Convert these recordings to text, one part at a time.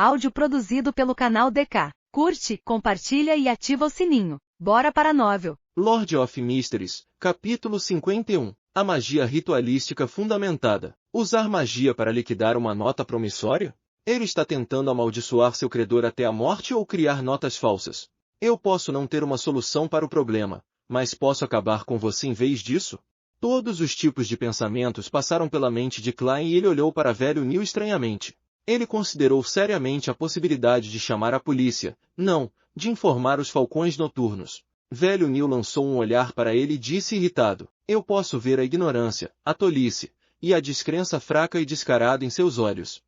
Áudio produzido pelo canal DK. Curte, compartilha e ativa o sininho. Bora para a novel. Lord of Mysteries, capítulo 51. A magia ritualística fundamentada. Usar magia para liquidar uma nota promissória? Ele está tentando amaldiçoar seu credor até a morte ou criar notas falsas? Eu posso não ter uma solução para o problema, mas posso acabar com você em vez disso? Todos os tipos de pensamentos passaram pela mente de Klein e ele olhou para velho Neil estranhamente. Ele considerou seriamente a possibilidade de chamar a polícia, não, de informar os falcões noturnos. Velho Neil lançou um olhar para ele e disse irritado: eu posso ver a ignorância, a tolice, e a descrença fraca e descarada em seus olhos.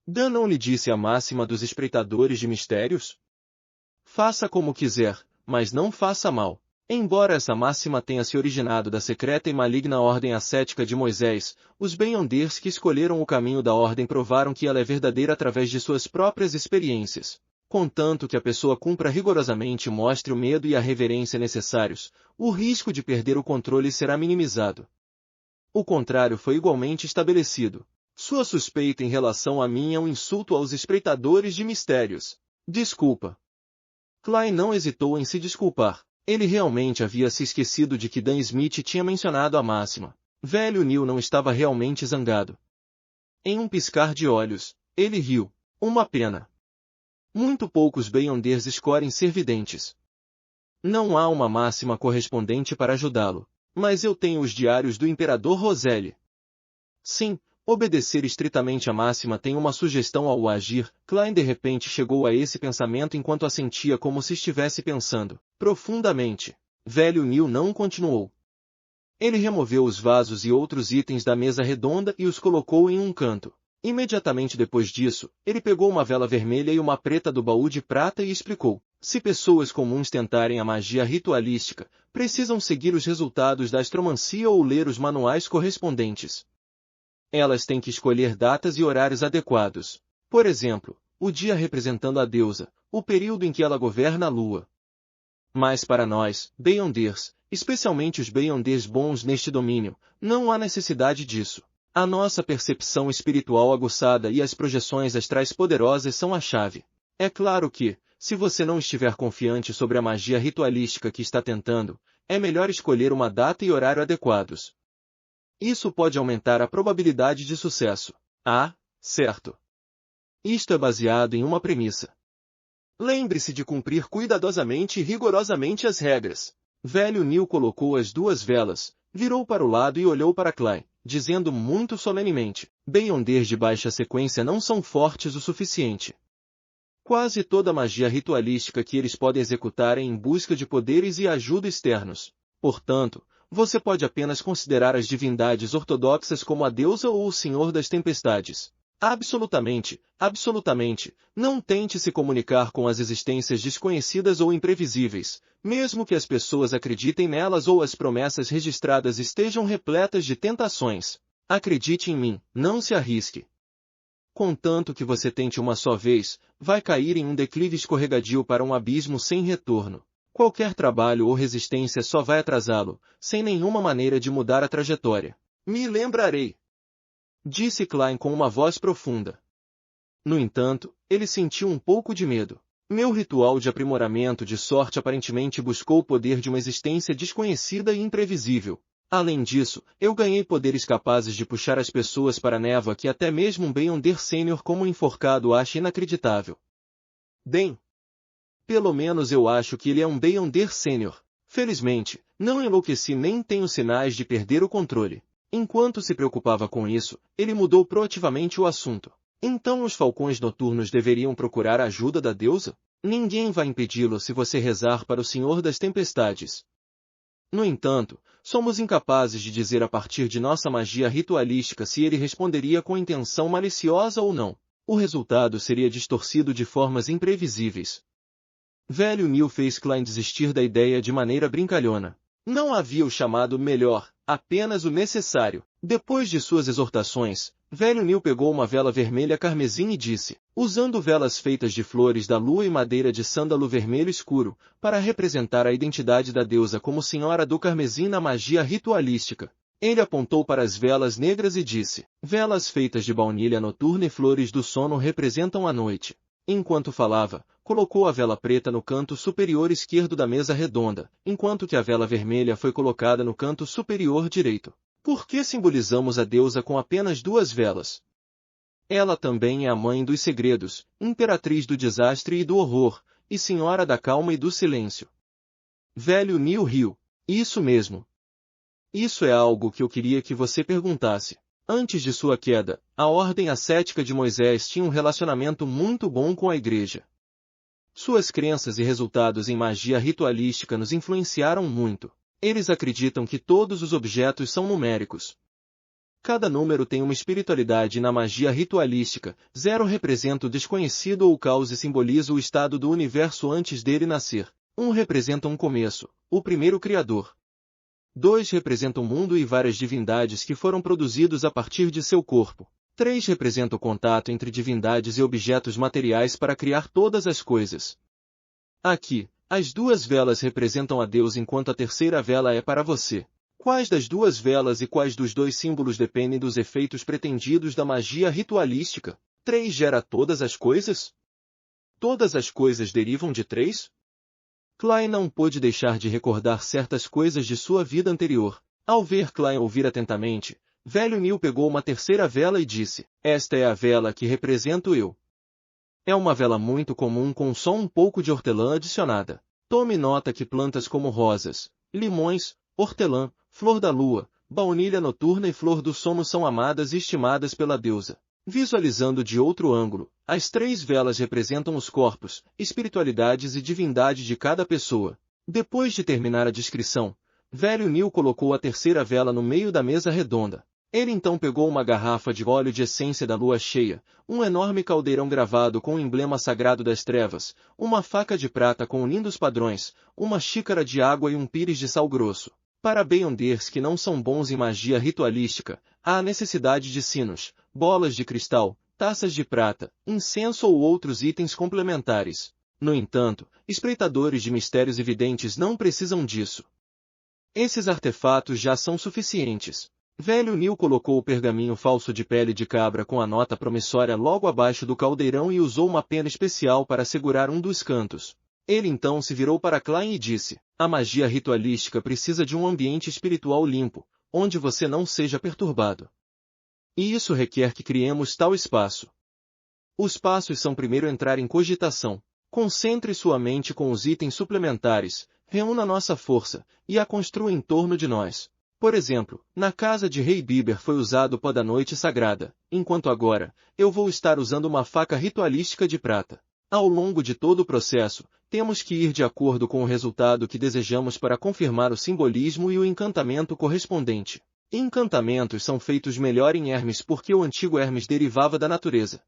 Dan não lhe disse a máxima dos espreitadores de mistérios? Faça como quiser, mas não faça mal. Embora essa máxima tenha se originado da secreta e maligna ordem ascética de Moisés, os Beyonders que escolheram o caminho da ordem provaram que ela é verdadeira através de suas próprias experiências. Contanto que a pessoa cumpra rigorosamente e mostre o medo e a reverência necessários, o risco de perder o controle será minimizado. O contrário foi igualmente estabelecido. Sua suspeita em relação a mim é um insulto aos espreitadores de mistérios. Desculpa. Klein não hesitou em se desculpar. Ele realmente havia se esquecido de que Dan Smith tinha mencionado a máxima. Velho Neil não estava realmente zangado. Em um piscar de olhos, ele riu. Uma pena. Muito poucos Beyonders escolhem ser videntes. Não há uma máxima correspondente para ajudá-lo. Mas eu tenho os diários do Imperador Roselle. Sim, obedecer estritamente a máxima tem uma sugestão ao agir. Klein de repente chegou a esse pensamento enquanto assentia como se estivesse pensando profundamente. Velho Neil não continuou. Ele removeu os vasos e outros itens da mesa redonda e os colocou em um canto. Imediatamente depois disso, ele pegou uma vela vermelha e uma preta do baú de prata e explicou: se pessoas comuns tentarem a magia ritualística, precisam seguir os resultados da astromancia ou ler os manuais correspondentes. Elas têm que escolher datas e horários adequados. Por exemplo, o dia representando a deusa, o período em que ela governa a lua. Mas para nós, Beyonders, especialmente os Beyonders bons neste domínio, não há necessidade disso. A nossa percepção espiritual aguçada e as projeções astrais poderosas são a chave. É claro que, se você não estiver confiante sobre a magia ritualística que está tentando, é melhor escolher uma data e horário adequados. Isso pode aumentar a probabilidade de sucesso. Ah, certo. Isto é baseado em uma premissa. Lembre-se de cumprir cuidadosamente e rigorosamente as regras. Velho Neil colocou as duas velas, virou para o lado e olhou para Klein, dizendo muito solenemente: Beyonders de baixa sequência não são fortes o suficiente. Quase toda a magia ritualística que eles podem executar é em busca de poderes e ajuda externos. Portanto, você pode apenas considerar as divindades ortodoxas como a deusa ou o senhor das tempestades. Absolutamente, não tente se comunicar com as existências desconhecidas ou imprevisíveis, mesmo que as pessoas acreditem nelas ou as promessas registradas estejam repletas de tentações. Acredite em mim, não se arrisque. Contanto que você tente uma só vez, vai cair em um declive escorregadio para um abismo sem retorno. Qualquer trabalho ou resistência só vai atrasá-lo, sem nenhuma maneira de mudar a trajetória. Me lembrarei, disse Klein com uma voz profunda. No entanto, ele sentiu um pouco de medo. Meu ritual de aprimoramento de sorte aparentemente buscou o poder de uma existência desconhecida e imprevisível. Além disso, eu ganhei poderes capazes de puxar as pessoas para a névoa que até mesmo um Beyonder Sênior como um enforcado acha inacreditável. Bem, pelo menos eu acho que ele é um Beyonder Sênior. Felizmente, não enlouqueci nem tenho sinais de perder o controle. Enquanto se preocupava com isso, ele mudou proativamente o assunto. Então os falcões noturnos deveriam procurar a ajuda da deusa? Ninguém vai impedi-lo se você rezar para o Senhor das Tempestades. No entanto, somos incapazes de dizer a partir de nossa magia ritualística se ele responderia com intenção maliciosa ou não. O resultado seria distorcido de formas imprevisíveis. Velho Neil fez Klein desistir da ideia de maneira brincalhona. Não havia o chamado melhor, apenas o necessário. Depois de suas exortações, Velho Neil pegou uma vela vermelha carmesim e disse, usando velas feitas de flores da lua e madeira de sândalo vermelho escuro, para representar a identidade da deusa como Senhora do Carmesim na magia ritualística. Ele apontou para as velas negras e disse: velas feitas de baunilha noturna e flores do sono representam a noite. Enquanto falava, colocou a vela preta no canto superior esquerdo da mesa redonda, enquanto que a vela vermelha foi colocada no canto superior direito. Por que simbolizamos a deusa com apenas 2 velas? Ela também é a mãe dos segredos, imperatriz do desastre e do horror, e senhora da calma e do silêncio. Velho Neil riu. Isso mesmo. Isso é algo que eu queria que você perguntasse. Antes de sua queda, a ordem ascética de Moisés tinha um relacionamento muito bom com a igreja. Suas crenças e resultados em magia ritualística nos influenciaram muito. Eles acreditam que todos os objetos são numéricos. Cada número tem uma espiritualidade na magia ritualística. 0 representa o desconhecido ou o caos e simboliza o estado do universo antes dele nascer. 1 representa um começo, o primeiro criador. 2 representa o mundo e várias divindades que foram produzidos a partir de seu corpo. 3 representa o contato entre divindades e objetos materiais para criar todas as coisas. Aqui, as 2 velas representam a Deus enquanto a terceira vela é para você. Quais das 2 velas e quais dos 2 símbolos dependem dos efeitos pretendidos da magia ritualística? 3 gera todas as coisas? Todas as coisas derivam de 3? Klein não pôde deixar de recordar certas coisas de sua vida anterior. Ao ver Klein ouvir atentamente, velho Neil pegou uma terceira vela e disse: esta é a vela que represento eu. É uma vela muito comum com só um pouco de hortelã adicionada. Tome nota que plantas como rosas, limões, hortelã, flor da lua, baunilha noturna e flor do sono são amadas e estimadas pela deusa. Visualizando de outro ângulo, as 3 velas representam os corpos, espiritualidades e divindade de cada pessoa. Depois de terminar a descrição, velho Neil colocou a terceira vela no meio da mesa redonda. Ele então pegou uma garrafa de óleo de essência da lua cheia, um enorme caldeirão gravado com o emblema sagrado das trevas, uma faca de prata com lindos padrões, uma xícara de água e um pires de sal grosso. Para beyonders que não são bons em magia ritualística, há a necessidade de sinos, bolas de cristal, taças de prata, incenso ou outros itens complementares. No entanto, espreitadores de mistérios evidentes não precisam disso. Esses artefatos já são suficientes. Velho Neil colocou o pergaminho falso de pele de cabra com a nota promissória logo abaixo do caldeirão e usou uma pena especial para segurar um dos cantos. Ele então se virou para Klein e disse: a magia ritualística precisa de um ambiente espiritual limpo, onde você não seja perturbado. E isso requer que criemos tal espaço. Os passos são primeiro entrar em cogitação. Concentre sua mente com os itens suplementares, reúna nossa força, e a construa em torno de nós. Por exemplo, na casa de Rei Bieber foi usado o pó da noite sagrada, enquanto agora, eu vou estar usando uma faca ritualística de prata. Ao longo de todo o processo, temos que ir de acordo com o resultado que desejamos para confirmar o simbolismo e o encantamento correspondente. Encantamentos são feitos melhor em Hermes porque o antigo Hermes derivava da natureza.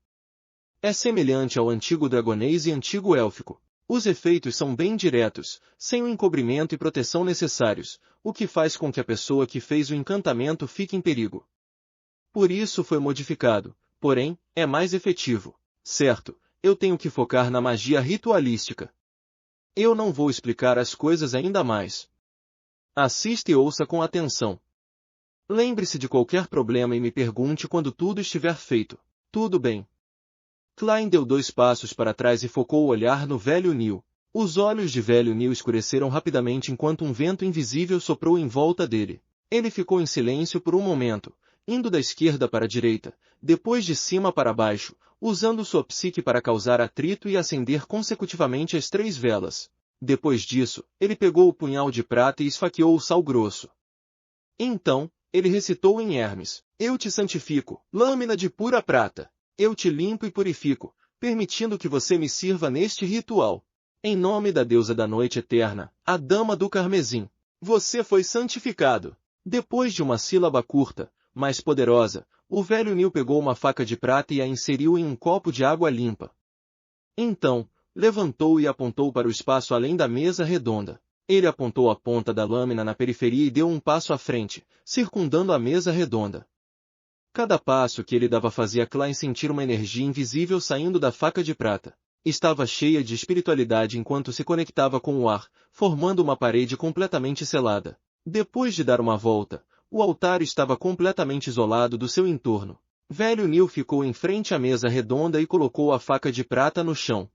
É semelhante ao antigo dragonês e antigo élfico. Os efeitos são bem diretos, sem o encobrimento e proteção necessários, o que faz com que a pessoa que fez o encantamento fique em perigo. Por isso foi modificado, porém, é mais efetivo. Certo, eu tenho que focar na magia ritualística. Eu não vou explicar as coisas ainda mais. Assista e ouça com atenção. Lembre-se de qualquer problema e me pergunte quando tudo estiver feito. Tudo bem. Klein deu 2 passos para trás e focou o olhar no velho Neil. Os olhos de velho Neil escureceram rapidamente enquanto um vento invisível soprou em volta dele. Ele ficou em silêncio por um momento, indo da esquerda para a direita, depois de cima para baixo, usando sua psique para causar atrito e acender consecutivamente as 3 velas. Depois disso, ele pegou o punhal de prata e esfaqueou o sal grosso. Então, ele recitou em Hermes: eu te santifico, lâmina de pura prata. Eu te limpo e purifico, permitindo que você me sirva neste ritual. Em nome da deusa da noite eterna, a dama do carmesim, você foi santificado. Depois de uma sílaba curta, mas poderosa, o velho Neil pegou uma faca de prata e a inseriu em um copo de água limpa. Então, levantou e apontou para o espaço além da mesa redonda. Ele apontou a ponta da lâmina na periferia e deu um passo à frente, circundando a mesa redonda. Cada passo que ele dava fazia Klein sentir uma energia invisível saindo da faca de prata. Estava cheia de espiritualidade enquanto se conectava com o ar, formando uma parede completamente selada. Depois de dar uma volta, O altar estava completamente isolado do seu entorno. Velho Neil ficou em frente à mesa redonda e colocou a faca de prata no chão.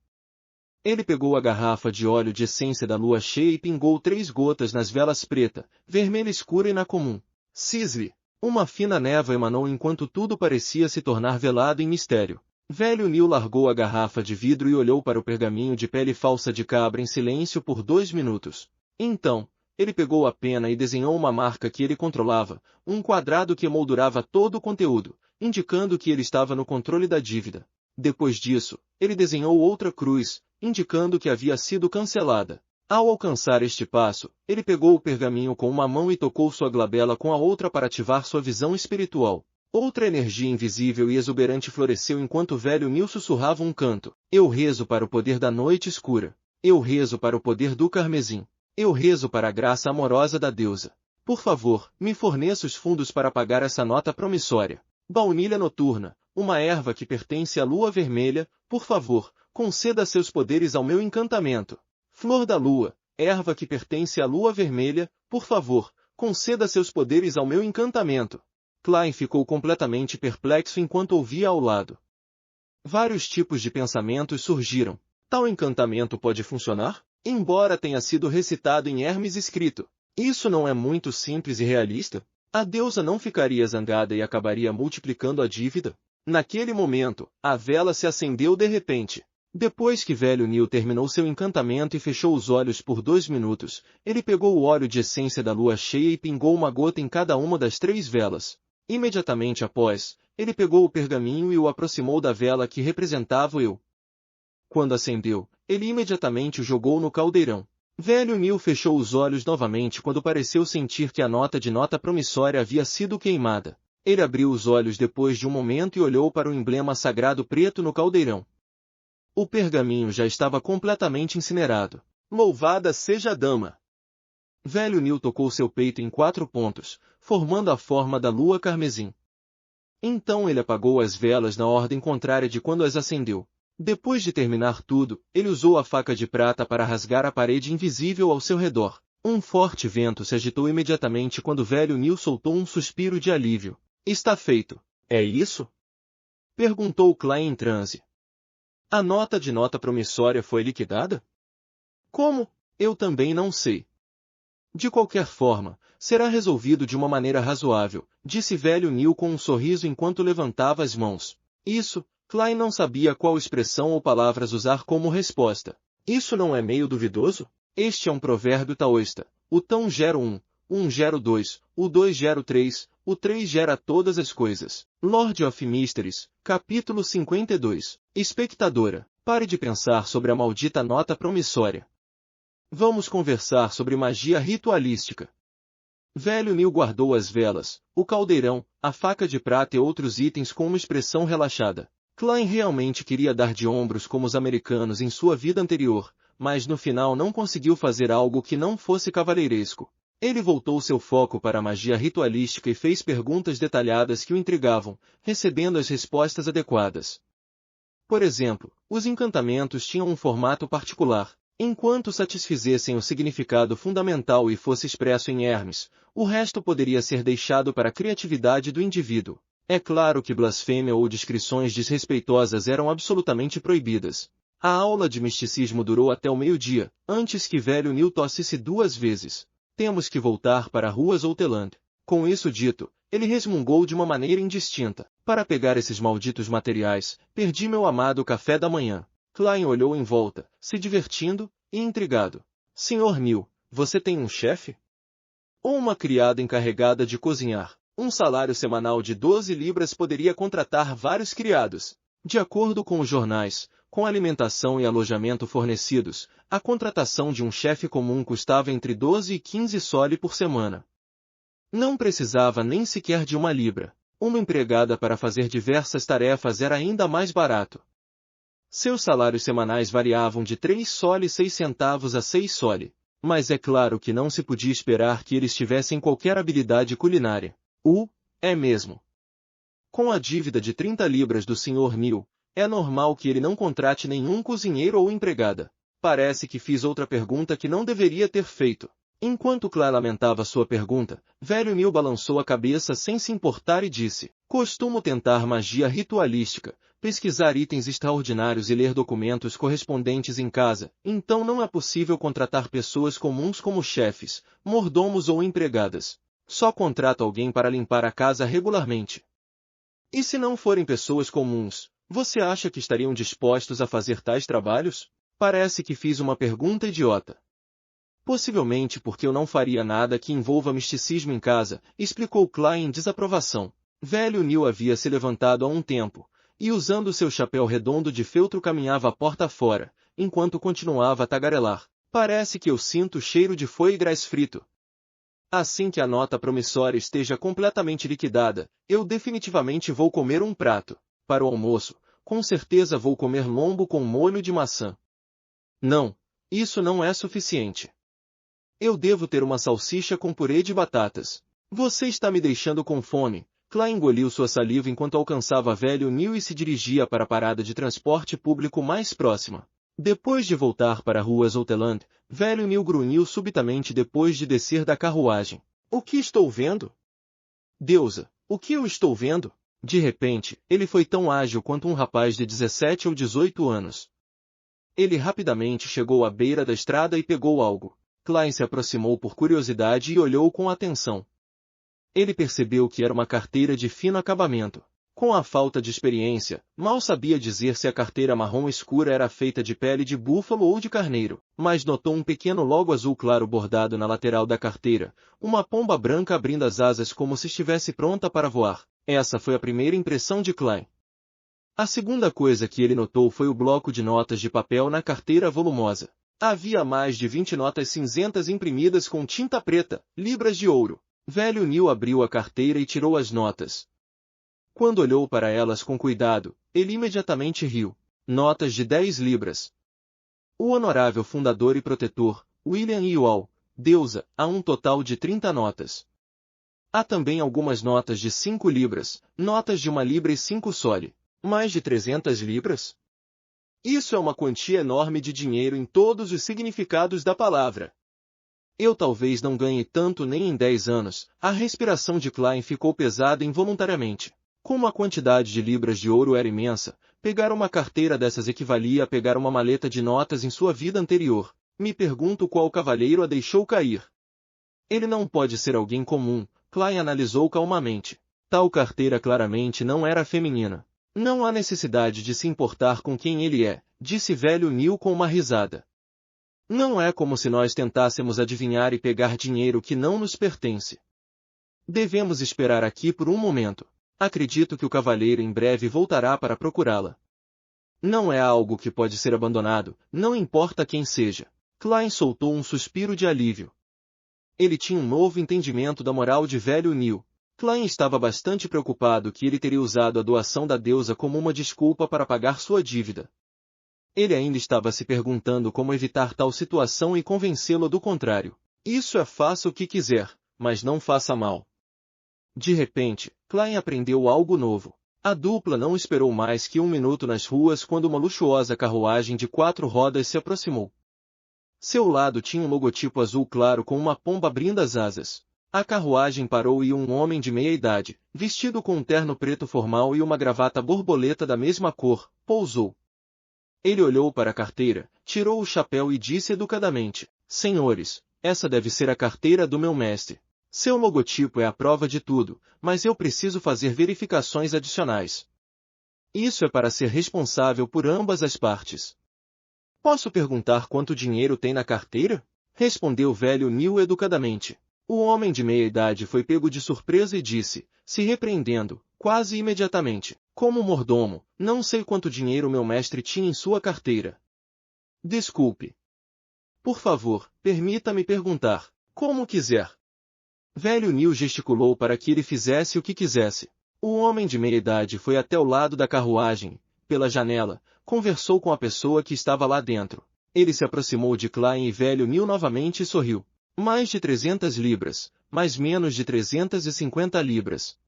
Ele pegou a garrafa de óleo de essência da lua cheia e pingou 3 gotas nas velas preta, vermelha escura e na comum. Cisle! Uma fina névoa emanou enquanto tudo parecia se tornar velado em mistério. Velho Neil largou a garrafa de vidro e olhou para o pergaminho de pele falsa de cabra em silêncio por 2 minutos. Então, ele pegou a pena e desenhou uma marca que ele controlava, um quadrado que emoldurava todo o conteúdo, indicando que ele estava no controle da dívida. Depois disso, ele desenhou outra cruz, indicando que havia sido cancelada. Ao alcançar este passo, ele pegou o pergaminho com uma mão e tocou sua glabela com a outra para ativar sua visão espiritual. Outra energia invisível e exuberante floresceu enquanto o velho Neil sussurrava um canto. Eu rezo para o poder da noite escura. Eu rezo para o poder do carmesim. Eu rezo para a graça amorosa da deusa. Por favor, me forneça os fundos para pagar essa nota promissória. Baunilha noturna, uma erva que pertence à lua vermelha, por favor, conceda seus poderes ao meu encantamento. Flor da lua, erva que pertence à lua vermelha, por favor, conceda seus poderes ao meu encantamento. Klein ficou completamente perplexo enquanto ouvia ao lado. Vários tipos de pensamentos surgiram. Tal encantamento pode funcionar? Embora tenha sido recitado em Hermes escrito. Isso não é muito simples e realista? A deusa não ficaria zangada e acabaria multiplicando a dívida? Naquele momento, a vela se acendeu de repente. Depois que velho Neil terminou seu encantamento e fechou os olhos por 2 minutos, ele pegou o óleo de essência da lua cheia e pingou uma gota em cada uma das 3 velas. Imediatamente após, ele pegou o pergaminho e o aproximou da vela que representava o eu. Quando acendeu, ele imediatamente o jogou no caldeirão. Velho Neil fechou os olhos novamente quando pareceu sentir que a nota promissória havia sido queimada. Ele abriu os olhos depois de um momento e olhou para o emblema sagrado preto no caldeirão. O pergaminho já estava completamente incinerado. Louvada seja a dama! Velho Neil tocou seu peito em 4 pontos, formando a forma da lua carmesim. Então ele apagou as velas na ordem contrária de quando as acendeu. Depois de terminar tudo, ele usou a faca de prata para rasgar a parede invisível ao seu redor. Um forte vento se agitou imediatamente quando velho Neil soltou um suspiro de alívio. Está feito. É isso? Perguntou Klein em transe. A nota promissória foi liquidada? Como? Eu também não sei. De qualquer forma, será resolvido de uma maneira razoável, disse velho Neil com um sorriso enquanto levantava as mãos. Isso, Klein não sabia qual expressão ou palavras usar como resposta. Isso não é meio duvidoso? Este é um provérbio taoísta. O tão gera gera 2, o 2 gera 3, o 3 gera todas as coisas. Lord of Mysteries, capítulo 52. Espectadora, pare de pensar sobre a maldita nota promissória. Vamos conversar sobre magia ritualística. Velho Neil guardou as velas, o caldeirão, a faca de prata e outros itens com uma expressão relaxada. Klein realmente queria dar de ombros como os americanos em sua vida anterior, mas no final não conseguiu fazer algo que não fosse cavalheiresco. Ele voltou seu foco para a magia ritualística e fez perguntas detalhadas que o intrigavam, recebendo as respostas adequadas. Por exemplo, os encantamentos tinham um formato particular. Enquanto satisfizessem o significado fundamental e fosse expresso em Hermes, o resto poderia ser deixado para a criatividade do indivíduo. É claro que blasfêmia ou descrições desrespeitosas eram absolutamente proibidas. A aula de misticismo durou até o meio-dia, antes que velho Neil tossisse 2 vezes. Temos que voltar para Ruas Outeland. Com isso dito, ele resmungou de uma maneira indistinta. Para pegar esses malditos materiais, perdi meu amado café da manhã. Klein olhou em volta, se divertindo e intrigado. Sr. Neil, você tem um chefe? Ou uma criada encarregada de cozinhar? Um salário semanal de 12 libras poderia contratar vários criados. De acordo com os jornais, com alimentação e alojamento fornecidos, a contratação de um chefe comum custava entre 12 e 15 soli por semana. Não precisava nem sequer de 1 libra. Uma empregada para fazer diversas tarefas era ainda mais barato. Seus salários semanais variavam de 3 soli 6 centavos a 6 soli, mas é claro que não se podia esperar que eles tivessem qualquer habilidade culinária. É mesmo. Com a dívida de 30 libras do Sr. Neil, é normal que ele não contrate nenhum cozinheiro ou empregada. Parece que fiz outra pergunta que não deveria ter feito. Enquanto Klein lamentava sua pergunta, velho Neil balançou a cabeça sem se importar e disse: costumo tentar magia ritualística, pesquisar itens extraordinários e ler documentos correspondentes em casa, então não é possível contratar pessoas comuns como chefes, mordomos ou empregadas. Só contrato alguém para limpar a casa regularmente. E se não forem pessoas comuns, você acha que estariam dispostos a fazer tais trabalhos? Parece que fiz uma pergunta idiota. Possivelmente porque eu não faria nada que envolva misticismo em casa, explicou Klein em desaprovação. Velho Neil havia se levantado há um tempo, e usando seu chapéu redondo de feltro caminhava a porta fora, enquanto continuava a tagarelar. Parece que eu sinto o cheiro de foie gras frito. Assim que a nota promissória esteja completamente liquidada, eu definitivamente vou comer um prato. Para o almoço, com certeza vou comer lombo com molho de maçã. Não, isso não é suficiente. Eu devo ter uma salsicha com purê de batatas. Você está me deixando com fome. Klein engoliu sua saliva enquanto alcançava velho Neil e se dirigia para a parada de transporte público mais próxima. Depois de voltar para a rua Zouteland, velho Neil grunhiu subitamente depois de descer da carruagem. O que estou vendo? Deusa, o que eu estou vendo? De repente, ele foi tão ágil quanto um rapaz de 17 ou 18 anos. Ele rapidamente chegou à beira da estrada e pegou algo. Klein se aproximou por curiosidade e olhou com atenção. Ele percebeu que era uma carteira de fino acabamento. Com a falta de experiência, mal sabia dizer se a carteira marrom escura era feita de pele de búfalo ou de carneiro, mas notou um pequeno logo azul claro bordado na lateral da carteira, uma pomba branca abrindo as asas como se estivesse pronta para voar. Essa foi a primeira impressão de Klein. A segunda coisa que ele notou foi o bloco de notas de papel na carteira volumosa. Havia mais de 20 notas cinzentas imprimidas com tinta preta, libras de ouro. Velho Neil abriu a carteira e tirou as notas. Quando olhou para elas com cuidado, ele imediatamente riu. Notas de 10 libras. O honorável fundador e protetor, William Ewell, deusa, há um total de 30 notas. Há também algumas notas de 5 libras, notas de 1 libra e 5 soli. Mais de 300 libras? Isso é uma quantia enorme de dinheiro em todos os significados da palavra. Eu talvez não ganhe tanto nem em 10 anos. A respiração de Klein ficou pesada involuntariamente. Como a quantidade de libras de ouro era imensa, pegar uma carteira dessas equivalia a pegar uma maleta de notas em sua vida anterior. Me pergunto qual cavalheiro a deixou cair. Ele não pode ser alguém comum, Klein analisou calmamente. Tal carteira claramente não era feminina. Não há necessidade de se importar com quem ele é, disse velho Neil com uma risada. Não é como se nós tentássemos adivinhar e pegar dinheiro que não nos pertence. Devemos esperar aqui por um momento. Acredito que o cavalheiro em breve voltará para procurá-la. Não é algo que pode ser abandonado, não importa quem seja. Klein soltou um suspiro de alívio. Ele tinha um novo entendimento da moral de velho Neil. Klein estava bastante preocupado que ele teria usado a doação da deusa como uma desculpa para pagar sua dívida. Ele ainda estava se perguntando como evitar tal situação e convencê-lo do contrário. Isso é faça o que quiser, mas não faça mal. De repente, Klein aprendeu algo novo. A dupla não esperou mais que 1 minuto nas ruas quando uma luxuosa carruagem de 4 rodas se aproximou. Seu lado tinha um logotipo azul claro com uma pomba abrindo as asas. A carruagem parou e um homem de meia idade, vestido com um terno preto formal e uma gravata borboleta da mesma cor, pousou. Ele olhou para a carteira, tirou o chapéu e disse educadamente: Senhores, essa deve ser a carteira do meu mestre. Seu logotipo é a prova de tudo, mas eu preciso fazer verificações adicionais. Isso é para ser responsável por ambas as partes. Posso perguntar quanto dinheiro tem na carteira? Respondeu velho Neil educadamente. O homem de meia idade foi pego de surpresa e disse, se repreendendo, quase imediatamente, como mordomo, não sei quanto dinheiro meu mestre tinha em sua carteira. Desculpe. Por favor, permita-me perguntar, como quiser. Velho Neil gesticulou para que ele fizesse o que quisesse. O homem de meia idade foi até o lado da carruagem, pela janela, conversou com a pessoa que estava lá dentro. Ele se aproximou de Klein e velho Neil novamente e sorriu. Mais de 300 libras, mas menos de 350 libras.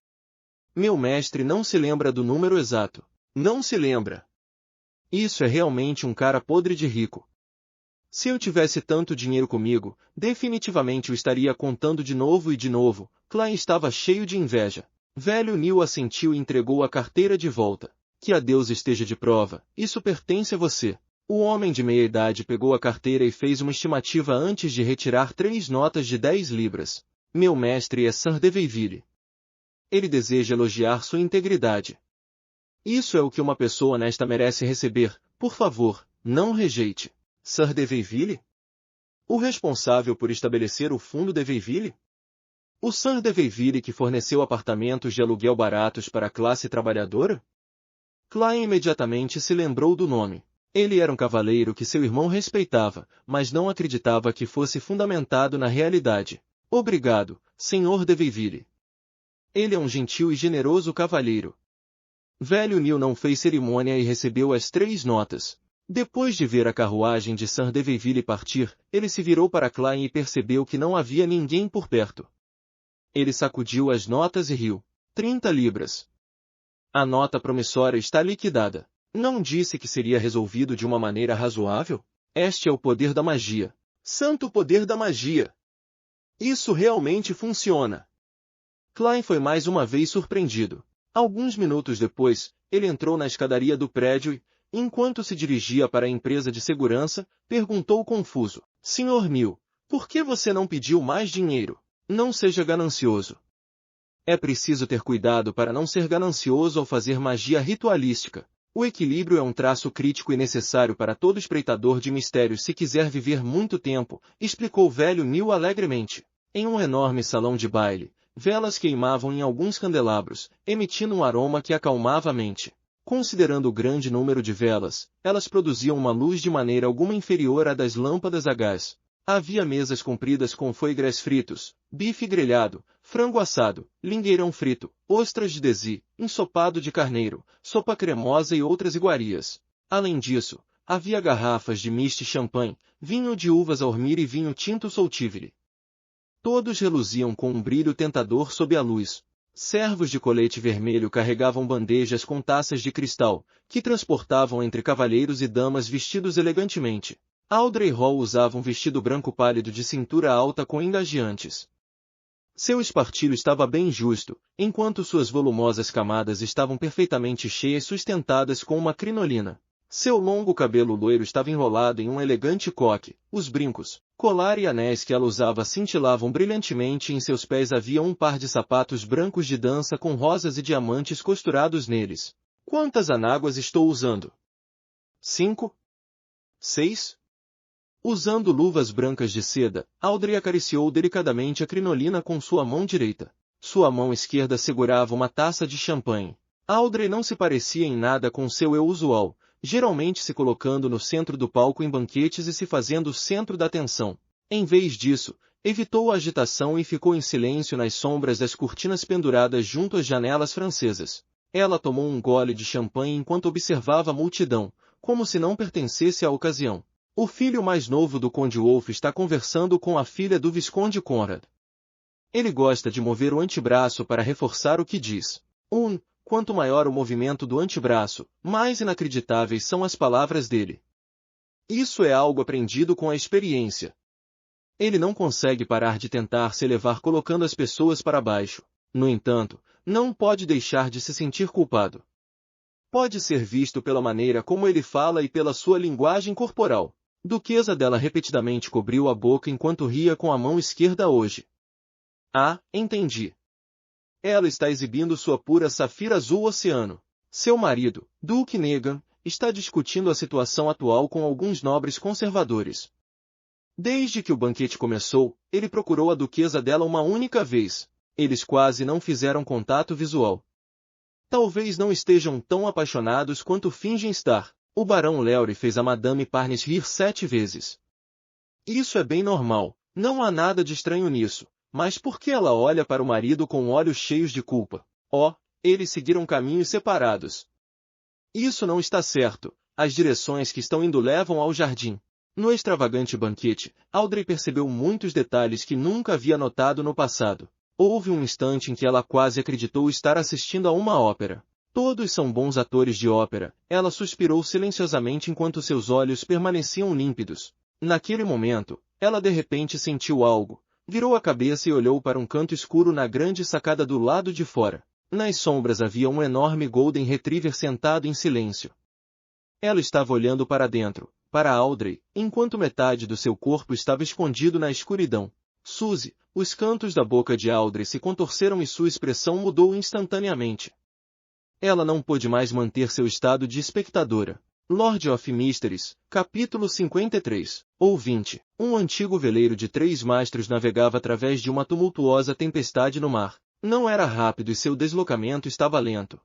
Meu mestre não se lembra do número exato. Não se lembra. Isso é realmente um cara podre de rico. Se eu tivesse tanto dinheiro comigo, definitivamente o estaria contando de novo e de novo. Klein estava cheio de inveja. Velho Neil assentiu e entregou a carteira de volta. Que a Deus esteja de prova, isso pertence a você. O homem de meia idade pegou a carteira e fez uma estimativa antes de retirar 3 notas de 10 libras. Meu mestre é Sir Deveville. Ele deseja elogiar sua integridade. Isso é o que uma pessoa honesta merece receber. Por favor, não rejeite. Sir Deveville? O responsável por estabelecer o fundo Deveville? O Sir Deveville que forneceu apartamentos de aluguel baratos para a classe trabalhadora? Klein imediatamente se lembrou do nome. Ele era um cavaleiro que seu irmão respeitava, mas não acreditava que fosse fundamentado na realidade. Obrigado, Sr. Deveville. Ele é um gentil e generoso cavalheiro. Velho Neil não fez cerimônia e recebeu as 3 notas. Depois de ver a carruagem de Sir Deveville partir, ele se virou para Klein e percebeu que não havia ninguém por perto. Ele sacudiu as notas e riu. 30 libras. A nota promissória está liquidada. Não disse que seria resolvido de uma maneira razoável? Este é o poder da magia. Santo poder da magia! Isso realmente funciona. Klein foi mais uma vez surpreendido. Alguns minutos depois, ele entrou na escadaria do prédio e, enquanto se dirigia para a empresa de segurança, perguntou confuso. Sr. Neil, por que você não pediu mais dinheiro? Não seja ganancioso. É preciso ter cuidado para não ser ganancioso ao fazer magia ritualística. O equilíbrio é um traço crítico e necessário para todo espreitador de mistérios se quiser viver muito tempo, explicou velho Neil alegremente. Em um enorme salão de baile, velas queimavam em alguns candelabros, emitindo um aroma que acalmava a mente. Considerando o grande número de velas, elas produziam uma luz de maneira alguma inferior à das lâmpadas a gás. Havia mesas compridas com foie gras fritos, bife grelhado, frango assado, lingueirão frito, ostras de desi, ensopado de carneiro, sopa cremosa e outras iguarias. Além disso, havia garrafas de mist champanhe, vinho de uvas Ormir e vinho tinto Soutivre. Todos reluziam com um brilho tentador sob a luz. Servos de colete vermelho carregavam bandejas com taças de cristal, que transportavam entre cavalheiros e damas vestidos elegantemente. Audrey Hall usava um vestido branco pálido de cintura alta com engageantes. Seu espartilho estava bem justo, enquanto suas volumosas camadas estavam perfeitamente cheias e sustentadas com uma crinolina. Seu longo cabelo loiro estava enrolado em um elegante coque, os brincos, colar e anéis que ela usava cintilavam brilhantemente e em seus pés havia um par de sapatos brancos de dança com rosas e diamantes costurados neles. Quantas anáguas estou usando? 5? 6? Usando luvas brancas de seda, Audrey acariciou delicadamente a crinolina com sua mão direita. Sua mão esquerda segurava uma taça de champanhe. Audrey não se parecia em nada com seu eu usual, geralmente se colocando no centro do palco em banquetes e se fazendo o centro da atenção. Em vez disso, evitou a agitação e ficou em silêncio nas sombras das cortinas penduradas junto às janelas francesas. Ela tomou um gole de champanhe enquanto observava a multidão, como se não pertencesse à ocasião. O filho mais novo do Conde Wolf está conversando com a filha do Visconde Conrad. Ele gosta de mover o antebraço para reforçar o que diz. Quanto maior o movimento do antebraço, mais inacreditáveis são as palavras dele. Isso é algo aprendido com a experiência. Ele não consegue parar de tentar se elevar colocando as pessoas para baixo. No entanto, não pode deixar de se sentir culpado. Pode ser visto pela maneira como ele fala e pela sua linguagem corporal. Duquesa dela repetidamente cobriu a boca enquanto ria com a mão esquerda hoje. Ah, entendi. Ela está exibindo sua pura safira azul oceano. Seu marido, Duque Negan, está discutindo a situação atual com alguns nobres conservadores. Desde que o banquete começou, ele procurou a duquesa dela uma única vez. Eles quase não fizeram contato visual. Talvez não estejam tão apaixonados quanto fingem estar. O barão Lowry fez a Madame Parnes rir 7 vezes. Isso é bem normal, não há nada de estranho nisso, mas por que ela olha para o marido com olhos cheios de culpa? Eles seguiram caminhos separados. Isso não está certo, as direções que estão indo levam ao jardim. No extravagante banquete, Audrey percebeu muitos detalhes que nunca havia notado no passado. Houve um instante em que ela quase acreditou estar assistindo a uma ópera. Todos são bons atores de ópera, ela suspirou silenciosamente enquanto seus olhos permaneciam límpidos. Naquele momento, ela de repente sentiu algo, virou a cabeça e olhou para um canto escuro na grande sacada do lado de fora. Nas sombras havia um enorme Golden Retriever sentado em silêncio. Ela estava olhando para dentro, para Audrey, enquanto metade do seu corpo estava escondido na escuridão. Suzy, os cantos da boca de Audrey se contorceram e sua expressão mudou instantaneamente. Ela não pôde mais manter seu estado de espectadora. Lord of Mysteries, capítulo 53. Ouvinte. Um antigo veleiro de 3 mastros navegava através de uma tumultuosa tempestade no mar. Não era rápido e seu deslocamento estava lento.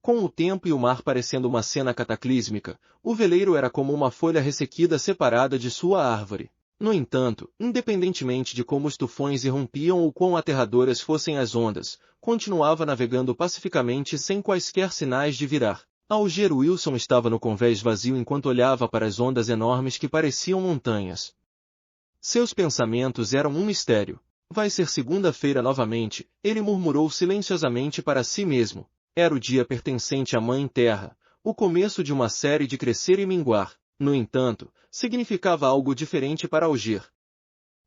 Com o tempo e o mar parecendo uma cena cataclísmica, o veleiro era como uma folha ressequida separada de sua árvore. No entanto, independentemente de como os tufões irrompiam ou quão aterradoras fossem as ondas, continuava navegando pacificamente sem quaisquer sinais de virar. Alger Wilson estava no convés vazio enquanto olhava para as ondas enormes que pareciam montanhas. Seus pensamentos eram um mistério. Vai ser segunda-feira novamente, ele murmurou silenciosamente para si mesmo. Era o dia pertencente à Mãe Terra, o começo de uma série de crescer e minguar. No entanto, significava algo diferente para Alger.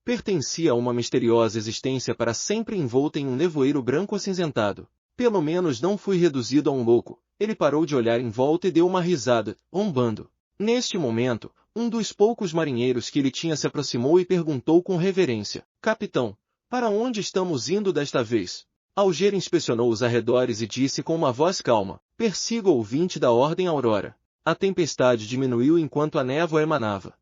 Pertencia a uma misteriosa existência para sempre envolta em um nevoeiro branco acinzentado. Pelo menos não fui reduzido a um louco. Ele parou de olhar em volta e deu uma risada, zombando. Neste momento, um dos poucos marinheiros que ele tinha se aproximou e perguntou com reverência: Capitão, para onde estamos indo desta vez? Alger inspecionou os arredores e disse com uma voz calma: Persiga o ouvinte da Ordem Aurora. A tempestade diminuiu enquanto a névoa emanava.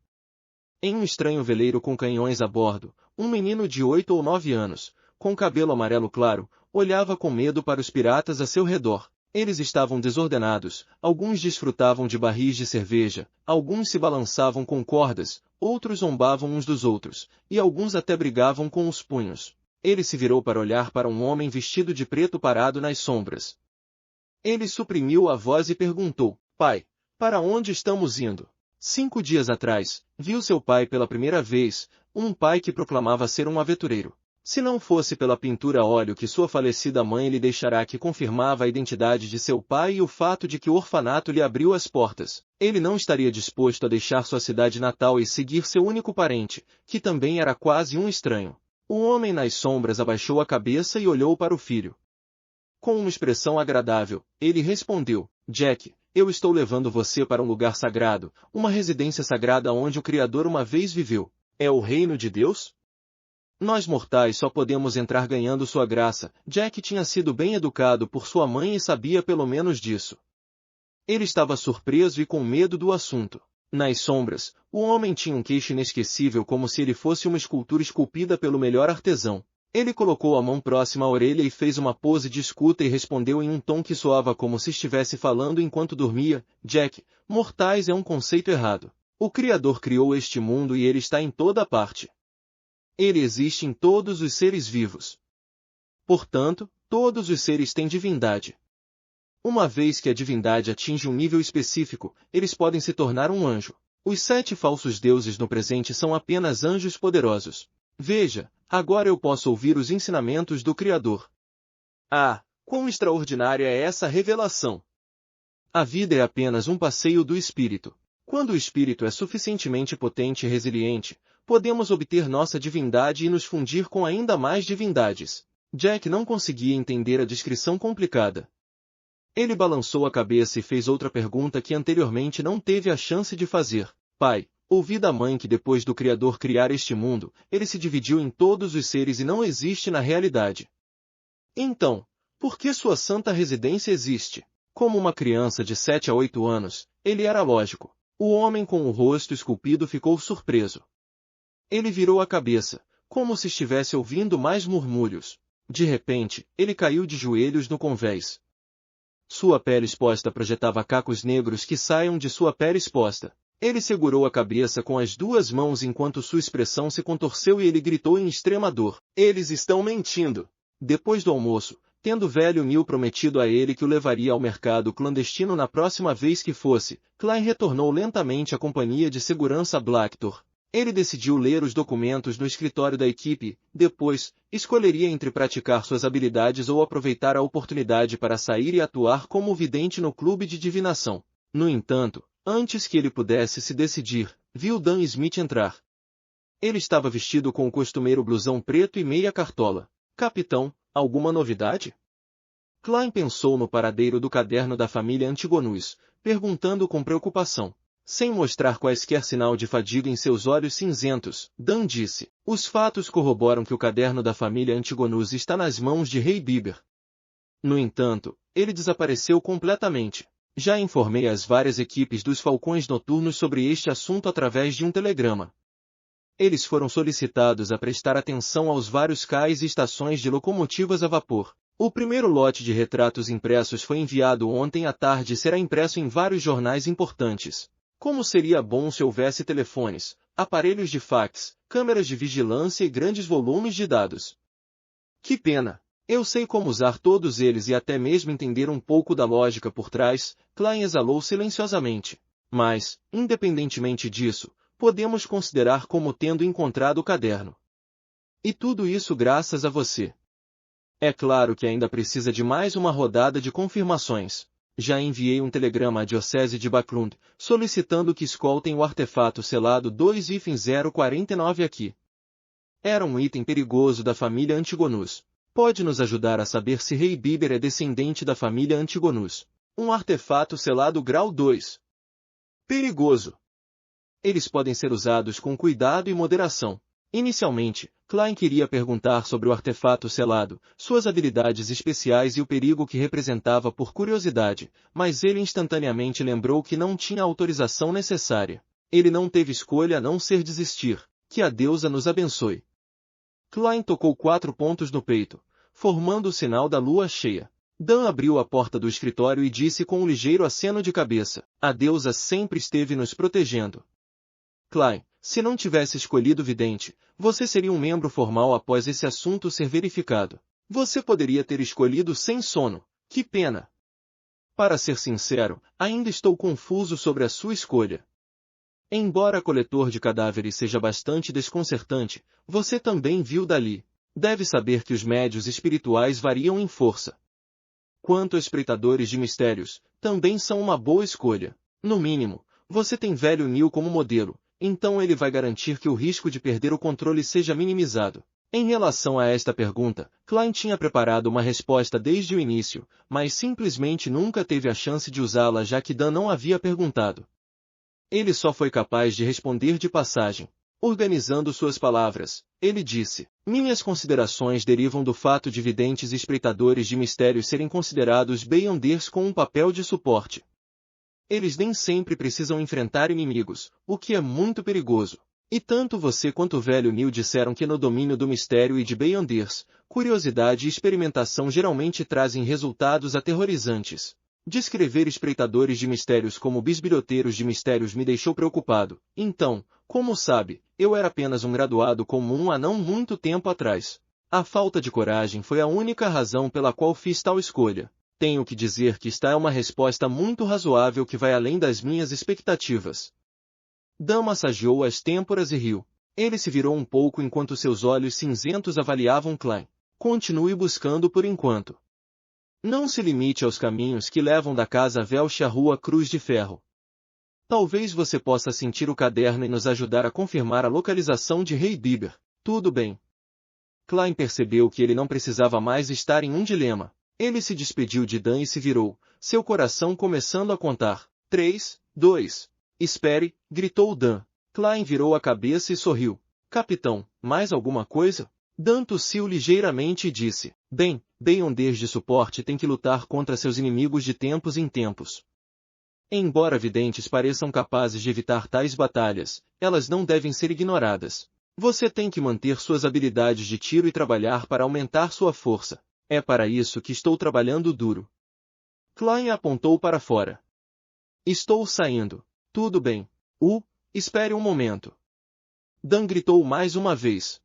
Em um estranho veleiro com canhões a bordo, um menino de 8 ou 9 anos, com cabelo amarelo claro, olhava com medo para os piratas a seu redor. Eles estavam desordenados, alguns desfrutavam de barris de cerveja, alguns se balançavam com cordas, outros zombavam uns dos outros, e alguns até brigavam com os punhos. Ele se virou para olhar para um homem vestido de preto parado nas sombras. Ele suprimiu a voz e perguntou: Pai, para onde estamos indo? 5 dias atrás, viu seu pai pela primeira vez, um pai que proclamava ser um aventureiro. Se não fosse pela pintura a óleo que sua falecida mãe lhe deixará que confirmava a identidade de seu pai e o fato de que o orfanato lhe abriu as portas, ele não estaria disposto a deixar sua cidade natal e seguir seu único parente, que também era quase um estranho. O homem nas sombras abaixou a cabeça e olhou para o filho. Com uma expressão agradável, ele respondeu: Jack, eu estou levando você para um lugar sagrado, uma residência sagrada onde o Criador uma vez viveu. É o reino de Deus? Nós mortais só podemos entrar ganhando sua graça. Jack tinha sido bem educado por sua mãe e sabia pelo menos disso. Ele estava surpreso e com medo do assunto. Nas sombras, o homem tinha um queixo inesquecível como se ele fosse uma escultura esculpida pelo melhor artesão. Ele colocou a mão próxima à orelha e fez uma pose de escuta e respondeu em um tom que soava como se estivesse falando enquanto dormia: Jack, mortais é um conceito errado. O Criador criou este mundo e ele está em toda parte. Ele existe em todos os seres vivos. Portanto, todos os seres têm divindade. Uma vez que a divindade atinge um nível específico, eles podem se tornar um anjo. Os 7 falsos deuses no presente são apenas anjos poderosos. Veja, agora eu posso ouvir os ensinamentos do Criador. Ah, quão extraordinária é essa revelação! A vida é apenas um passeio do espírito. Quando o espírito é suficientemente potente e resiliente, podemos obter nossa divindade e nos fundir com ainda mais divindades. Jack não conseguia entender a descrição complicada. Ele balançou a cabeça e fez outra pergunta que anteriormente não teve a chance de fazer. Pai, ouvi da mãe que depois do Criador criar este mundo, ele se dividiu em todos os seres e não existe na realidade. Então, por que sua santa residência existe? Como uma criança de 7 a 8 anos, ele era lógico. O homem com o rosto esculpido ficou surpreso. Ele virou a cabeça, como se estivesse ouvindo mais murmúrios. De repente, ele caiu de joelhos no convés. Sua pele exposta projetava cacos negros que saiam de sua pele exposta. Ele segurou a cabeça com as 2 mãos enquanto sua expressão se contorceu e ele gritou em extrema dor: Eles estão mentindo! Depois do almoço, tendo o velho Neil prometido a ele que o levaria ao mercado clandestino na próxima vez que fosse, Klein retornou lentamente à companhia de segurança Blacktor. Ele decidiu ler os documentos no escritório da equipe, depois, escolheria entre praticar suas habilidades ou aproveitar a oportunidade para sair e atuar como vidente no clube de divinação. No entanto, Antes que ele pudesse se decidir, viu Dan Smith entrar. Ele estava vestido com o costumeiro blusão preto e meia cartola. Capitão, alguma novidade? Klein pensou no paradeiro do caderno da família Antigonus, perguntando com preocupação. Sem mostrar quaisquer sinal de fadiga em seus olhos cinzentos, Dan disse: os fatos corroboram que o caderno da família Antigonus está nas mãos de Rei Bieber. No entanto, ele desapareceu completamente. Já informei as várias equipes dos Falcões Noturnos sobre este assunto através de um telegrama. Eles foram solicitados a prestar atenção aos vários cais e estações de locomotivas a vapor. O primeiro lote de retratos impressos foi enviado ontem à tarde e será impresso em vários jornais importantes. Como seria bom se houvesse telefones, aparelhos de fax, câmeras de vigilância e grandes volumes de dados. Que pena! Eu sei como usar todos eles e até mesmo entender um pouco da lógica por trás, Klein exalou silenciosamente. Mas, independentemente disso, podemos considerar como tendo encontrado o caderno. E tudo isso graças a você. É claro que ainda precisa de mais uma rodada de confirmações. Já enviei um telegrama à Diocese de Backlund, solicitando que escoltem o artefato selado 2-049 aqui. Era um item perigoso da família Antigonus. Pode nos ajudar a saber se Rei Bieber é descendente da família Antigonus. Um artefato selado grau 2. Perigoso. Eles podem ser usados com cuidado e moderação. Inicialmente, Klein queria perguntar sobre o artefato selado, suas habilidades especiais e o perigo que representava por curiosidade, mas ele instantaneamente lembrou que não tinha a autorização necessária. Ele não teve escolha a não ser desistir. Que a deusa nos abençoe. Klein tocou 4 pontos no peito, formando o sinal da lua cheia. Dan abriu a porta do escritório e disse com um ligeiro aceno de cabeça: a deusa sempre esteve nos protegendo. Klein, se não tivesse escolhido vidente, você seria um membro formal após esse assunto ser verificado. Você poderia ter escolhido sem sono. Que pena! Para ser sincero, ainda estou confuso sobre a sua escolha. Embora coletor de cadáveres seja bastante desconcertante, você também viu dali. Deve saber que os médios espirituais variam em força. Quanto a espreitadores de mistérios, também são uma boa escolha. No mínimo, você tem velho Neil como modelo, então ele vai garantir que o risco de perder o controle seja minimizado. Em relação a esta pergunta, Klein tinha preparado uma resposta desde o início, mas simplesmente nunca teve a chance de usá-la já que Dan não havia perguntado. Ele só foi capaz de responder de passagem. Organizando suas palavras, ele disse: minhas considerações derivam do fato de videntes e espreitadores de mistérios serem considerados beyonders com um papel de suporte. Eles nem sempre precisam enfrentar inimigos, o que é muito perigoso. E tanto você quanto o velho Neil disseram que no domínio do mistério e de beyonders, curiosidade e experimentação geralmente trazem resultados aterrorizantes. Descrever espreitadores de mistérios como bisbilhoteiros de mistérios me deixou preocupado. Então, como sabe, eu era apenas um graduado comum há não muito tempo atrás. A falta de coragem foi a única razão pela qual fiz tal escolha. Tenho que dizer que esta é uma resposta muito razoável que vai além das minhas expectativas. Dan massageou as têmporas e riu. Ele se virou um pouco enquanto seus olhos cinzentos avaliavam Klein. Continue buscando por enquanto. Não se limite aos caminhos que levam da casa Welch à rua Cruz de Ferro. Talvez você possa sentir o caderno e nos ajudar a confirmar a localização de Rei Bieber. Tudo bem. Klein percebeu que ele não precisava mais estar em um dilema. Ele se despediu de Dan e se virou, seu coração começando a contar. 3, 2. Espere, gritou Dan. Klein virou a cabeça e sorriu. Capitão, mais alguma coisa? Dan tossiu ligeiramente e disse: bem, beyonders de suporte têm que lutar contra seus inimigos de tempos em tempos. Embora videntes pareçam capazes de evitar tais batalhas, elas não devem ser ignoradas. Você tem que manter suas habilidades de tiro e trabalhar para aumentar sua força. É para isso que estou trabalhando duro. Klein apontou para fora. Estou saindo. Tudo bem. Espere um momento. Dan gritou mais uma vez.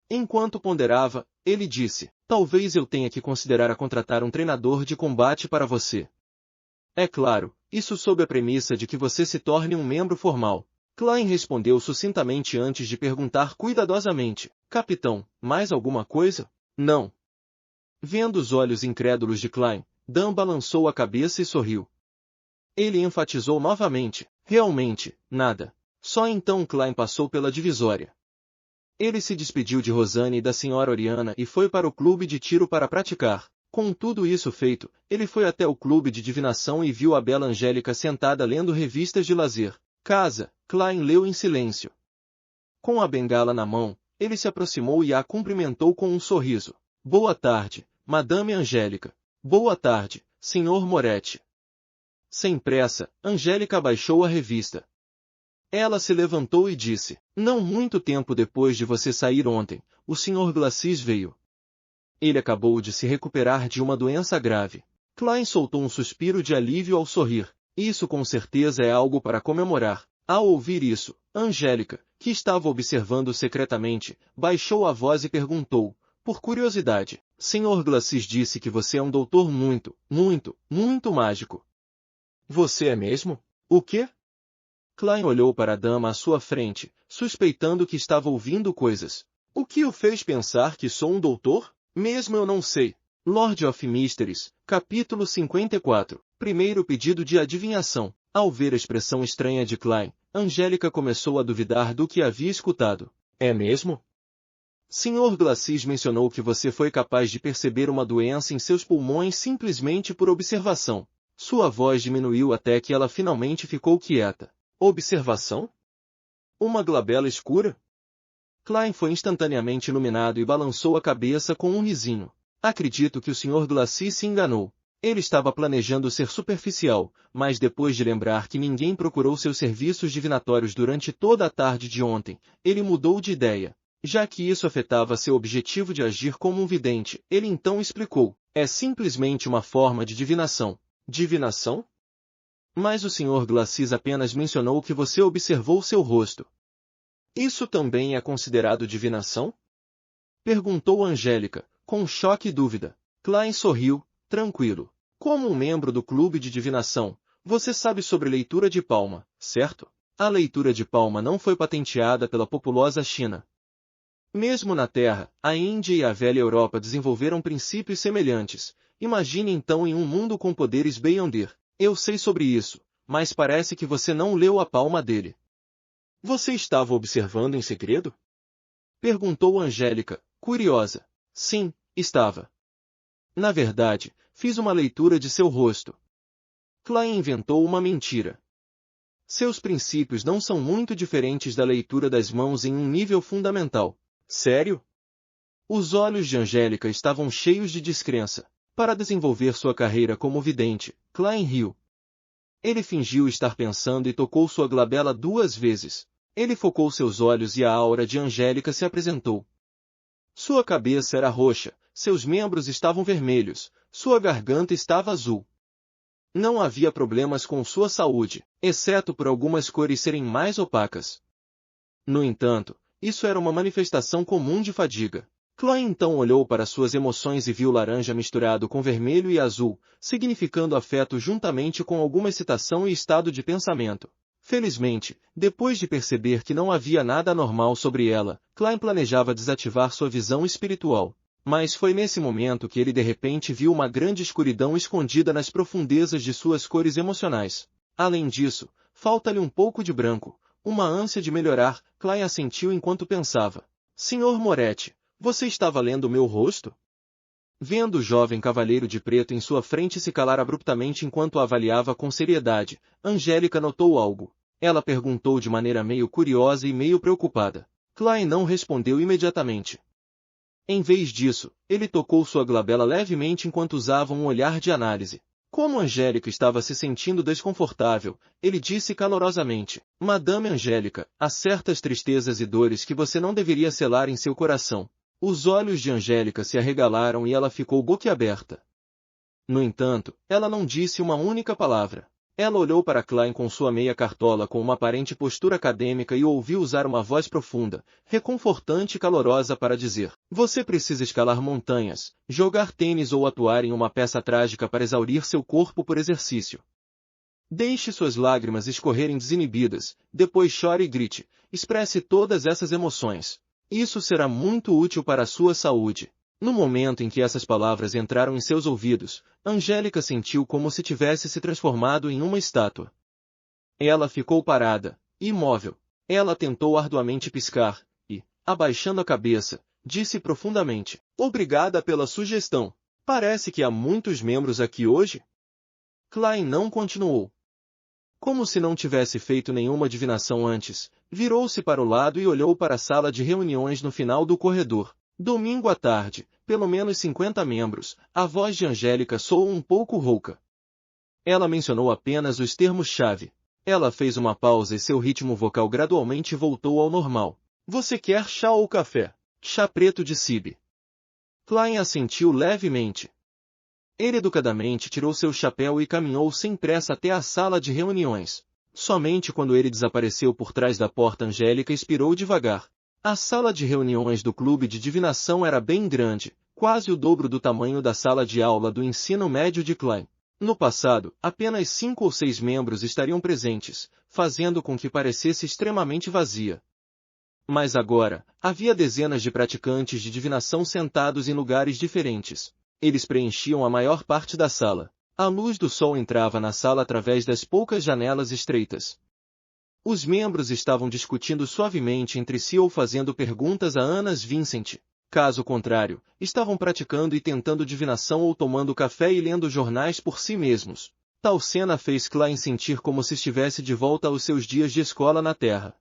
Enquanto ponderava, ele disse: talvez eu tenha que considerar a contratar um treinador de combate para você. É claro, isso sob a premissa de que você se torne um membro formal. Klein respondeu sucintamente antes de perguntar cuidadosamente: capitão, mais alguma coisa? Não. Vendo os olhos incrédulos de Klein, Dan balançou a cabeça e sorriu. Ele enfatizou novamente. Realmente, nada. Só então Klein passou pela divisória. Ele se despediu de Rosanne e da senhora Oriana e foi para o clube de tiro para praticar. Com tudo isso feito, ele foi até o clube de divinação e viu a bela Angélica sentada lendo revistas de lazer. Casa, Klein leu em silêncio. Com a bengala na mão, ele se aproximou e a cumprimentou com um sorriso. Boa tarde, Madame Angélica. Boa tarde, Sr. Moretti. Sem pressa, Angélica baixou a revista. Ela se levantou e disse, não muito tempo depois de você sair ontem, o Sr. Glacis veio. Ele acabou de se recuperar de uma doença grave. Klein soltou um suspiro de alívio ao sorrir. Isso com certeza é algo para comemorar. Ao ouvir isso, Angélica, que estava observando secretamente, baixou a voz e perguntou, por curiosidade, Sr. Glacis disse que você é um doutor muito mágico. Você é mesmo? O quê? Klein olhou para a dama à sua frente, suspeitando que estava ouvindo coisas. O que o fez pensar que sou um doutor? Mesmo eu não sei. Lord of Mysteries, capítulo 54, primeiro pedido de adivinhação. Ao ver a expressão estranha de Klein, Angélica começou a duvidar do que havia escutado. É mesmo? Sr. Glacis mencionou que você foi capaz de perceber uma doença em seus pulmões simplesmente por observação. Sua voz diminuiu até que ela finalmente ficou quieta. Observação? Uma glabela escura? Klein foi instantaneamente iluminado e balançou a cabeça com um risinho. Acredito que o Sr. Glacis se enganou. Ele estava planejando ser superficial, mas depois de lembrar que ninguém procurou seus serviços divinatórios durante toda a tarde de ontem, ele mudou de ideia. Já que isso afetava seu objetivo de agir como um vidente, ele então explicou. É simplesmente uma forma de divinação. Divinação? Mas o Sr. Glacis apenas mencionou que você observou seu rosto. Isso também é considerado divinação? Perguntou Angélica, com choque e dúvida. Klein sorriu, tranquilo. Como um membro do clube de divinação, você sabe sobre leitura de palma, certo? A leitura de palma não foi patenteada pela populosa China. Mesmo na Terra, a Índia e a velha Europa desenvolveram princípios semelhantes. Imagine então em um mundo com poderes Beyonder. Eu sei sobre isso, mas parece que você não leu a palma dele. Você estava observando em segredo? Perguntou Angélica, curiosa. Sim, estava. Na verdade, fiz uma leitura de seu rosto. Klein inventou uma mentira. Seus princípios não são muito diferentes da leitura das mãos em um nível fundamental. Sério? Os olhos de Angélica estavam cheios de descrença. Para desenvolver sua carreira como vidente, Klein riu. Ele fingiu estar pensando e tocou sua glabela 2 vezes. Ele focou seus olhos e a aura de Angélica se apresentou. Sua cabeça era roxa, seus membros estavam vermelhos, sua garganta estava azul. Não havia problemas com sua saúde, exceto por algumas cores serem mais opacas. No entanto, isso era uma manifestação comum de fadiga. Klein então olhou para suas emoções e viu laranja misturado com vermelho e azul, significando afeto juntamente com alguma excitação e estado de pensamento. Felizmente, depois de perceber que não havia nada anormal sobre ela, Klein planejava desativar sua visão espiritual. Mas foi nesse momento que ele de repente viu uma grande escuridão escondida nas profundezas de suas cores emocionais. Além disso, falta-lhe um pouco de branco, uma ânsia de melhorar. Klein assentiu enquanto pensava. Sr. Moretti, você estava lendo meu rosto? Vendo o jovem cavalheiro de preto em sua frente se calar abruptamente enquanto o avaliava com seriedade, Angélica notou algo. Ela perguntou de maneira meio curiosa e meio preocupada. Klein não respondeu imediatamente. Em vez disso, ele tocou sua glabela levemente enquanto usava um olhar de análise. Como Angélica estava se sentindo desconfortável, ele disse calorosamente, Madame Angélica, há certas tristezas e dores que você não deveria selar em seu coração. Os olhos de Angélica se arregalaram e ela ficou boquiaberta. No entanto, ela não disse uma única palavra. Ela olhou para Klein com sua meia cartola com uma aparente postura acadêmica e o ouviu usar uma voz profunda, reconfortante e calorosa para dizer, você precisa escalar montanhas, jogar tênis ou atuar em uma peça trágica para exaurir seu corpo por exercício. Deixe suas lágrimas escorrerem desinibidas, depois chore e grite, expresse todas essas emoções. Isso será muito útil para a sua saúde. No momento em que essas palavras entraram em seus ouvidos, Angélica sentiu como se tivesse se transformado em uma estátua. Ela ficou parada, imóvel. Ela tentou arduamente piscar, e, abaixando a cabeça, disse profundamente: "Obrigada pela sugestão. Parece que há muitos membros aqui hoje?" Klein não continuou. Como se não tivesse feito nenhuma divinação antes, virou-se para o lado e olhou para a sala de reuniões no final do corredor. Domingo à tarde, pelo menos 50 membros. A voz de Angélica soou um pouco rouca. Ela mencionou apenas os termos-chave. Ela fez uma pausa e seu ritmo vocal gradualmente voltou ao normal. "Você quer chá ou café?" "Chá preto de Cibe." Klein assentiu levemente. Ele educadamente tirou seu chapéu e caminhou sem pressa até a sala de reuniões. Somente quando ele desapareceu por trás da porta, Angélica expirou devagar. A sala de reuniões do clube de divinação era bem grande, quase o dobro do tamanho da sala de aula do ensino médio de Klein. No passado, apenas 5 ou 6 membros estariam presentes, fazendo com que parecesse extremamente vazia. Mas agora, havia dezenas de praticantes de divinação sentados em lugares diferentes. Eles preenchiam a maior parte da sala. A luz do sol entrava na sala através das poucas janelas estreitas. Os membros estavam discutindo suavemente entre si ou fazendo perguntas a Anas Vincent. Caso contrário, estavam praticando e tentando divinação ou tomando café e lendo jornais por si mesmos. Tal cena fez Klein sentir como se estivesse de volta aos seus dias de escola na Terra.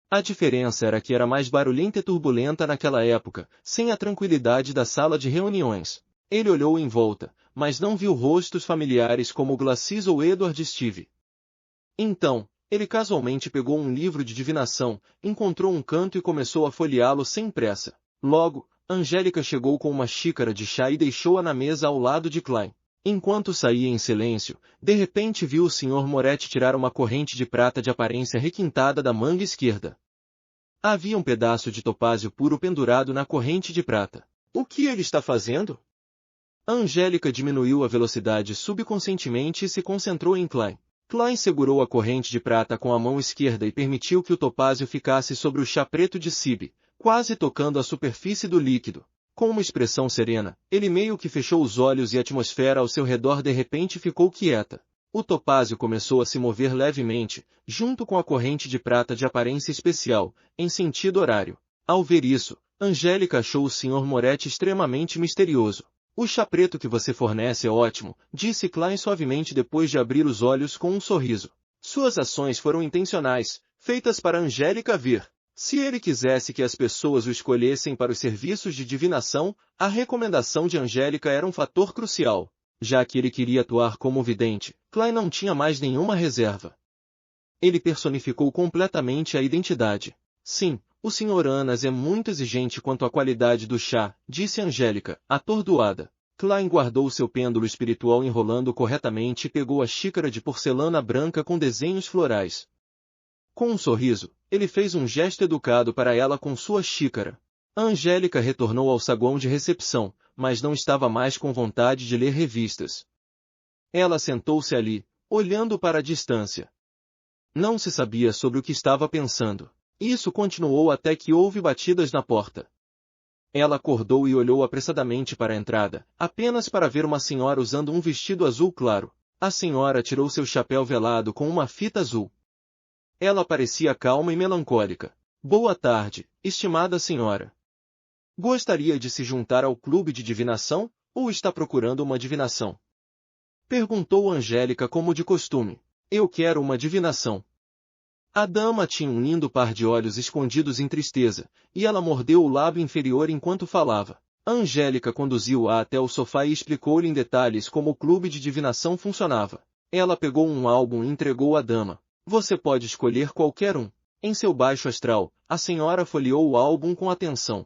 A diferença era que era mais barulhenta e turbulenta naquela época, sem a tranquilidade da sala de reuniões. Ele olhou em volta, mas não viu rostos familiares como Glacis ou Edward Steve. Então, ele casualmente pegou um livro de divinação, encontrou um canto e começou a folheá-lo sem pressa. Logo, Angélica chegou com uma xícara de chá e deixou-a na mesa ao lado de Klein. Enquanto saía em silêncio, de repente viu o Sr. Moretti tirar uma corrente de prata de aparência requintada da manga esquerda. Havia um pedaço de topázio puro pendurado na corrente de prata. "O que ele está fazendo?" Angélica diminuiu a velocidade subconscientemente e se concentrou em Klein. Klein segurou a corrente de prata com a mão esquerda e permitiu que o topázio ficasse sobre o chá preto de Cibe, quase tocando a superfície do líquido. Com uma expressão serena, ele meio que fechou os olhos e a atmosfera ao seu redor de repente ficou quieta. O topázio começou a se mover levemente, junto com a corrente de prata de aparência especial, em sentido horário. Ao ver isso, Angélica achou o Sr. Moretti extremamente misterioso. "O chá preto que você fornece é ótimo", disse Klein suavemente depois de abrir os olhos com um sorriso. Suas ações foram intencionais, feitas para Angélica ver. Se ele quisesse que as pessoas o escolhessem para os serviços de divinação, a recomendação de Angélica era um fator crucial. Já que ele queria atuar como vidente, Klein não tinha mais nenhuma reserva. Ele personificou completamente a identidade. "Sim, o Sr. Anas é muito exigente quanto à qualidade do chá", disse Angélica, atordoada. Klein guardou seu pêndulo espiritual enrolando corretamente e pegou a xícara de porcelana branca com desenhos florais. Com um sorriso, ele fez um gesto educado para ela com sua xícara. Angélica retornou ao saguão de recepção, mas não estava mais com vontade de ler revistas. Ela sentou-se ali, olhando para a distância. Não se sabia sobre o que estava pensando. Isso continuou até que houve batidas na porta. Ela acordou e olhou apressadamente para a entrada, apenas para ver uma senhora usando um vestido azul claro. A senhora tirou seu chapéu velado com uma fita azul. Ela parecia calma e melancólica. "Boa tarde, estimada senhora. Gostaria de se juntar ao clube de divinação, ou está procurando uma divinação?" Perguntou Angélica como de costume. "Eu quero uma divinação." A dama tinha um lindo par de olhos escondidos em tristeza, e ela mordeu o lábio inferior enquanto falava. Angélica conduziu-a até o sofá e explicou-lhe em detalhes como o clube de divinação funcionava. Ela pegou um álbum e entregou à dama. "Você pode escolher qualquer um." Em seu baixo astral, a senhora folheou o álbum com atenção.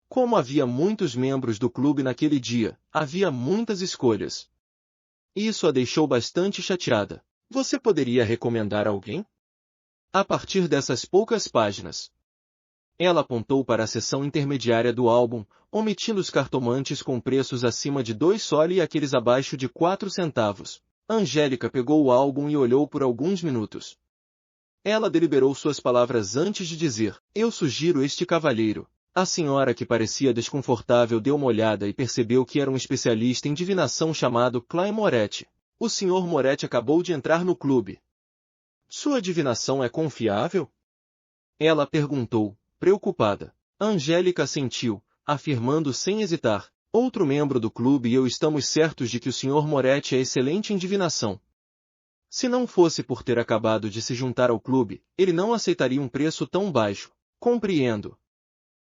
Como havia muitos membros do clube naquele dia, havia muitas escolhas. Isso a deixou bastante chateada. "Você poderia recomendar alguém?" A partir dessas poucas páginas. Ela apontou para a seção intermediária do álbum, omitindo os cartomantes com preços acima de 2 sol e aqueles abaixo de 4 centavos. Angélica pegou o álbum e olhou por alguns minutos. Ela deliberou suas palavras antes de dizer: "Eu sugiro este cavalheiro." A senhora, que parecia desconfortável, deu uma olhada e percebeu que era um especialista em divinação chamado Klein Moretti. O Sr. Moretti acabou de entrar no clube. Sua divinação é confiável? Ela perguntou, preocupada. Angélica assentiu, afirmando sem hesitar. Outro membro do clube e eu estamos certos de que o Sr. Moretti é excelente em divinação. Se não fosse por ter acabado de se juntar ao clube, ele não aceitaria um preço tão baixo. Compreendo.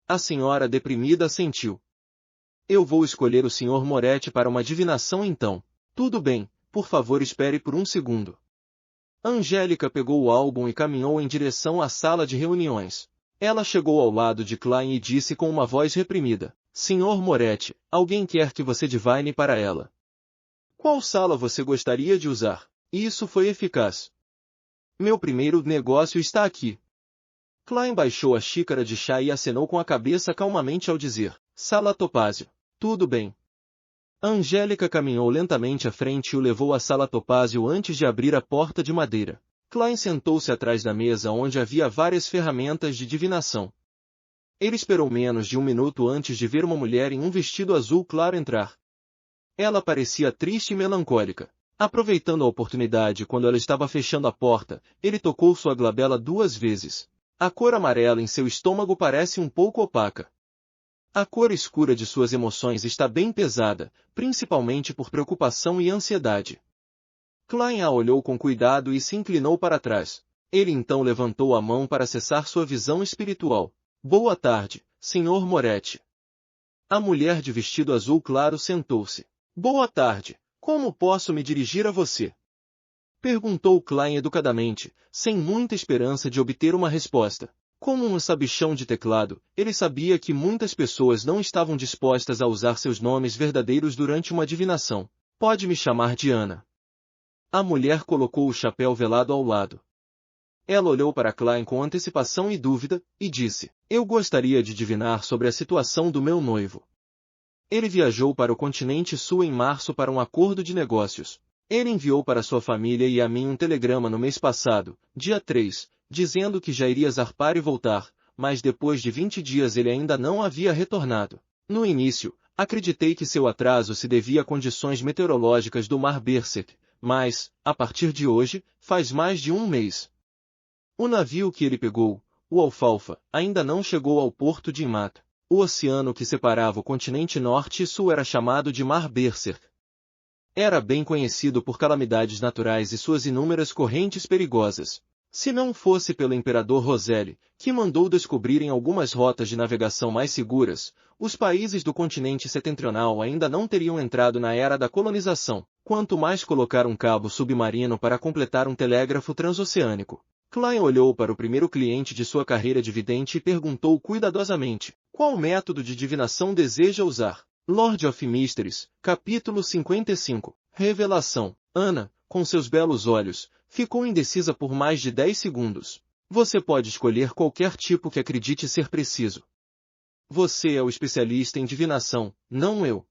A senhora deprimida assentiu. Eu vou escolher o Sr. Moretti para uma divinação então. Tudo bem, por favor espere por um segundo. Angélica pegou o álbum e caminhou em direção à sala de reuniões. Ela chegou ao lado de Klein e disse com uma voz reprimida. Sr. Moretti, alguém quer que você divine para ela. Qual sala você gostaria de usar? Isso foi eficaz. Meu primeiro negócio está aqui. Klein baixou a xícara de chá e acenou com a cabeça calmamente ao dizer, Sala Topázio. Tudo bem. Angélica caminhou lentamente à frente e o levou à Sala Topázio antes de abrir a porta de madeira. Klein sentou-se atrás da mesa onde havia várias ferramentas de divinação. Ele esperou menos de um minuto antes de ver uma mulher em um vestido azul claro entrar. Ela parecia triste e melancólica. Aproveitando a oportunidade quando ela estava fechando a porta, ele tocou sua glabela 2 vezes. A cor amarela em seu estômago parece um pouco opaca. A cor escura de suas emoções está bem pesada, principalmente por preocupação e ansiedade. Klein a olhou com cuidado e se inclinou para trás. Ele então levantou a mão para acessar sua visão espiritual. Boa tarde, Sr. Moretti. A mulher de vestido azul claro sentou-se. Boa tarde, como posso me dirigir a você? Perguntou Klein educadamente, sem muita esperança de obter uma resposta. Como um sabichão de teclado, ele sabia que muitas pessoas não estavam dispostas a usar seus nomes verdadeiros durante uma divinação. Pode me chamar de Ana. A mulher colocou o chapéu velado ao lado. Ela olhou para Klein com antecipação e dúvida, e disse, eu gostaria de divinar sobre a situação do meu noivo. Ele viajou para o continente sul em março para um acordo de negócios. Ele enviou para sua família e a mim um telegrama no mês passado, dia 3, dizendo que já iria zarpar e voltar, mas depois de 20 dias ele ainda não havia retornado. No início, acreditei que seu atraso se devia a condições meteorológicas do Mar Berserk, mas, a partir de hoje, faz mais de um mês. O navio que ele pegou, o Alfalfa, ainda não chegou ao porto de Imata. O oceano que separava o continente norte e sul era chamado de Mar Berserk. Era bem conhecido por calamidades naturais e suas inúmeras correntes perigosas. Se não fosse pelo imperador Roselle, que mandou descobrirem algumas rotas de navegação mais seguras, os países do continente setentrional ainda não teriam entrado na era da colonização, quanto mais colocar um cabo submarino para completar um telégrafo transoceânico. Klein olhou para o primeiro cliente de sua carreira de vidente e perguntou cuidadosamente, qual método de divinação deseja usar? Lord of Mysteries, capítulo 55, Revelação. Ana, com seus belos olhos, ficou indecisa por mais de 10 segundos. Você pode escolher qualquer tipo que acredite ser preciso. Você é o especialista em divinação, não eu.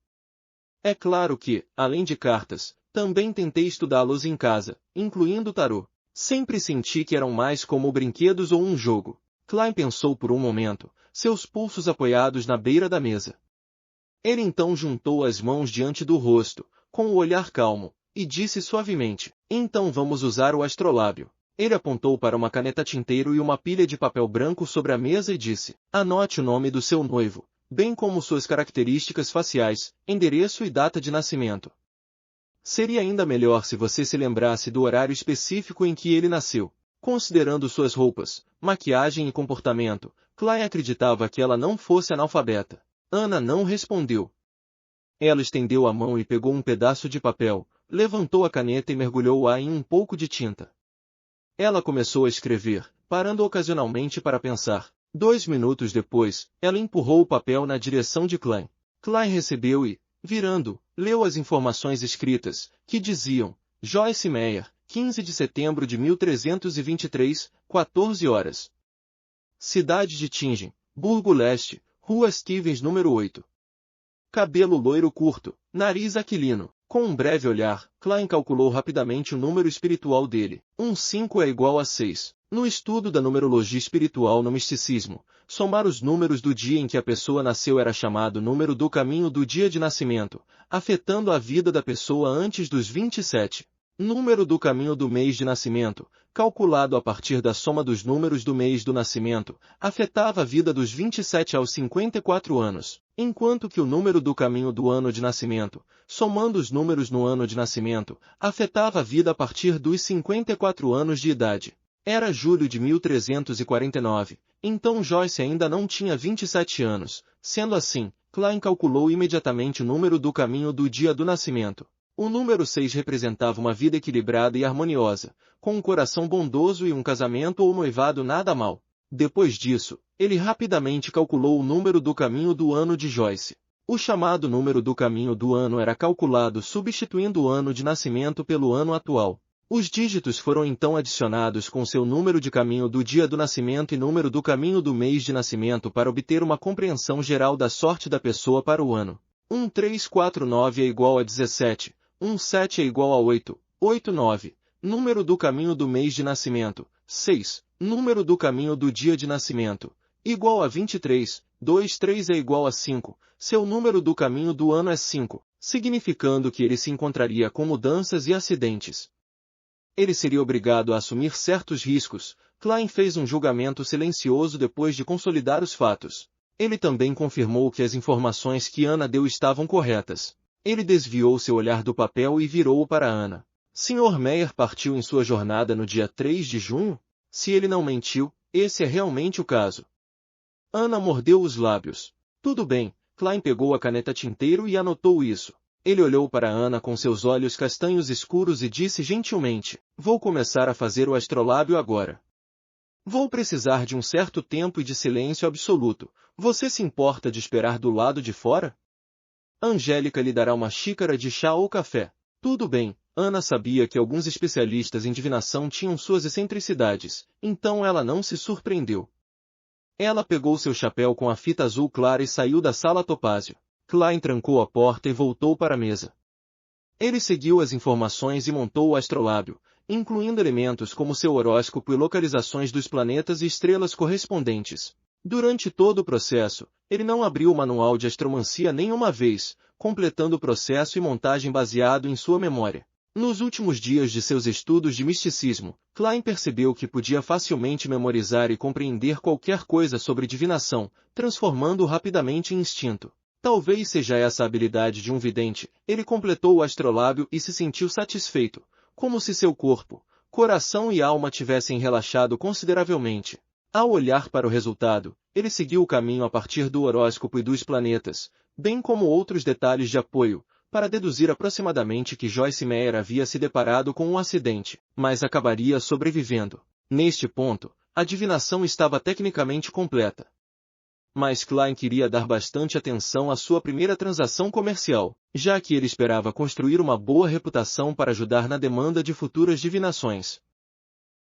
É claro que, além de cartas, também tentei estudá-los em casa, incluindo o tarô. Sempre senti que eram mais como brinquedos ou um jogo. Klein pensou por um momento, seus pulsos apoiados na beira da mesa. Ele então juntou as mãos diante do rosto, com o olhar calmo, e disse suavemente, então vamos usar o astrolábio. Ele apontou para uma caneta tinteiro e uma pilha de papel branco sobre a mesa e disse, anote o nome do seu noivo, bem como suas características faciais, endereço e data de nascimento. Seria ainda melhor se você se lembrasse do horário específico em que ele nasceu. Considerando suas roupas, maquiagem e comportamento, Klein acreditava que ela não fosse analfabeta. Ana não respondeu. Ela estendeu a mão e pegou um pedaço de papel, levantou a caneta e mergulhou-a em um pouco de tinta. Ela começou a escrever, parando ocasionalmente para pensar. 2 minutos depois, ela empurrou o papel na direção de Klein. Klein recebeu e, virando, leu as informações escritas, que diziam, Joyce Meyer, 15 de setembro de 1323, 14 horas. Cidade de Tingen, Burgo Leste, Rua Stevens número 8. Cabelo loiro curto, nariz aquilino. Com um breve olhar, Klein calculou rapidamente o número espiritual dele. 5 é igual a 6. No estudo da numerologia espiritual no misticismo, somar os números do dia em que a pessoa nasceu era chamado número do caminho do dia de nascimento, afetando a vida da pessoa antes dos 27. Número do caminho do mês de nascimento, calculado a partir da soma dos números do mês do nascimento, afetava a vida dos 27 aos 54 anos, enquanto que o número do caminho do ano de nascimento, somando os números no ano de nascimento, afetava a vida a partir dos 54 anos de idade. Era julho de 1349, então Joyce ainda não tinha 27 anos. Sendo assim, Klein calculou imediatamente o número do caminho do dia do nascimento. O número 6 representava uma vida equilibrada e harmoniosa, com um coração bondoso e um casamento ou noivado nada mal. Depois disso, ele rapidamente calculou o número do caminho do ano de Joyce. O chamado número do caminho do ano era calculado substituindo o ano de nascimento pelo ano atual. Os dígitos foram então adicionados com seu número de caminho do dia do nascimento e número do caminho do mês de nascimento para obter uma compreensão geral da sorte da pessoa para o ano. 1349 é igual a 17. 17 é igual a 8, 89, número do caminho do mês de nascimento, 6, número do caminho do dia de nascimento, igual a 23, 23 é igual a 5, seu número do caminho do ano é 5, significando que ele se encontraria com mudanças e acidentes. Ele seria obrigado a assumir certos riscos. Klein fez um julgamento silencioso depois de consolidar os fatos. Ele também confirmou que as informações que Ana deu estavam corretas. Ele desviou seu olhar do papel e virou-o para Ana. Sr. Meyer partiu em sua jornada no dia 3 de junho? Se ele não mentiu, esse é realmente o caso. Ana mordeu os lábios. Tudo bem, Klein pegou a caneta tinteiro e anotou isso. Ele olhou para Ana com seus olhos castanhos escuros e disse gentilmente, vou começar a fazer o astrolábio agora. Vou precisar de um certo tempo e de silêncio absoluto. Você se importa de esperar do lado de fora? Angélica lhe dará uma xícara de chá ou café. Tudo bem, Ana sabia que alguns especialistas em divinação tinham suas excentricidades, então ela não se surpreendeu. Ela pegou seu chapéu com a fita azul clara e saiu da sala Topázio. Klein trancou a porta e voltou para a mesa. Ele seguiu as informações e montou o astrolábio, incluindo elementos como seu horóscopo e localizações dos planetas e estrelas correspondentes. Durante todo o processo, ele não abriu o manual de astromancia nenhuma vez, completando o processo e montagem baseado em sua memória. Nos últimos dias de seus estudos de misticismo, Klein percebeu que podia facilmente memorizar e compreender qualquer coisa sobre divinação, transformando-o rapidamente em instinto. Talvez seja essa a habilidade de um vidente. Ele completou o astrolábio e se sentiu satisfeito, como se seu corpo, coração e alma tivessem relaxado consideravelmente. Ao olhar para o resultado, ele seguiu o caminho a partir do horóscopo e dos planetas, bem como outros detalhes de apoio, para deduzir aproximadamente que Joyce Meyer havia se deparado com um acidente, mas acabaria sobrevivendo. Neste ponto, a divinação estava tecnicamente completa. Mas Klein queria dar bastante atenção à sua primeira transação comercial, já que ele esperava construir uma boa reputação para ajudar na demanda de futuras divinações.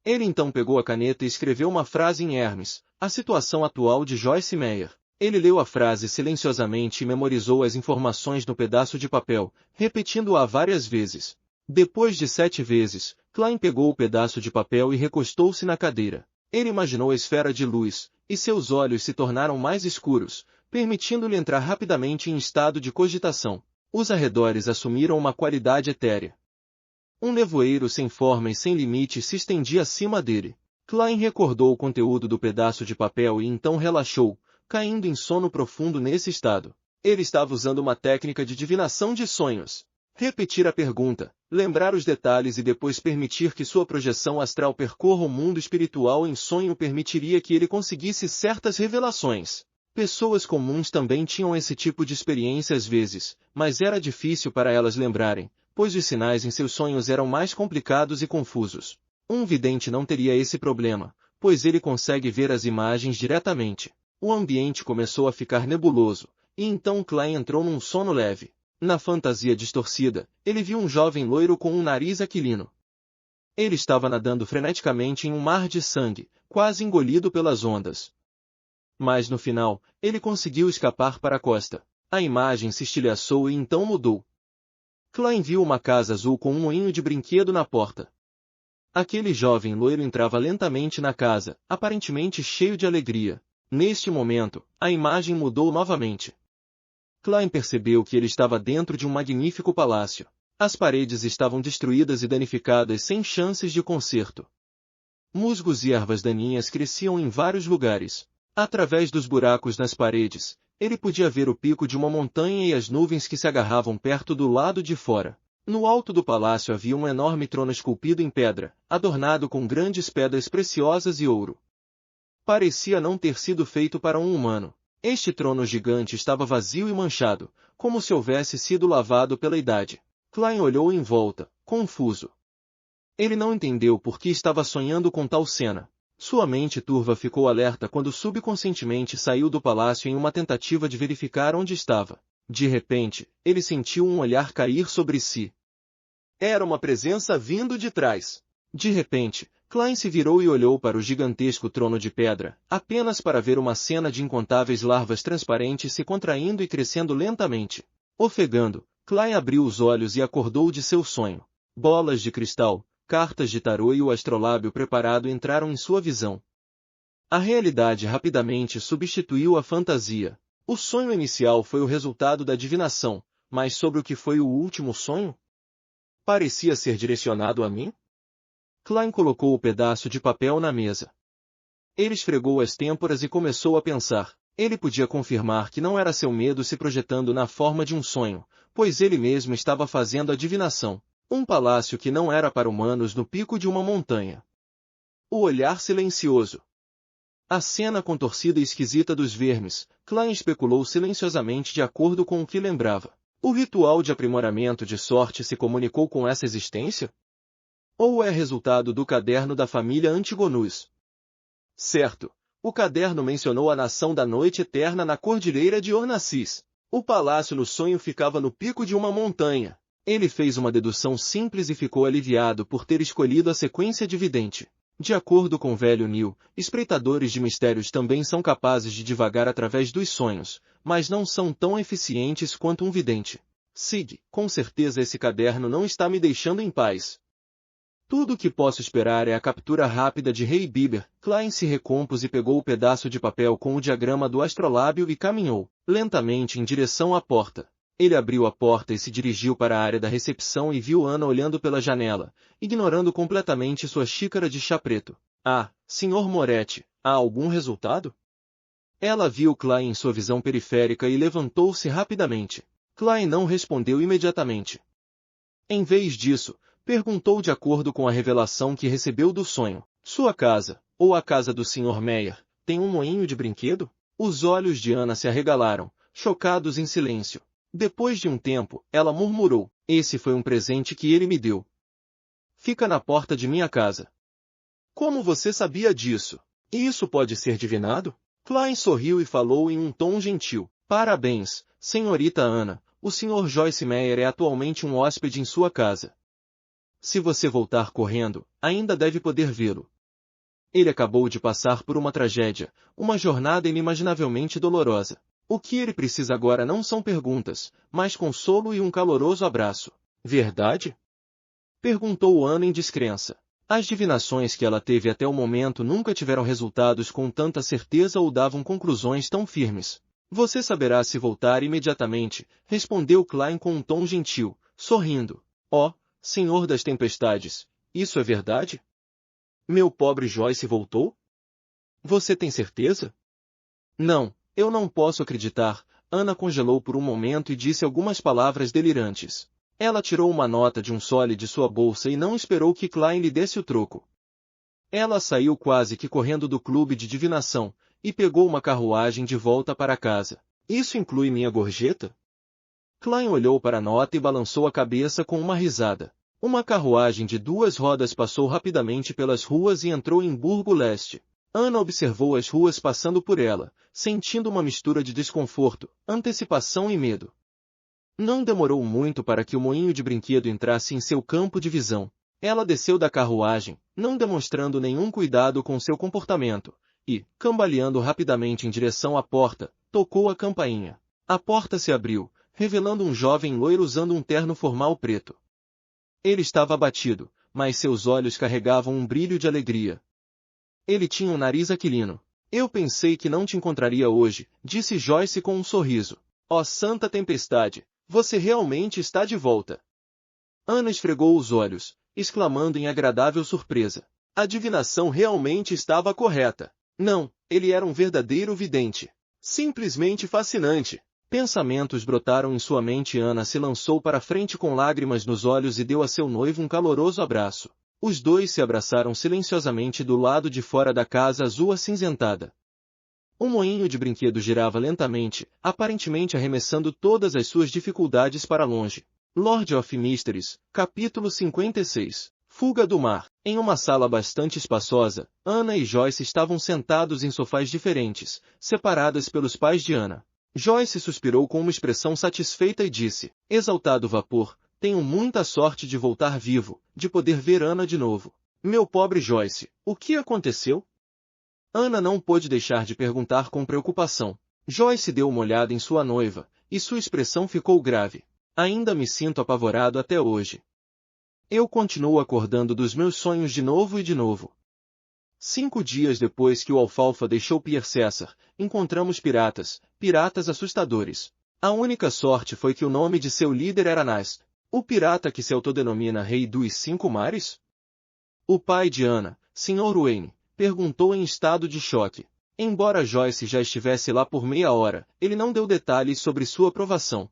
Ele então pegou a caneta e escreveu uma frase em Hermes, a situação atual de Joyce Meyer. Ele leu a frase silenciosamente e memorizou as informações no pedaço de papel, repetindo-a várias vezes. Depois de 7 vezes, Klein pegou o pedaço de papel e recostou-se na cadeira. Ele imaginou a esfera de luz, e seus olhos se tornaram mais escuros, permitindo-lhe entrar rapidamente em estado de cogitação. Os arredores assumiram uma qualidade etérea. Um nevoeiro sem forma e sem limite se estendia acima dele. Klein recordou o conteúdo do pedaço de papel e então relaxou, caindo em sono profundo nesse estado. Ele estava usando uma técnica de divinação de sonhos. Repetir a pergunta, lembrar os detalhes e depois permitir que sua projeção astral percorra o mundo espiritual em sonho permitiria que ele conseguisse certas revelações. Pessoas comuns também tinham esse tipo de experiência às vezes, mas era difícil para elas lembrarem, pois os sinais em seus sonhos eram mais complicados e confusos. Um vidente não teria esse problema, pois ele consegue ver as imagens diretamente. O ambiente começou a ficar nebuloso, e então Klein entrou num sono leve. Na fantasia distorcida, ele viu um jovem loiro com um nariz aquilino. Ele estava nadando freneticamente em um mar de sangue, quase engolido pelas ondas. Mas no final, ele conseguiu escapar para a costa. A imagem se estilhaçou e então mudou. Klein viu uma casa azul com um moinho de brinquedo na porta. Aquele jovem loiro entrava lentamente na casa, aparentemente cheio de alegria. Neste momento, a imagem mudou novamente. Klein percebeu que ele estava dentro de um magnífico palácio. As paredes estavam destruídas e danificadas sem chances de conserto. Musgos e ervas daninhas cresciam em vários lugares. Através dos buracos nas paredes, ele podia ver o pico de uma montanha e as nuvens que se agarravam perto do lado de fora. No alto do palácio havia um enorme trono esculpido em pedra, adornado com grandes pedras preciosas e ouro. Parecia não ter sido feito para um humano. Este trono gigante estava vazio e manchado, como se houvesse sido lavado pela idade. Klein olhou em volta, confuso. Ele não entendeu por que estava sonhando com tal cena. Sua mente turva ficou alerta quando subconscientemente saiu do palácio em uma tentativa de verificar onde estava. De repente, ele sentiu um olhar cair sobre si. Era uma presença vindo de trás. De repente, Klein se virou e olhou para o gigantesco trono de pedra, apenas para ver uma cena de incontáveis larvas transparentes se contraindo e crescendo lentamente. Ofegando, Klein abriu os olhos e acordou de seu sonho. Bolas de cristal, cartas de tarô e o astrolábio preparado entraram em sua visão. A realidade rapidamente substituiu a fantasia. O sonho inicial foi o resultado da divinação, mas sobre o que foi o último sonho? Parecia ser direcionado a mim? Klein colocou o pedaço de papel na mesa. Ele esfregou as têmporas e começou a pensar. Ele podia confirmar que não era seu medo se projetando na forma de um sonho, pois ele mesmo estava fazendo a divinação. Um palácio que não era para humanos no pico de uma montanha. O olhar silencioso. A cena contorcida e esquisita dos vermes, Klein especulou silenciosamente de acordo com o que lembrava. O ritual de aprimoramento de sorte se comunicou com essa existência? Ou é resultado do caderno da família Antigonus? Certo, o caderno mencionou a nação da noite eterna na cordilheira de Ornacis. O palácio no sonho ficava no pico de uma montanha. Ele fez uma dedução simples e ficou aliviado por ter escolhido a sequência dividente. De acordo com o velho Neil, espreitadores de mistérios também são capazes de divagar através dos sonhos, mas não são tão eficientes quanto um vidente. Sig, com certeza esse caderno não está me deixando em paz. Tudo o que posso esperar é a captura rápida de Rei Bieber. Klein se recompôs e pegou o pedaço de papel com o diagrama do astrolábio e caminhou, lentamente em direção à porta. Ele abriu a porta e se dirigiu para a área da recepção e viu Ana olhando pela janela, ignorando completamente sua xícara de chá preto. Ah, Sr. Moretti, há algum resultado? Ela viu Klein em sua visão periférica e levantou-se rapidamente. Klein não respondeu imediatamente. Em vez disso, perguntou de acordo com a revelação que recebeu do sonho. Sua casa, ou a casa do Sr. Meyer, tem um moinho de brinquedo? Os olhos de Ana se arregalaram, chocados em silêncio. Depois de um tempo, ela murmurou, esse foi um presente que ele me deu. Fica na porta de minha casa. Como você sabia disso? E isso pode ser divinado? Klein sorriu e falou em um tom gentil. Parabéns, senhorita Ana, o Sr. Joyce Meyer é atualmente um hóspede em sua casa. Se você voltar correndo, ainda deve poder vê-lo. Ele acabou de passar por uma tragédia, uma jornada inimaginavelmente dolorosa. O que ele precisa agora não são perguntas, mas consolo e um caloroso abraço. Verdade? Perguntou Ana em descrença. As divinações que ela teve até o momento nunca tiveram resultados com tanta certeza ou davam conclusões tão firmes. Você saberá se voltar imediatamente, respondeu Klein com um tom gentil, sorrindo. Oh, Senhor das Tempestades, isso é verdade? Meu pobre Joyce voltou? Você tem certeza? Não. Eu não posso acreditar. Ana congelou por um momento e disse algumas palavras delirantes. Ela tirou uma nota de um sole de sua bolsa e não esperou que Klein lhe desse o troco. Ela saiu quase que correndo do clube de divinação, e pegou uma carruagem de volta para casa. Isso inclui minha gorjeta? Klein olhou para a nota e balançou a cabeça com uma risada. Uma carruagem de 2 rodas passou rapidamente pelas ruas e entrou em Burgo Leste. Ana observou as ruas passando por ela, sentindo uma mistura de desconforto, antecipação e medo. Não demorou muito para que o moinho de brinquedo entrasse em seu campo de visão. Ela desceu da carruagem, não demonstrando nenhum cuidado com seu comportamento, e, cambaleando rapidamente em direção à porta, tocou a campainha. A porta se abriu, revelando um jovem loiro usando um terno formal preto. Ele estava abatido, mas seus olhos carregavam um brilho de alegria. Ele tinha um nariz aquilino. Eu pensei que não te encontraria hoje, disse Joyce com um sorriso. Ó santa tempestade, você realmente está de volta. Ana esfregou os olhos, exclamando em agradável surpresa. A adivinação realmente estava correta. Não, ele era um verdadeiro vidente. Simplesmente fascinante. Pensamentos brotaram em sua mente e Ana se lançou para frente com lágrimas nos olhos e deu a seu noivo um caloroso abraço. Os dois se abraçaram silenciosamente do lado de fora da casa azul acinzentada. Um moinho de brinquedo girava lentamente, aparentemente arremessando todas as suas dificuldades para longe. Lord of Mysteries, capítulo 56. Fuga do mar. Em uma sala bastante espaçosa, Ana e Joyce estavam sentados em sofás diferentes, separadas pelos pais de Ana. Joyce suspirou com uma expressão satisfeita e disse, exaltado vapor, tenho muita sorte de voltar vivo, de poder ver Ana de novo. Meu pobre Joyce, o que aconteceu? Ana não pôde deixar de perguntar com preocupação. Joyce deu uma olhada em sua noiva, e sua expressão ficou grave. Ainda me sinto apavorado até hoje. Eu continuo acordando dos meus sonhos de novo e de novo. 5 dias depois que o Alfalfa deixou Pier César, encontramos piratas assustadores. A única sorte foi que o nome de seu líder era Nast, o pirata que se autodenomina Rei dos 5 Mares? O pai de Ana, Sr. Wayne, perguntou em estado de choque. Embora Joyce já estivesse lá por meia hora, ele não deu detalhes sobre sua aprovação.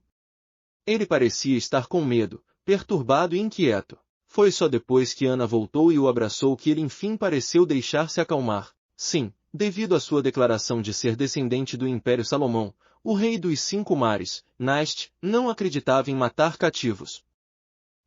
Ele parecia estar com medo, perturbado e inquieto. Foi só depois que Ana voltou e o abraçou que ele enfim pareceu deixar-se acalmar. Sim, devido à sua declaração de ser descendente do Império Salomão, o rei dos 5 mares, Nast, não acreditava em matar cativos.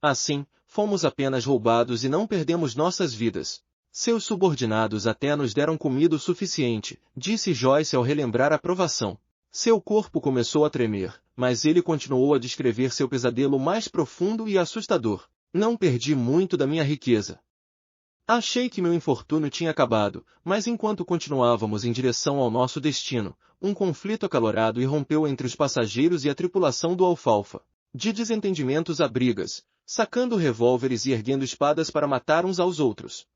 Assim, fomos apenas roubados e não perdemos nossas vidas. Seus subordinados até nos deram comida o suficiente, disse Joyce ao relembrar a provação. Seu corpo começou a tremer, mas ele continuou a descrever seu pesadelo mais profundo e assustador. Não perdi muito da minha riqueza. Achei que meu infortúnio tinha acabado, mas enquanto continuávamos em direção ao nosso destino, um conflito acalorado irrompeu entre os passageiros e a tripulação do Alfalfa. De desentendimentos a brigas, sacando revólveres e erguendo espadas para matar uns aos outros.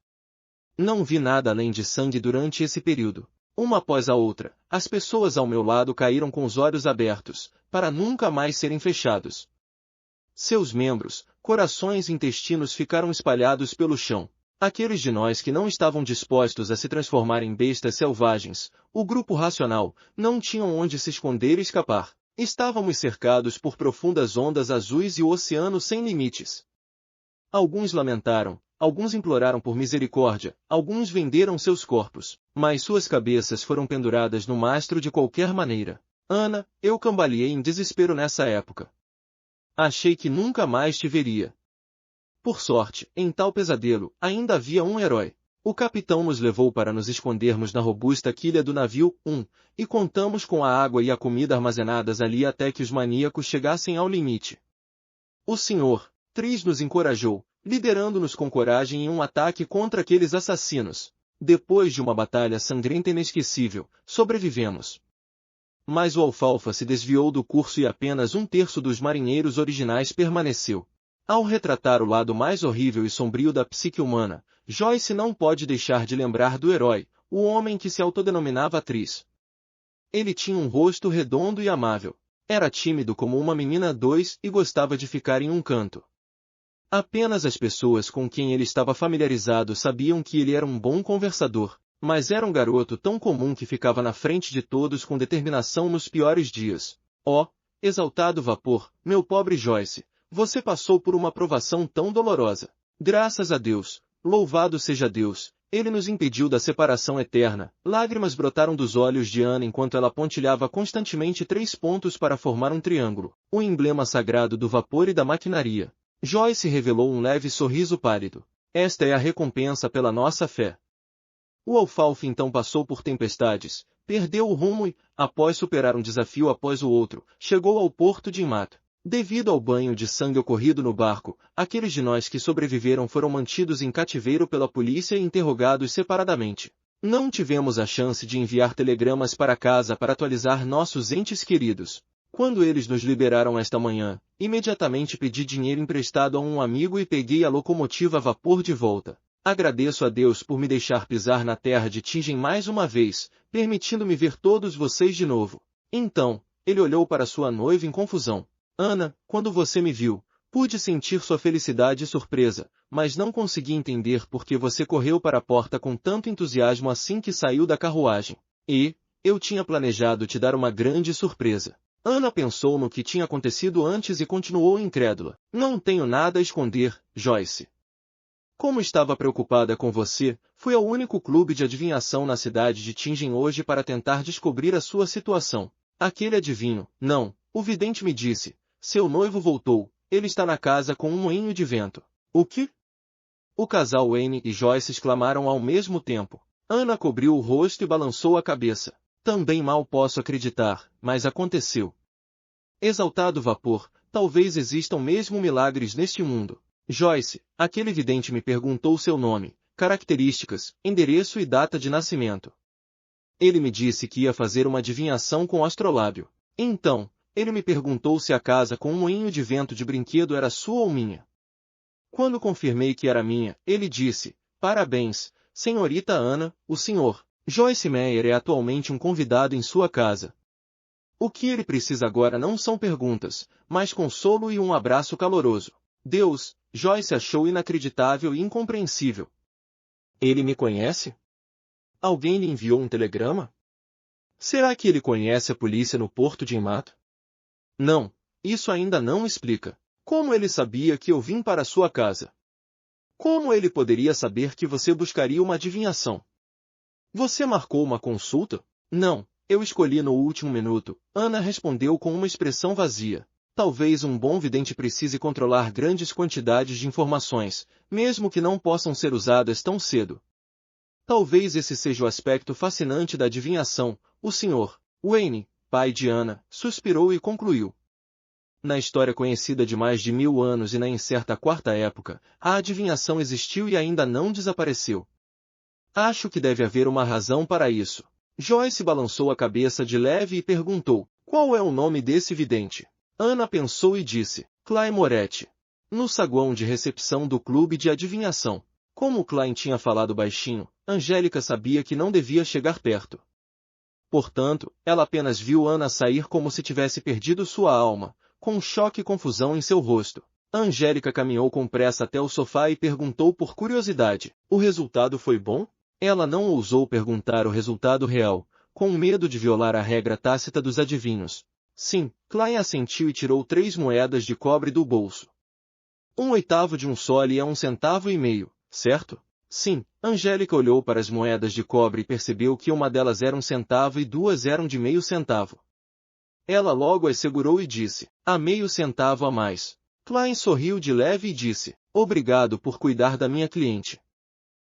Não vi nada além de sangue durante esse período. Uma após a outra, as pessoas ao meu lado caíram com os olhos abertos, para nunca mais serem fechados. Seus membros, corações e intestinos ficaram espalhados pelo chão. Aqueles de nós que não estavam dispostos a se transformar em bestas selvagens, o grupo racional, não tinham onde se esconder e escapar. Estávamos cercados por profundas ondas azuis e o oceano sem limites. Alguns lamentaram, alguns imploraram por misericórdia, alguns venderam seus corpos, mas suas cabeças foram penduradas no mastro de qualquer maneira. Ana, eu cambaleei em desespero nessa época. Achei que nunca mais te veria. Por sorte, em tal pesadelo, ainda havia um herói. O capitão nos levou para nos escondermos na robusta quilha do navio, e contamos com a água e a comida armazenadas ali até que os maníacos chegassem ao limite. O Sr. Tris nos encorajou, liderando-nos com coragem em um ataque contra aqueles assassinos. Depois de uma batalha sangrenta e inesquecível, sobrevivemos. Mas o Alfalfa se desviou do curso e apenas 1/3 dos marinheiros originais permaneceu. Ao retratar o lado mais horrível e sombrio da psique humana, Joyce não pode deixar de lembrar do herói, o homem que se autodenominava Tris. Ele tinha um rosto redondo e amável. Era tímido como uma menina 2 e gostava de ficar em um canto. Apenas as pessoas com quem ele estava familiarizado sabiam que ele era um bom conversador, mas era um garoto tão comum que ficava na frente de todos com determinação nos piores dias. Oh, exaltado vapor, meu pobre Joyce, você passou por uma provação tão dolorosa. Graças a Deus, louvado seja Deus, ele nos impediu da separação eterna. Lágrimas brotaram dos olhos de Ana enquanto ela pontilhava constantemente 3 pontos para formar um triângulo, o emblema sagrado do vapor e da maquinaria. Joyce revelou um leve sorriso pálido. Esta é a recompensa pela nossa fé. O Alfalfa então passou por tempestades, perdeu o rumo e, após superar um desafio após o outro, chegou ao porto de Inmata. Devido ao banho de sangue ocorrido no barco, aqueles de nós que sobreviveram foram mantidos em cativeiro pela polícia e interrogados separadamente. Não tivemos a chance de enviar telegramas para casa para atualizar nossos entes queridos. Quando eles nos liberaram esta manhã, imediatamente pedi dinheiro emprestado a um amigo e peguei a locomotiva a vapor de volta. Agradeço a Deus por me deixar pisar na terra de Tingen mais uma vez, permitindo-me ver todos vocês de novo. Então, ele olhou para sua noiva em confusão. Ana, quando você me viu, pude sentir sua felicidade e surpresa, mas não consegui entender por que você correu para a porta com tanto entusiasmo assim que saiu da carruagem. Eu tinha planejado te dar uma grande surpresa. Ana pensou no que tinha acontecido antes e continuou incrédula. Não tenho nada a esconder, Joyce. Como estava preocupada com você, fui ao único clube de adivinhação na cidade de Tingen hoje para tentar descobrir a sua situação. Aquele adivinho, não, o vidente me disse, seu noivo voltou, ele está na casa com um moinho de vento. O quê? O casal Wayne e Joyce exclamaram ao mesmo tempo. Ana cobriu o rosto e balançou a cabeça. Também mal posso acreditar, mas aconteceu. Exaltado vapor, talvez existam mesmo milagres neste mundo. Joyce, aquele vidente me perguntou seu nome, características, endereço e data de nascimento. Ele me disse que ia fazer uma adivinhação com o astrolábio. Então, ele me perguntou se a casa com um moinho de vento de brinquedo era sua ou minha. Quando confirmei que era minha, ele disse, parabéns, senhorita Ana, o senhor Joyce Meyer é atualmente um convidado em sua casa. O que ele precisa agora não são perguntas, mas consolo e um abraço caloroso. Deus, Joyce achou inacreditável e incompreensível. Ele me conhece? Alguém lhe enviou um telegrama? Será que ele conhece a polícia no porto de Enmato? Não, isso ainda não explica. Como ele sabia que eu vim para sua casa? Como ele poderia saber que você buscaria uma adivinhação? Você marcou uma consulta? Não, eu escolhi no último minuto, Ana respondeu com uma expressão vazia. Talvez um bom vidente precise controlar grandes quantidades de informações, mesmo que não possam ser usadas tão cedo. Talvez esse seja o aspecto fascinante da adivinhação. O Sr. Wayne, pai de Ana, suspirou e concluiu. Na história conhecida de mais de 1000 anos e na incerta quarta época, a adivinhação existiu e ainda não desapareceu. Acho que deve haver uma razão para isso. Joyce balançou a cabeça de leve e perguntou, qual é o nome desse vidente? Ana pensou e disse, Klein Moretti. No saguão de recepção do clube de adivinhação. Como Klein tinha falado baixinho, Angélica sabia que não devia chegar perto. Portanto, ela apenas viu Ana sair como se tivesse perdido sua alma, com choque e confusão em seu rosto. Angélica caminhou com pressa até o sofá e perguntou por curiosidade, o resultado foi bom? Ela não ousou perguntar o resultado real, com medo de violar a regra tácita dos adivinhos. Sim, Klein assentiu e tirou 3 moedas de cobre do bolso. 1/8 de um sole é 1,5 centavos, certo? Sim, Angélica olhou para as moedas de cobre e percebeu que uma delas era 1 centavo e 2 eram de meio centavo. Ela logo as segurou e disse, há meio centavo a mais. Klein sorriu de leve e disse, obrigado por cuidar da minha cliente.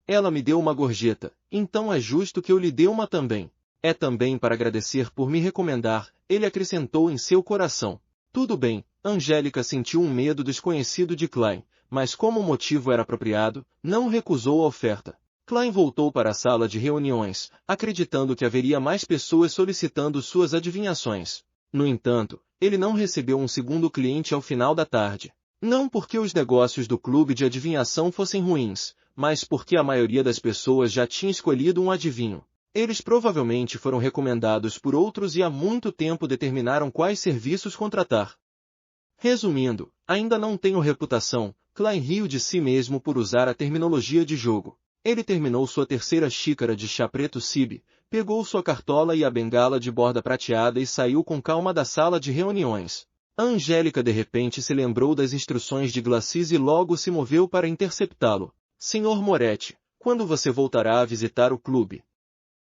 Ela me deu uma gorjeta, então é justo que eu lhe dê uma também. É também para agradecer por me recomendar, ele acrescentou em seu coração. Tudo bem, Angélica sentiu um medo desconhecido de Klein, mas como o motivo era apropriado, não recusou a oferta. Klein voltou para a sala de reuniões, acreditando que haveria mais pessoas solicitando suas adivinhações. No entanto, ele não recebeu um segundo cliente ao final da tarde. Não porque os negócios do clube de adivinhação fossem ruins, mas porque a maioria das pessoas já tinha escolhido um adivinho. Eles provavelmente foram recomendados por outros e há muito tempo determinaram quais serviços contratar. Resumindo, ainda não tenho reputação, Klein riu de si mesmo por usar a terminologia de jogo. Ele terminou sua 3ª xícara de chá preto Cibe, pegou sua cartola e a bengala de borda prateada e saiu com calma da sala de reuniões. A Angélica de repente se lembrou das instruções de Glacis e logo se moveu para interceptá-lo. Sr. Moretti, quando você voltará a visitar o clube?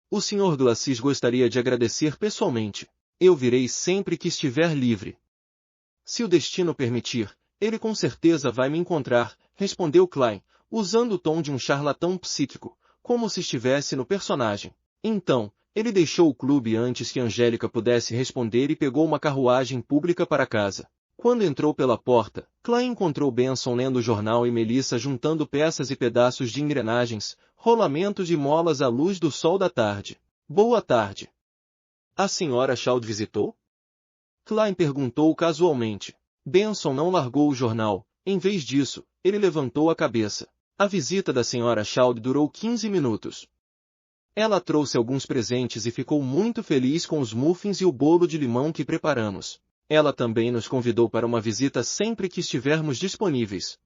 O Sr. Glacis gostaria de agradecer pessoalmente. Eu virei sempre que estiver livre. Se o destino permitir, ele com certeza vai me encontrar, respondeu Klein, usando o tom de um charlatão psíquico, como se estivesse no personagem. Então, ele deixou o clube antes que Angélica pudesse responder e pegou uma carruagem pública para casa. Quando entrou pela porta, Klein encontrou Benson lendo o jornal e Melissa juntando peças e pedaços de engrenagens, rolamentos e molas à luz do sol da tarde. Boa tarde. A senhora Shaw visitou? Klein perguntou casualmente. Benson não largou o jornal. Em vez disso, ele levantou a cabeça. A visita da Sra. Childe durou 15 minutos. Ela trouxe alguns presentes e ficou muito feliz com os muffins e o bolo de limão que preparamos. Ela também nos convidou para uma visita sempre que estivermos disponíveis.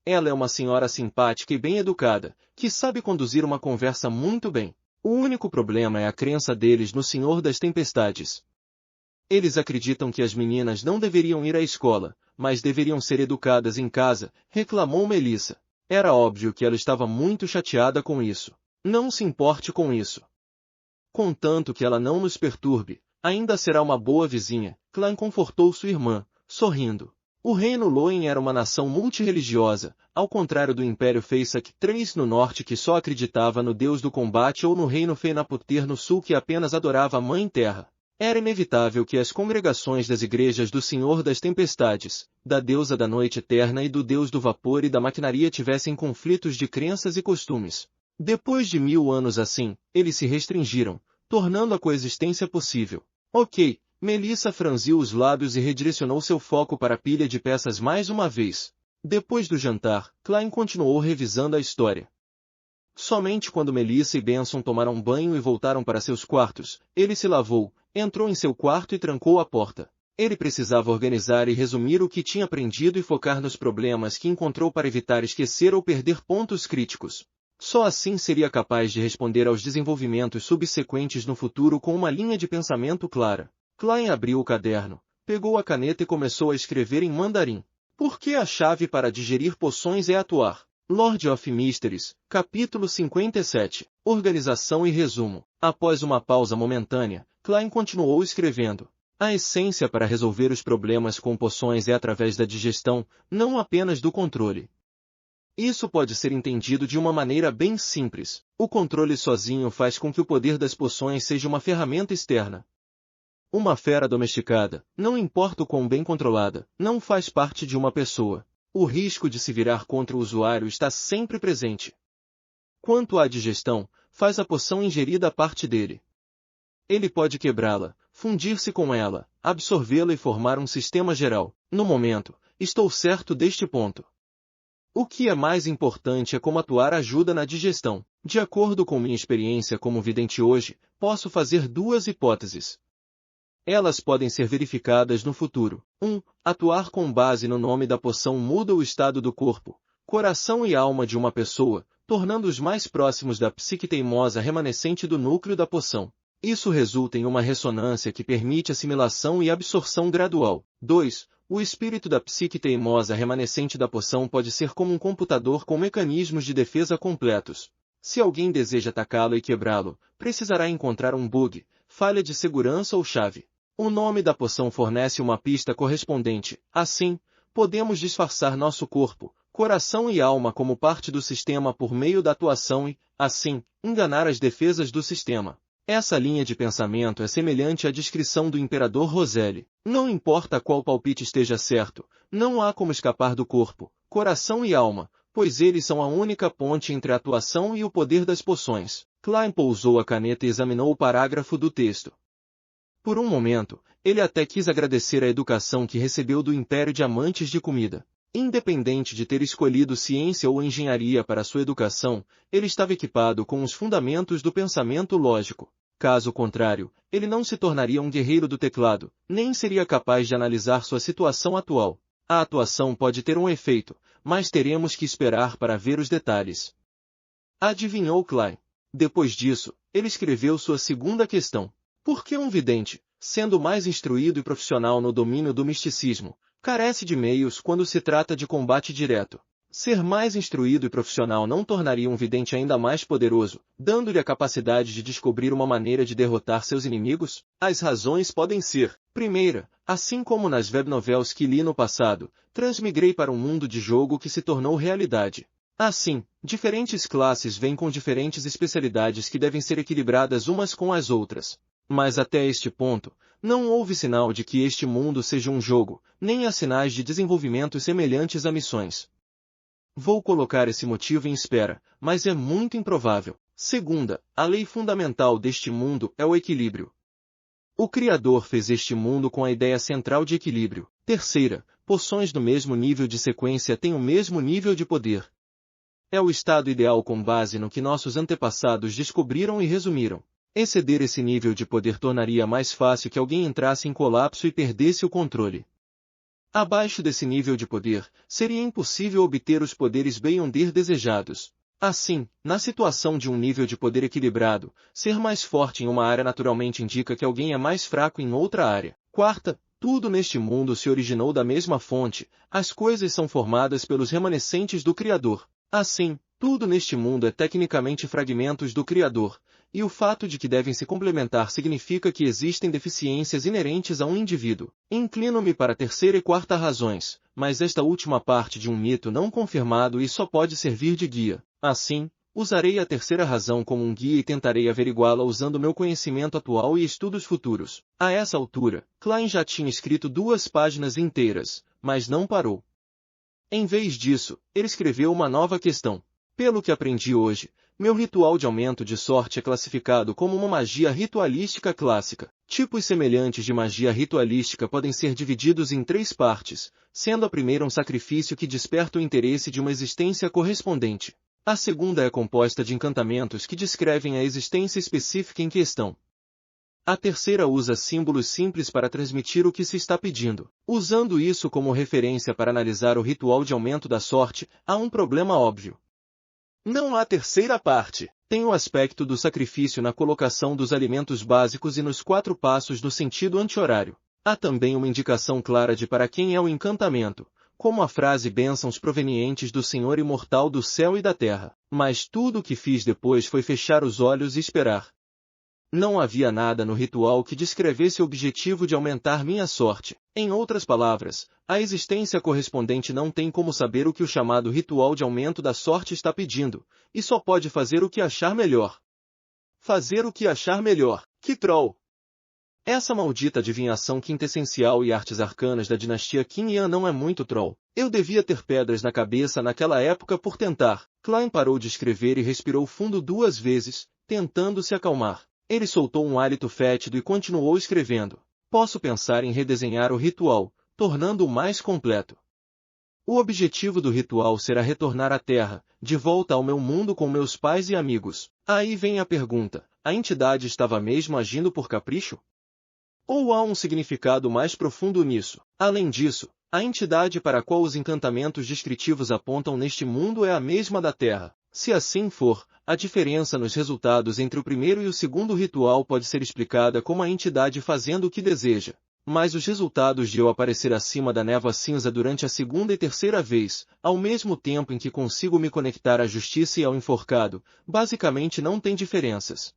Ela é uma senhora simpática e bem educada, que sabe conduzir uma conversa muito bem. O único problema é a crença deles no Senhor das Tempestades. Eles acreditam que as meninas não deveriam ir à escola, mas deveriam ser educadas em casa, reclamou Melissa. Era óbvio que ela estava muito chateada com isso. Não se importe com isso. Contanto que ela não nos perturbe, ainda será uma boa vizinha, Klein confortou sua irmã, sorrindo. O reino Loen era uma nação multirreligiosa, ao contrário do Império Feysak III no norte que só acreditava no deus do combate ou no reino Fenaputr no sul que apenas adorava a Mãe Terra. Era inevitável que as congregações das igrejas do Senhor das Tempestades, da deusa da noite eterna e do deus do vapor e da maquinaria tivessem conflitos de crenças e costumes. Depois de 1000 anos assim, eles se restringiram, tornando a coexistência possível. Ok, Melissa franziu os lábios e redirecionou seu foco para a pilha de peças mais uma vez. Depois do jantar, Klein continuou revisando a história. Somente quando Melissa e Benson tomaram banho e voltaram para seus quartos, ele se lavou, entrou em seu quarto e trancou a porta. Ele precisava organizar e resumir o que tinha aprendido e focar nos problemas que encontrou para evitar esquecer ou perder pontos críticos. Só assim seria capaz de responder aos desenvolvimentos subsequentes no futuro com uma linha de pensamento clara. Klein abriu o caderno, pegou a caneta e começou a escrever em mandarim. Por que a chave para digerir poções é atuar? Lord of Mysteries, capítulo 57. Organização e resumo. Após uma pausa momentânea, Klein continuou escrevendo. A essência para resolver os problemas com poções é através da digestão, não apenas do controle. Isso pode ser entendido de uma maneira bem simples. O controle sozinho faz com que o poder das poções seja uma ferramenta externa. Uma fera domesticada, não importa o quão bem controlada, não faz parte de uma pessoa. O risco de se virar contra o usuário está sempre presente. Quanto à digestão, faz a poção ingerida parte dele. Ele pode quebrá-la, fundir-se com ela, absorvê-la e formar um sistema geral. No momento, estou certo deste ponto. O que é mais importante é como atuar ajuda na digestão. De acordo com minha experiência como vidente hoje, posso fazer duas hipóteses. Elas podem ser verificadas no futuro. 1. Atuar com base no nome da poção muda o estado do corpo, coração e alma de uma pessoa, tornando-os mais próximos da psique teimosa remanescente do núcleo da poção. Isso resulta em uma ressonância que permite assimilação e absorção gradual. 2. O espírito da psique teimosa remanescente da poção pode ser como um computador com mecanismos de defesa completos. Se alguém deseja atacá-lo e quebrá-lo, precisará encontrar um bug, falha de segurança ou chave. O nome da poção fornece uma pista correspondente. Assim, podemos disfarçar nosso corpo, coração e alma como parte do sistema por meio da atuação e, assim, enganar as defesas do sistema. Essa linha de pensamento é semelhante à descrição do imperador Roselle. Não importa qual palpite esteja certo, não há como escapar do corpo, coração e alma, pois eles são a única ponte entre a atuação e o poder das poções. Klein pousou a caneta e examinou o parágrafo do texto. Por um momento, ele até quis agradecer a educação que recebeu do Império de Amantes de Comida. Independente de ter escolhido ciência ou engenharia para sua educação, ele estava equipado com os fundamentos do pensamento lógico. Caso contrário, ele não se tornaria um guerreiro do teclado, nem seria capaz de analisar sua situação atual. A atuação pode ter um efeito, mas teremos que esperar para ver os detalhes. Adivinhou Klein. Depois disso, ele escreveu sua segunda questão. Por que um vidente, sendo mais instruído e profissional no domínio do misticismo, carece de meios quando se trata de combate direto? Ser mais instruído e profissional não tornaria um vidente ainda mais poderoso, dando-lhe a capacidade de descobrir uma maneira de derrotar seus inimigos? As razões podem ser: primeira, assim como nas webnovels que li no passado, transmigrei para um mundo de jogo que se tornou realidade. Assim, diferentes classes vêm com diferentes especialidades que devem ser equilibradas umas com as outras. Mas até este ponto, não houve sinal de que este mundo seja um jogo, nem há sinais de desenvolvimento semelhantes a missões. Vou colocar esse motivo em espera, mas é muito improvável. Segunda, a lei fundamental deste mundo é o equilíbrio. O Criador fez este mundo com a ideia central de equilíbrio. Terceira, porções do mesmo nível de sequência têm o mesmo nível de poder. É o estado ideal com base no que nossos antepassados descobriram e resumiram. Exceder esse nível de poder tornaria mais fácil que alguém entrasse em colapso e perdesse o controle. Abaixo desse nível de poder, seria impossível obter os poderes Beyonder desejados. Assim, na situação de um nível de poder equilibrado, ser mais forte em uma área naturalmente indica que alguém é mais fraco em outra área. Quarta, tudo neste mundo se originou da mesma fonte, as coisas são formadas pelos remanescentes do Criador. Assim, tudo neste mundo é tecnicamente fragmentos do Criador, e o fato de que devem se complementar significa que existem deficiências inerentes a um indivíduo. Inclino-me para a terceira e quarta razões, mas esta última parte de um mito não confirmado e só pode servir de guia. Assim, usarei a terceira razão como um guia e tentarei averiguá-la usando meu conhecimento atual e estudos futuros. A essa altura, Klein já tinha escrito 2 páginas inteiras, mas não parou. Em vez disso, ele escreveu uma nova questão. Pelo que aprendi hoje, meu ritual de aumento de sorte é classificado como uma magia ritualística clássica. Tipos semelhantes de magia ritualística podem ser divididos em 3 partes, sendo a primeira um sacrifício que desperta o interesse de uma existência correspondente. A segunda é composta de encantamentos que descrevem a existência específica em questão. A terceira usa símbolos simples para transmitir o que se está pedindo. Usando isso como referência para analisar o ritual de aumento da sorte, há um problema óbvio. Não há terceira parte. Tem o aspecto do sacrifício na colocação dos alimentos básicos e nos 4 passos no sentido anti-horário. Há também uma indicação clara de para quem é o encantamento, como a frase bênçãos provenientes do Senhor imortal do céu e da terra. Mas tudo o que fiz depois foi fechar os olhos e esperar. Não havia nada no ritual que descrevesse o objetivo de aumentar minha sorte. Em outras palavras, a existência correspondente não tem como saber o que o chamado ritual de aumento da sorte está pedindo, e só pode fazer o que achar melhor. Fazer o que achar melhor. Que troll! Essa maldita adivinhação quintessencial e artes arcanas da dinastia Qin Yan não é muito troll. Eu devia ter pedras na cabeça naquela época por tentar. Klein parou de escrever e respirou fundo 2 vezes, tentando se acalmar. Ele soltou um hálito fétido e continuou escrevendo. Posso pensar em redesenhar o ritual, tornando-o mais completo. O objetivo do ritual será retornar à Terra, de volta ao meu mundo com meus pais e amigos. Aí vem a pergunta, a entidade estava mesmo agindo por capricho? Ou há um significado mais profundo nisso? Além disso, a entidade para a qual os encantamentos descritivos apontam neste mundo é a mesma da Terra. Se assim for, a diferença nos resultados entre o primeiro e o segundo ritual pode ser explicada como a entidade fazendo o que deseja. Mas os resultados de eu aparecer acima da névoa cinza durante a segunda e terceira vez, ao mesmo tempo em que consigo me conectar à justiça e ao enforcado, basicamente não tem diferenças.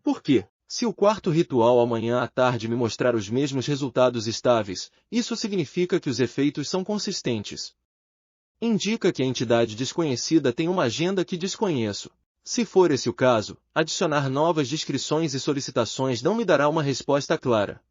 Por quê? Se o quarto ritual amanhã à tarde me mostrar os mesmos resultados estáveis, isso significa que os efeitos são consistentes. Indica que a entidade desconhecida tem uma agenda que desconheço. Se for esse o caso, adicionar novas descrições e solicitações não me dará uma resposta clara.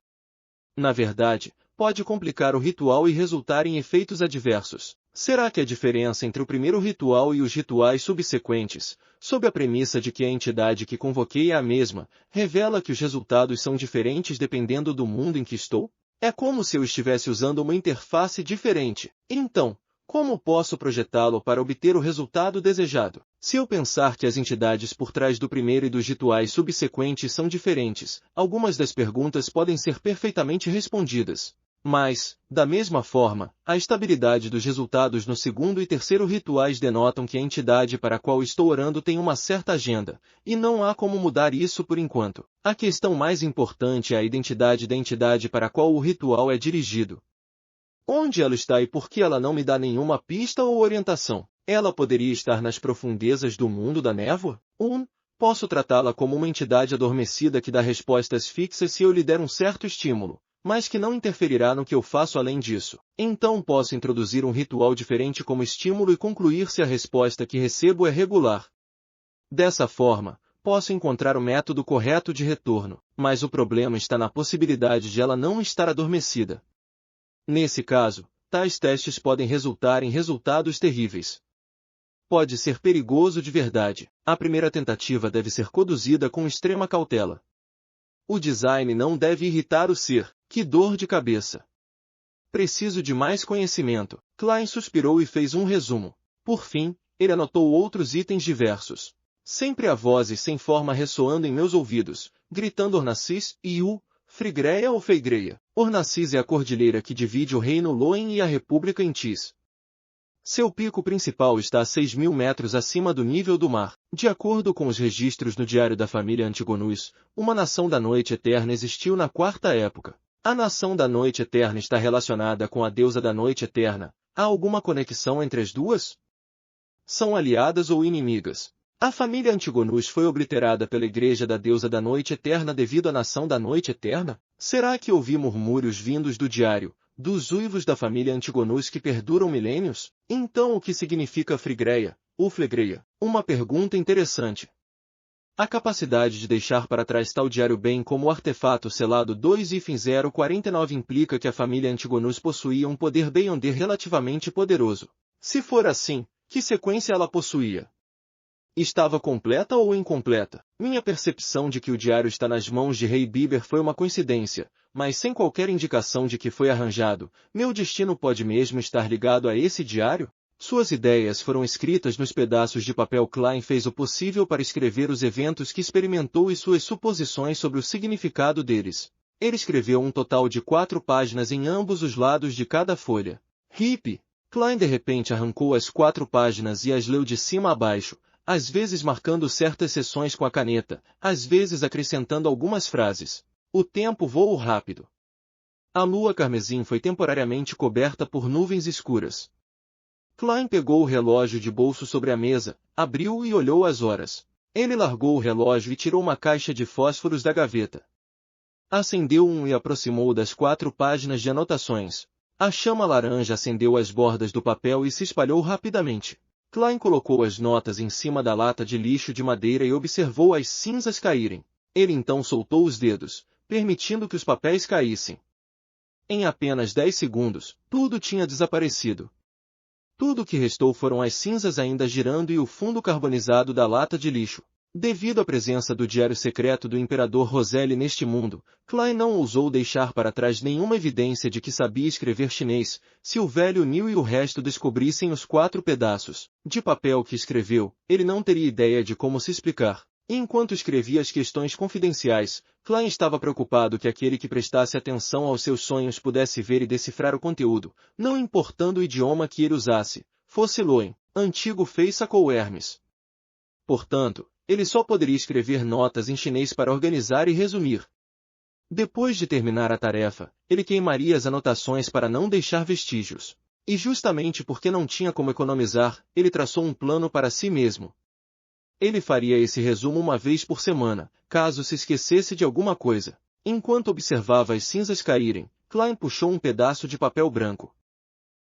Na verdade, pode complicar o ritual e resultar em efeitos adversos. Será que a diferença entre o primeiro ritual e os rituais subsequentes, sob a premissa de que a entidade que convoquei é a mesma, revela que os resultados são diferentes dependendo do mundo em que estou? É como se eu estivesse usando uma interface diferente. Então, como posso projetá-lo para obter o resultado desejado? Se eu pensar que as entidades por trás do primeiro e dos rituais subsequentes são diferentes, algumas das perguntas podem ser perfeitamente respondidas. Mas, da mesma forma, a estabilidade dos resultados no segundo e terceiro rituais denotam que a entidade para a qual estou orando tem uma certa agenda, e não há como mudar isso por enquanto. A questão mais importante é a identidade da entidade para a qual o ritual é dirigido. Onde ela está e por que ela não me dá nenhuma pista ou orientação? Ela poderia estar nas profundezas do mundo da névoa? Posso tratá-la como uma entidade adormecida que dá respostas fixas se eu lhe der um certo estímulo, mas que não interferirá no que eu faço além disso. Então posso introduzir um ritual diferente como estímulo e concluir se a resposta que recebo é regular. Dessa forma, posso encontrar o método correto de retorno, mas o problema está na possibilidade de ela não estar adormecida. Nesse caso, tais testes podem resultar em resultados terríveis. Pode ser perigoso de verdade. A primeira tentativa deve ser conduzida com extrema cautela. O design não deve irritar o ser. Que dor de cabeça. Preciso de mais conhecimento. Klein suspirou e fez um resumo. Por fim, ele anotou outros itens diversos. Sempre há vozes sem forma ressoando em meus ouvidos, gritando Ornacis e Frigreia ou Feigreia. Ornacis é a cordilheira que divide o reino Loen e a República em Tis. Seu pico principal está a 6.000 metros acima do nível do mar. De acordo com os registros no Diário da família Antigonus, uma nação da Noite Eterna existiu na Quarta Época. A nação da Noite Eterna está relacionada com a deusa da Noite Eterna. Há alguma conexão entre as duas? São aliadas ou inimigas? A família Antigonus foi obliterada pela Igreja da Deusa da Noite Eterna devido à nação da Noite Eterna? Será que ouvi murmúrios vindos do diário, dos uivos da família Antigonus que perduram milênios? Então o que significa Frigreia, ou Flegreia? Uma pergunta interessante. A capacidade de deixar para trás tal diário bem como o artefato selado 2-049 implica que a família Antigonus possuía um poder Beyonder relativamente poderoso. Se for assim, que sequência ela possuía? Estava completa ou incompleta? Minha percepção de que o diário está nas mãos de Rei Bieber foi uma coincidência, mas sem qualquer indicação de que foi arranjado. Meu destino pode mesmo estar ligado a esse diário? Suas ideias foram escritas nos pedaços de papel. Klein fez o possível para escrever os eventos que experimentou e suas suposições sobre o significado deles. Ele escreveu um total de 4 páginas em ambos os lados de cada folha. Hippie! Klein de repente arrancou as 4 páginas e as leu de cima a baixo, às vezes marcando certas seções com a caneta, às vezes acrescentando algumas frases. O tempo voou rápido. A lua carmesim foi temporariamente coberta por nuvens escuras. Klein pegou o relógio de bolso sobre a mesa, abriu-o e olhou as horas. Ele largou o relógio e tirou uma caixa de fósforos da gaveta. Acendeu um e aproximou das 4 páginas de anotações. A chama laranja acendeu as bordas do papel e se espalhou rapidamente. Klein colocou as notas em cima da lata de lixo de madeira e observou as cinzas caírem. Ele então soltou os dedos, permitindo que os papéis caíssem. Em apenas 10 segundos, tudo tinha desaparecido. Tudo o que restou foram as cinzas ainda girando e o fundo carbonizado da lata de lixo. Devido à presença do diário secreto do Imperador Roselle neste mundo, Klein não ousou deixar para trás nenhuma evidência de que sabia escrever chinês. Se o velho Neil e o resto descobrissem os 4 pedaços de papel que escreveu, ele não teria ideia de como se explicar. Enquanto escrevia as questões confidenciais, Klein estava preocupado que aquele que prestasse atenção aos seus sonhos pudesse ver e decifrar o conteúdo, não importando o idioma que ele usasse, fosse Loen, antigo Feisac ou Hermes. Portanto, ele só poderia escrever notas em chinês para organizar e resumir. Depois de terminar a tarefa, ele queimaria as anotações para não deixar vestígios. E justamente porque não tinha como economizar, ele traçou um plano para si mesmo. Ele faria esse resumo uma vez por semana, caso se esquecesse de alguma coisa. Enquanto observava as cinzas caírem, Klein puxou um pedaço de papel branco.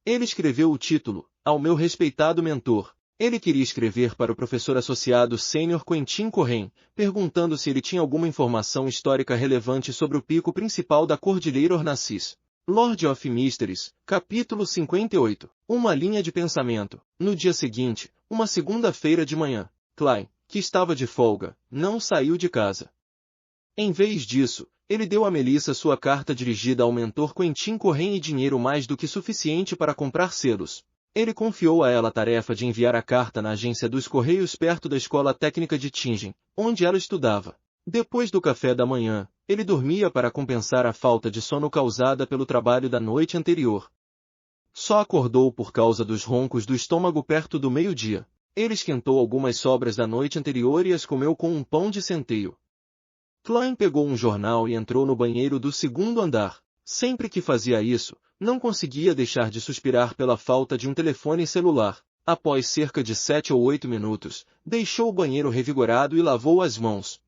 Ele escreveu o título, Ao meu respeitado mentor. Ele queria escrever para o professor associado sênior Quentin Corren, perguntando se ele tinha alguma informação histórica relevante sobre o pico principal da Cordilheira Ornacis. Lord of Mysteries, capítulo 58. Uma linha de pensamento. No dia seguinte, uma segunda-feira de manhã, Klein, que estava de folga, não saiu de casa. Em vez disso, ele deu a Melissa sua carta dirigida ao mentor Quentin Corren e dinheiro mais do que suficiente para comprar selos. Ele confiou a ela a tarefa de enviar a carta na agência dos Correios perto da Escola Técnica de Tingen, onde ela estudava. Depois do café da manhã, ele dormia para compensar a falta de sono causada pelo trabalho da noite anterior. Só acordou por causa dos roncos do estômago perto do meio-dia. Ele esquentou algumas sobras da noite anterior e as comeu com um pão de centeio. Klein pegou um jornal e entrou no banheiro do segundo andar. Sempre que fazia isso, não conseguia deixar de suspirar pela falta de um telefone celular. Após cerca de 7 ou 8 minutos, deixou o banheiro revigorado e lavou as mãos.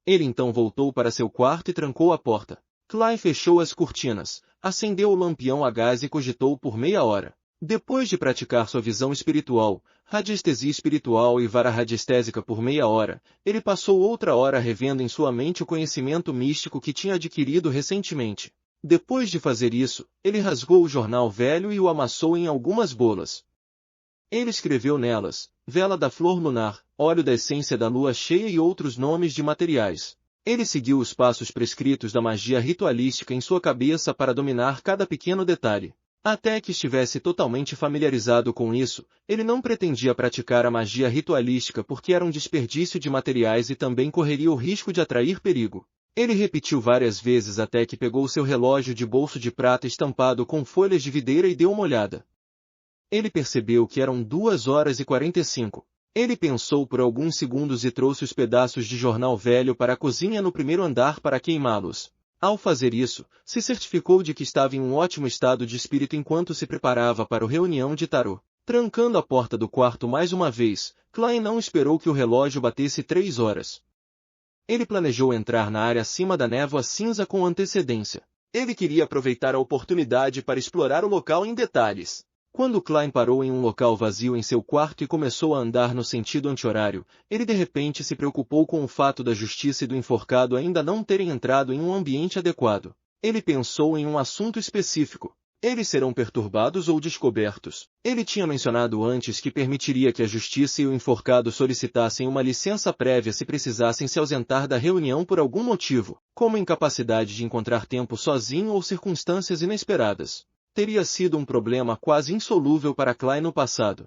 Ele então voltou para seu quarto e trancou a porta. Klein fechou as cortinas, acendeu o lampião a gás e cogitou por meia hora. Depois de praticar sua visão espiritual, radiestesia espiritual e vara radiestésica por meia hora, ele passou outra hora revendo em sua mente o conhecimento místico que tinha adquirido recentemente. Depois de fazer isso, ele rasgou o jornal velho e o amassou em algumas bolas. Ele escreveu nelas, vela da flor lunar, óleo da essência da lua cheia e outros nomes de materiais. Ele seguiu os passos prescritos da magia ritualística em sua cabeça para dominar cada pequeno detalhe. Até que estivesse totalmente familiarizado com isso, ele não pretendia praticar a magia ritualística porque era um desperdício de materiais e também correria o risco de atrair perigo. Ele repetiu várias vezes até que pegou seu relógio de bolso de prata estampado com folhas de videira e deu uma olhada. Ele percebeu que eram 2h45. Ele pensou por alguns segundos e trouxe os pedaços de jornal velho para a cozinha no primeiro andar para queimá-los. Ao fazer isso, se certificou de que estava em um ótimo estado de espírito enquanto se preparava para a reunião de tarô. Trancando a porta do quarto mais uma vez, Klein não esperou que o relógio batesse 3 horas. Ele planejou entrar na área acima da névoa cinza com antecedência. Ele queria aproveitar a oportunidade para explorar o local em detalhes. Quando Klein parou em um local vazio em seu quarto e começou a andar no sentido anti-horário, ele de repente se preocupou com o fato da justiça e do enforcado ainda não terem entrado em um ambiente adequado. Ele pensou em um assunto específico. Eles serão perturbados ou descobertos. Ele tinha mencionado antes que permitiria que a justiça e o enforcado solicitassem uma licença prévia se precisassem se ausentar da reunião por algum motivo, como incapacidade de encontrar tempo sozinho ou circunstâncias inesperadas. Teria sido um problema quase insolúvel para Klein no passado.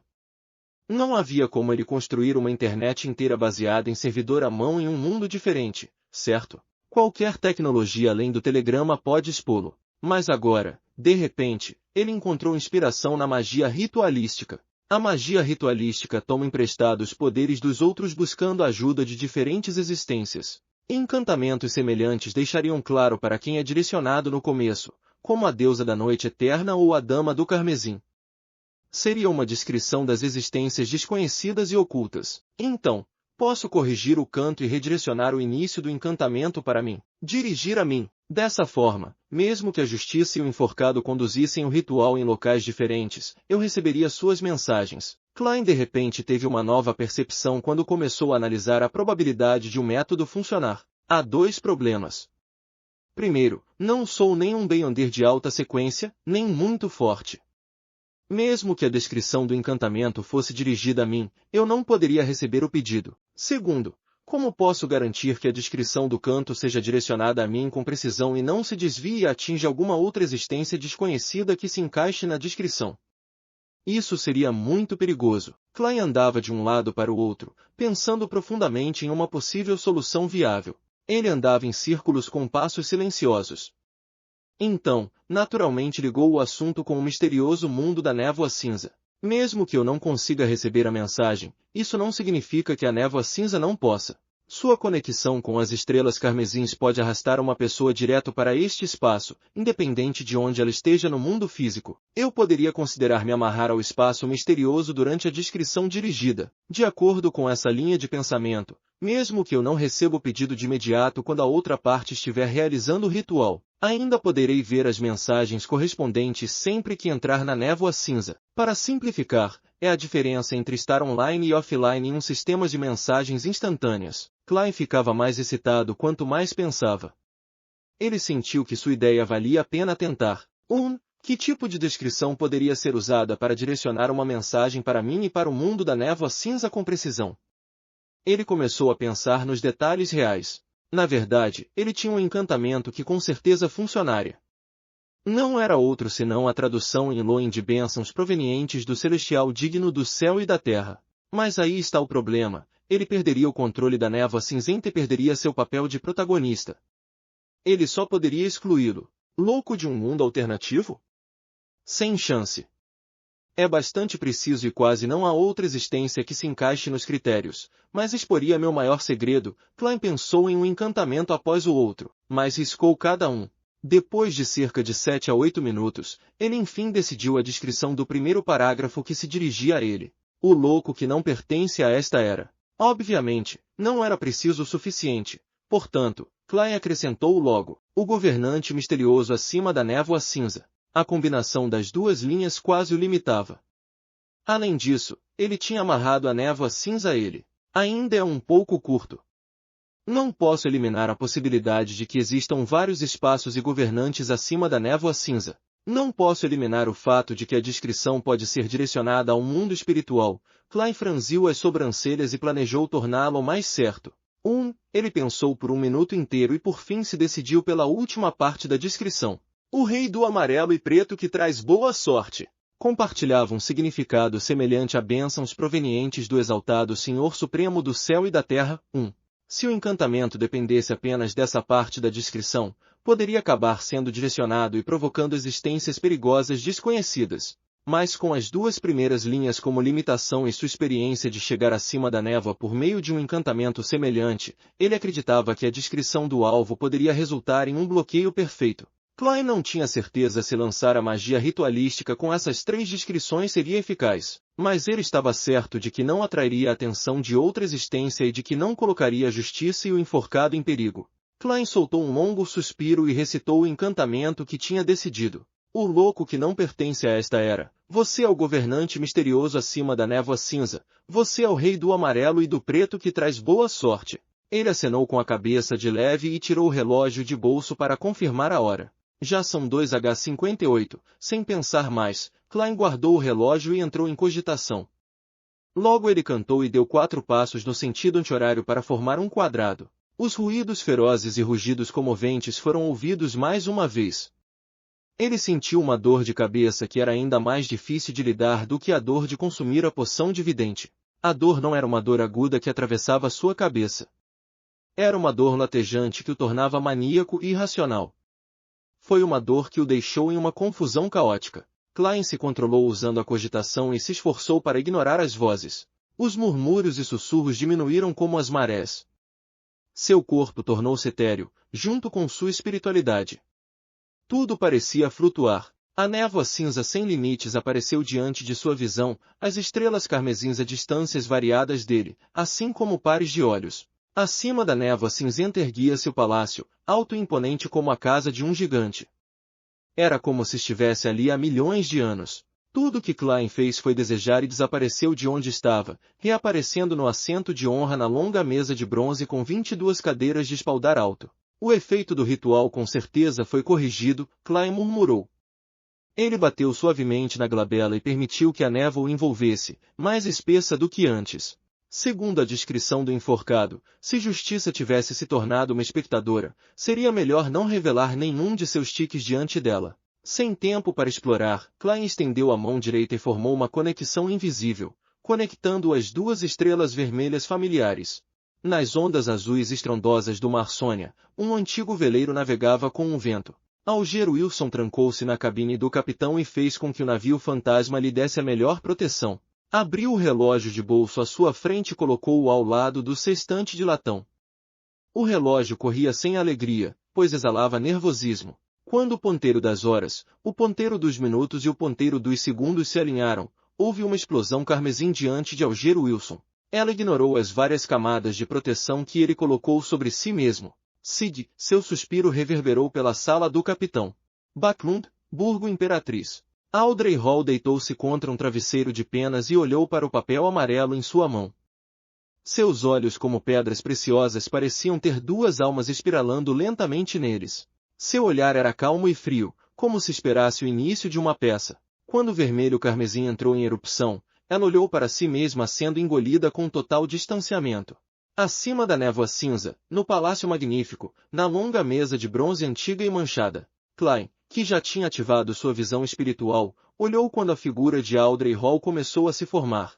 Não havia como ele construir uma internet inteira baseada em servidor à mão em um mundo diferente, certo? Qualquer tecnologia além do telegrama pode expô-lo. Mas agora, de repente, ele encontrou inspiração na magia ritualística. A magia ritualística toma emprestados poderes dos outros buscando a ajuda de diferentes existências. Encantamentos semelhantes deixariam claro para quem é direcionado no começo, como a deusa da noite eterna ou a dama do carmesim. Seria uma descrição das existências desconhecidas e ocultas. Então, posso corrigir o canto e redirecionar o início do encantamento para mim, dirigir a mim. Dessa forma, mesmo que a justiça e o enforcado conduzissem o ritual em locais diferentes, eu receberia suas mensagens. Klein de repente teve uma nova percepção quando começou a analisar a probabilidade de um método funcionar. Há 2 problemas. Primeiro, não sou nem um Beyonder de alta sequência, nem muito forte. Mesmo que a descrição do encantamento fosse dirigida a mim, eu não poderia receber o pedido. Segundo, como posso garantir que a descrição do canto seja direcionada a mim com precisão e não se desvie e atinja alguma outra existência desconhecida que se encaixe na descrição? Isso seria muito perigoso. Klein andava de um lado para o outro, pensando profundamente em uma possível solução viável. Ele andava em círculos com passos silenciosos. Então, naturalmente ligou o assunto com o misterioso mundo da névoa cinza. Mesmo que eu não consiga receber a mensagem, isso não significa que a névoa cinza não possa. Sua conexão com as estrelas carmesins pode arrastar uma pessoa direto para este espaço, independente de onde ela esteja no mundo físico. Eu poderia considerar me amarrar ao espaço misterioso durante a descrição dirigida, de acordo com essa linha de pensamento, mesmo que eu não receba o pedido de imediato quando a outra parte estiver realizando o ritual. Ainda poderei ver as mensagens correspondentes sempre que entrar na névoa cinza. Para simplificar, é a diferença entre estar online e offline em um sistema de mensagens instantâneas. Klein ficava mais excitado quanto mais pensava. Ele sentiu que sua ideia valia a pena tentar. Que tipo de descrição poderia ser usada para direcionar uma mensagem para mim e para o mundo da névoa cinza com precisão? Ele começou a pensar nos detalhes reais. Na verdade, ele tinha um encantamento que com certeza funcionaria. Não era outro senão a tradução em Elohim de bênçãos provenientes do celestial digno do céu e da terra. Mas aí está o problema, ele perderia o controle da névoa cinzenta e perderia seu papel de protagonista. Ele só poderia excluí-lo. Louco de um mundo alternativo? Sem chance. É bastante preciso e quase não há outra existência que se encaixe nos critérios, mas exporia meu maior segredo. Klein pensou em um encantamento após o outro, mas riscou cada um. Depois de cerca de 7 a 8 minutos, ele enfim decidiu a descrição do primeiro parágrafo que se dirigia a ele. O louco que não pertence a esta era. Obviamente, não era preciso o suficiente. Portanto, Klein acrescentou logo, o governante misterioso acima da névoa cinza. A combinação das 2 linhas quase o limitava. Além disso, ele tinha amarrado a névoa cinza a ele. Ainda é um pouco curto. Não posso eliminar a possibilidade de que existam vários espaços e governantes acima da névoa cinza. Não posso eliminar o fato de que a descrição pode ser direcionada a um mundo espiritual. Klein franziu as sobrancelhas e planejou torná-lo mais certo. Ele pensou por um minuto inteiro e por fim se decidiu pela última parte da descrição. O rei do amarelo e preto que traz boa sorte. Compartilhava um significado semelhante a bênçãos provenientes do exaltado Senhor Supremo do céu e da terra. Se o encantamento dependesse apenas dessa parte da descrição, poderia acabar sendo direcionado e provocando existências perigosas desconhecidas. Mas com as duas primeiras linhas como limitação e sua experiência de chegar acima da névoa por meio de um encantamento semelhante, ele acreditava que a descrição do alvo poderia resultar em um bloqueio perfeito. Klein não tinha certeza se lançar a magia ritualística com essas 3 descrições seria eficaz, mas ele estava certo de que não atrairia a atenção de outra existência e de que não colocaria a justiça e o enforcado em perigo. Klein soltou um longo suspiro e recitou o encantamento que tinha decidido. O louco que não pertence a esta era. Você é o governante misterioso acima da névoa cinza. Você é o rei do amarelo e do preto que traz boa sorte. Ele acenou com a cabeça de leve e tirou o relógio de bolso para confirmar a hora. Já são 2h58. Sem pensar mais, Klein guardou o relógio e entrou em cogitação. Logo ele cantou e deu 4 passos no sentido anti-horário para formar um quadrado. Os ruídos ferozes e rugidos comoventes foram ouvidos mais uma vez. Ele sentiu uma dor de cabeça que era ainda mais difícil de lidar do que a dor de consumir a poção de vidente. A dor não era uma dor aguda que atravessava sua cabeça. Era uma dor latejante que o tornava maníaco e irracional. Foi uma dor que o deixou em uma confusão caótica. Klein se controlou usando a cogitação e se esforçou para ignorar as vozes. Os murmúrios e sussurros diminuíram como as marés. Seu corpo tornou-se etéreo, junto com sua espiritualidade. Tudo parecia flutuar. A névoa cinza sem limites apareceu diante de sua visão, as estrelas carmesins a distâncias variadas dele, assim como pares de olhos. Acima da névoa cinzenta erguia-se o palácio, alto e imponente como a casa de um gigante. Era como se estivesse ali há milhões de anos. Tudo que Klein fez foi desejar e desapareceu de onde estava, reaparecendo no assento de honra na longa mesa de bronze com 22 cadeiras de espaldar alto. O efeito do ritual com certeza foi corrigido, Klein murmurou. Ele bateu suavemente na glabela e permitiu que a névoa o envolvesse, mais espessa do que antes. Segundo a descrição do enforcado, se Justiça tivesse se tornado uma espectadora, seria melhor não revelar nenhum de seus tiques diante dela. Sem tempo para explorar, Klein estendeu a mão direita e formou uma conexão invisível, conectando as 2 estrelas vermelhas familiares. Nas ondas azuis estrondosas do Mar Sônia, um antigo veleiro navegava com um vento. Alger Wilson trancou-se na cabine do capitão e fez com que o navio fantasma lhe desse a melhor proteção. Abriu o relógio de bolso à sua frente e colocou-o ao lado do sextante de latão. O relógio corria sem alegria, pois exalava nervosismo. Quando o ponteiro das horas, o ponteiro dos minutos e o ponteiro dos segundos se alinharam, houve uma explosão carmesim diante de Alger Wilson. Ela ignorou as várias camadas de proteção que ele colocou sobre si mesmo. Sid, seu suspiro reverberou pela sala do capitão. Backlund, Burgo Imperatriz. Audrey Hall deitou-se contra um travesseiro de penas e olhou para o papel amarelo em sua mão. Seus olhos como pedras preciosas pareciam ter 2 almas espiralando lentamente neles. Seu olhar era calmo e frio, como se esperasse o início de uma peça. Quando o vermelho carmesim entrou em erupção, ela olhou para si mesma sendo engolida com total distanciamento. Acima da névoa cinza, no Palácio Magnífico, na longa mesa de bronze antiga e manchada, Klein, que já tinha ativado sua visão espiritual, olhou quando a figura de Audrey Hall começou a se formar.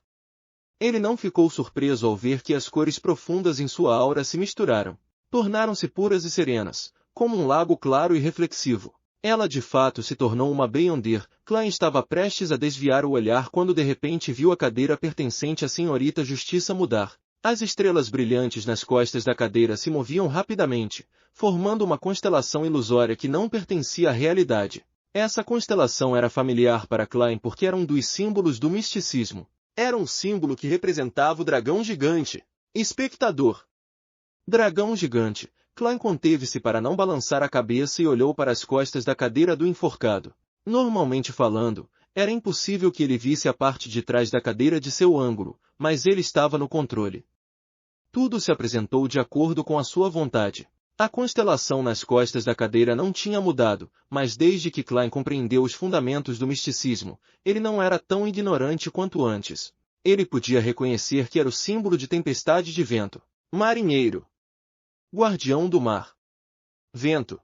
Ele não ficou surpreso ao ver que as cores profundas em sua aura se misturaram. Tornaram-se puras e serenas, como um lago claro e reflexivo. Ela de fato se tornou uma Beyonder. Klein estava prestes a desviar o olhar quando de repente viu a cadeira pertencente à senhorita Justiça mudar. As estrelas brilhantes nas costas da cadeira se moviam rapidamente, formando uma constelação ilusória que não pertencia à realidade. Essa constelação era familiar para Klein porque era um dos símbolos do misticismo. Era um símbolo que representava o dragão gigante. Espectador. Dragão gigante. Klein conteve-se para não balançar a cabeça e olhou para as costas da cadeira do enforcado. Normalmente falando, era impossível que ele visse a parte de trás da cadeira de seu ângulo, mas ele estava no controle. Tudo se apresentou de acordo com a sua vontade. A constelação nas costas da cadeira não tinha mudado, mas desde que Klein compreendeu os fundamentos do misticismo, ele não era tão ignorante quanto antes. Ele podia reconhecer que era o símbolo de tempestade de vento. Marinheiro. Guardião do mar. Vento.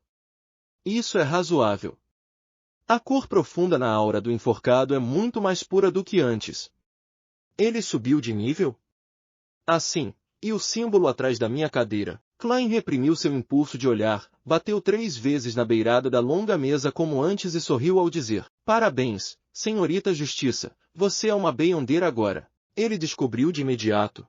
Isso é razoável. A cor profunda na aura do enforcado é muito mais pura do que antes. Ele subiu de nível? Assim, e o símbolo atrás da minha cadeira. Klein reprimiu seu impulso de olhar, bateu 3 vezes na beirada da longa mesa como antes e sorriu ao dizer: Parabéns, senhorita Justiça, você é uma Beyonder agora. Ele descobriu de imediato.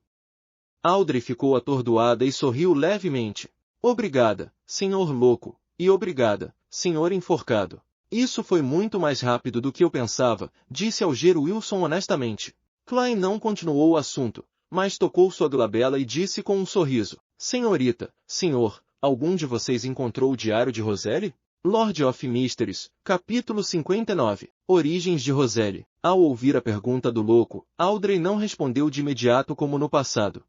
Audrey ficou atordoada e sorriu levemente. Obrigada, senhor louco, e obrigada, senhor enforcado. Isso foi muito mais rápido do que eu pensava, disse Alger Wilson honestamente. Klein não continuou o assunto, mas tocou sua glabela e disse com um sorriso: Senhorita, senhor, algum de vocês encontrou o diário de Roselle? Lord of Mysteries, capítulo 59, Origens de Roselle. Ao ouvir a pergunta do louco, Audrey não respondeu de imediato como no passado.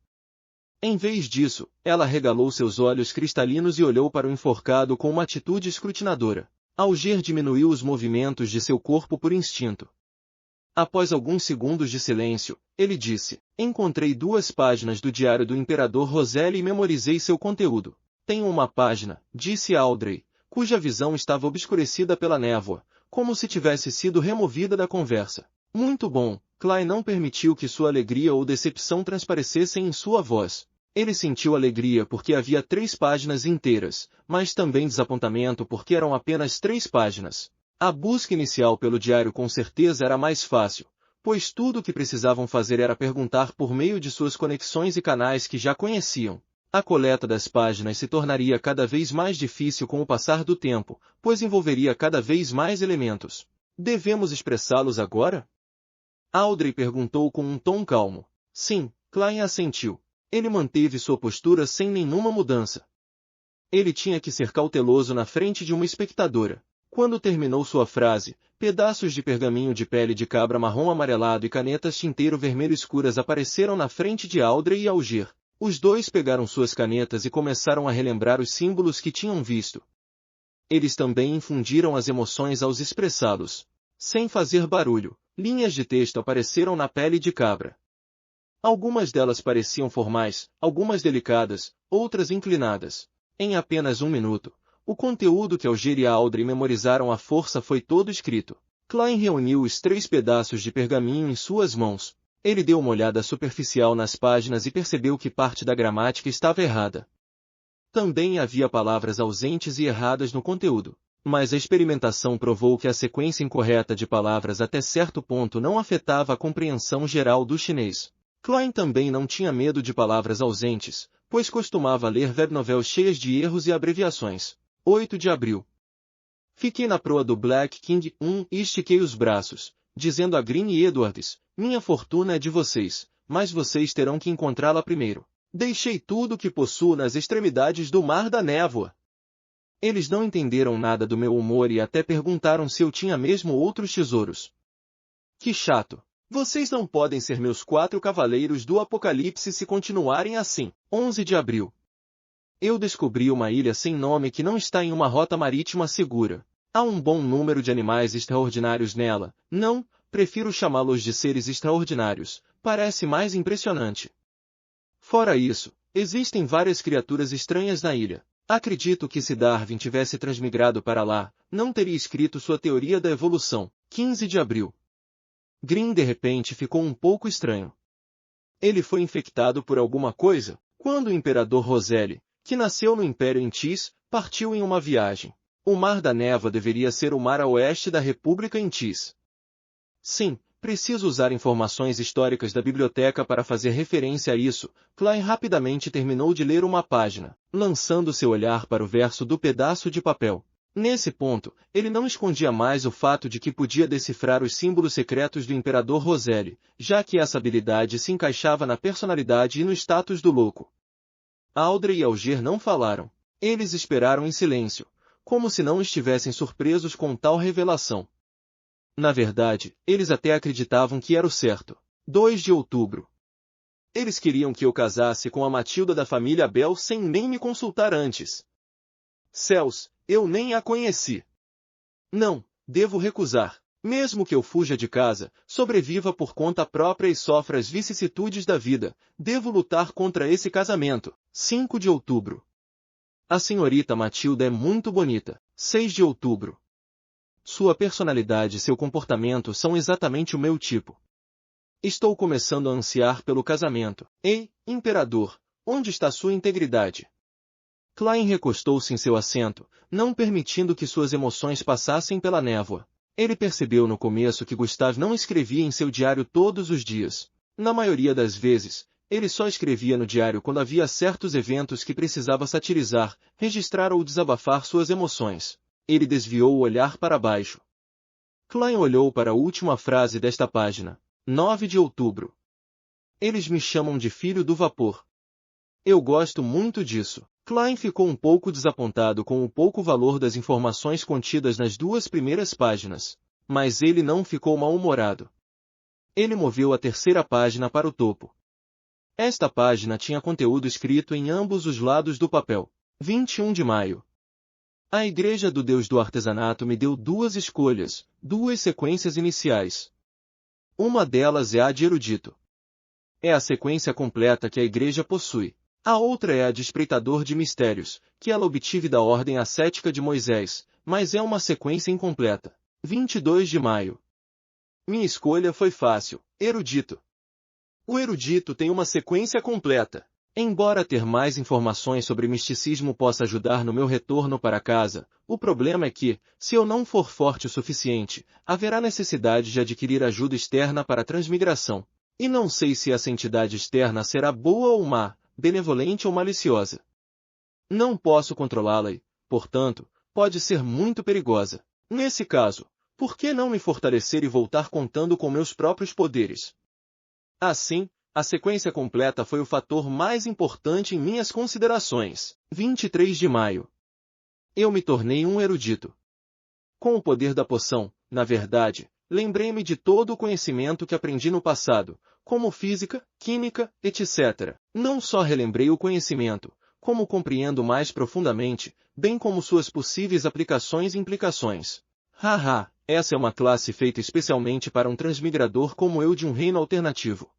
Em vez disso, ela regalou seus olhos cristalinos e olhou para o enforcado com uma atitude escrutinadora. Alger diminuiu os movimentos de seu corpo por instinto. Após alguns segundos de silêncio, ele disse: Encontrei 2 páginas do diário do Imperador Roselle e memorizei seu conteúdo. Tenho uma página, disse Audrey, cuja visão estava obscurecida pela névoa, como se tivesse sido removida da conversa. Muito bom. Klein não permitiu que sua alegria ou decepção transparecessem em sua voz. Ele sentiu alegria porque havia 3 páginas inteiras, mas também desapontamento porque eram apenas 3 páginas. A busca inicial pelo diário com certeza era mais fácil, pois tudo o que precisavam fazer era perguntar por meio de suas conexões e canais que já conheciam. A coleta das páginas se tornaria cada vez mais difícil com o passar do tempo, pois envolveria cada vez mais elementos. Devemos expressá-los agora? Audrey perguntou com um tom calmo. Sim, Klein assentiu. Ele manteve sua postura sem nenhuma mudança. Ele tinha que ser cauteloso na frente de uma espectadora. Quando terminou sua frase, pedaços de pergaminho de pele de cabra marrom amarelado e canetas tinteiro vermelho escuras apareceram na frente de Audrey e Alger. Os dois pegaram suas canetas e começaram a relembrar os símbolos que tinham visto. Eles também infundiram as emoções ao expressá-los. Sem fazer barulho, linhas de texto apareceram na pele de cabra. Algumas delas pareciam formais, algumas delicadas, outras inclinadas. Em apenas 1 minuto, o conteúdo que Alger e Audrey memorizaram à força foi todo escrito. Klein reuniu os 3 pedaços de pergaminho em suas mãos. Ele deu uma olhada superficial nas páginas e percebeu que parte da gramática estava errada. Também havia palavras ausentes e erradas no conteúdo. Mas a experimentação provou que a sequência incorreta de palavras até certo ponto não afetava a compreensão geral do chinês. Klein também não tinha medo de palavras ausentes, pois costumava ler webnovels cheias de erros e abreviações. 8 de abril. Fiquei na proa do Black King 1 e estiquei os braços, dizendo a Green e Edwards: minha fortuna é de vocês, mas vocês terão que encontrá-la primeiro. Deixei tudo o que possuo nas extremidades do mar da névoa. Eles não entenderam nada do meu humor e até perguntaram se eu tinha mesmo outros tesouros. Que chato! Vocês não podem ser meus 4 cavaleiros do Apocalipse se continuarem assim. 11 de abril. Eu descobri uma ilha sem nome que não está em uma rota marítima segura. Há um bom número de animais extraordinários nela. Não, prefiro chamá-los de seres extraordinários. Parece mais impressionante. Fora isso, existem várias criaturas estranhas na ilha. Acredito que se Darwin tivesse transmigrado para lá, não teria escrito sua teoria da evolução. 15 de abril. Green de repente ficou um pouco estranho. Ele foi infectado por alguma coisa, quando o Imperador Roselle, que nasceu no Império Intis, partiu em uma viagem. O Mar da Névoa deveria ser o mar a oeste da República Intis. Sim, preciso usar informações históricas da biblioteca para fazer referência a isso. Klein rapidamente terminou de ler uma página, lançando seu olhar para o verso do pedaço de papel. Nesse ponto, ele não escondia mais o fato de que podia decifrar os símbolos secretos do Imperador Roselle, já que essa habilidade se encaixava na personalidade e no status do louco. Audrey e Alger não falaram. Eles esperaram em silêncio, como se não estivessem surpresos com tal revelação. Na verdade, eles até acreditavam que era o certo. 2 de outubro. Eles queriam que eu casasse com a Matilda da família Bell sem nem me consultar antes. Céus, eu nem a conheci. Não, devo recusar. Mesmo que eu fuja de casa, sobreviva por conta própria e sofra as vicissitudes da vida, devo lutar contra esse casamento. 5 de outubro. A senhorita Matilda é muito bonita. 6 de outubro. Sua personalidade e seu comportamento são exatamente o meu tipo. Estou começando a ansiar pelo casamento. Ei, imperador, onde está sua integridade? Klein recostou-se em seu assento, não permitindo que suas emoções passassem pela névoa. Ele percebeu no começo que Gustave não escrevia em seu diário todos os dias. Na maioria das vezes, ele só escrevia no diário quando havia certos eventos que precisava satirizar, registrar ou desabafar suas emoções. Ele desviou o olhar para baixo. Klein olhou para a última frase desta página. 9 de outubro. Eles me chamam de filho do vapor. Eu gosto muito disso. Klein ficou um pouco desapontado com o pouco valor das informações contidas nas 2 primeiras páginas. Mas ele não ficou mal-humorado. Ele moveu a 3ª página para o topo. Esta página tinha conteúdo escrito em ambos os lados do papel. 21 de maio. A Igreja do Deus do Artesanato me deu 2 escolhas, 2 sequências iniciais. Uma delas é a de erudito. É a sequência completa que a Igreja possui. A outra é a de espreitador de mistérios, que ela obtive da ordem ascética de Moisés, mas é uma sequência incompleta. 22 de maio. Minha escolha foi fácil, erudito. O erudito tem uma sequência completa. Embora ter mais informações sobre misticismo possa ajudar no meu retorno para casa, o problema é que, se eu não for forte o suficiente, haverá necessidade de adquirir ajuda externa para a transmigração. E não sei se essa entidade externa será boa ou má, benevolente ou maliciosa. Não posso controlá-la e, portanto, pode ser muito perigosa. Nesse caso, por que não me fortalecer e voltar contando com meus próprios poderes? Assim, a sequência completa foi o fator mais importante em minhas considerações. 23 de maio. Eu me tornei um erudito. Com o poder da poção, na verdade, lembrei-me de todo o conhecimento que aprendi no passado, como física, química, etc. Não só relembrei o conhecimento, como compreendo mais profundamente, bem como suas possíveis aplicações e implicações. Haha, essa é uma classe feita especialmente para um transmigrador como eu de um reino alternativo.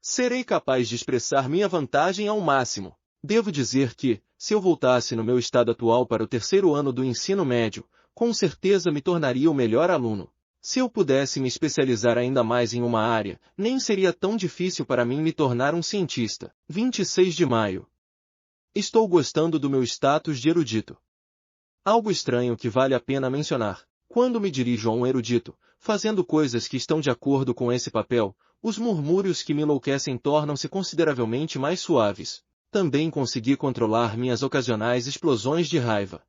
Serei capaz de expressar minha vantagem ao máximo. Devo dizer que, se eu voltasse no meu estado atual para o 3º ano do ensino médio, com certeza me tornaria o melhor aluno. Se eu pudesse me especializar ainda mais em uma área, nem seria tão difícil para mim me tornar um cientista. 26 de maio. Estou gostando do meu status de erudito. Algo estranho que vale a pena mencionar. Quando me dirijo a um erudito, fazendo coisas que estão de acordo com esse papel, os murmúrios que me enlouquecem tornam-se consideravelmente mais suaves. Também consegui controlar minhas ocasionais explosões de raiva.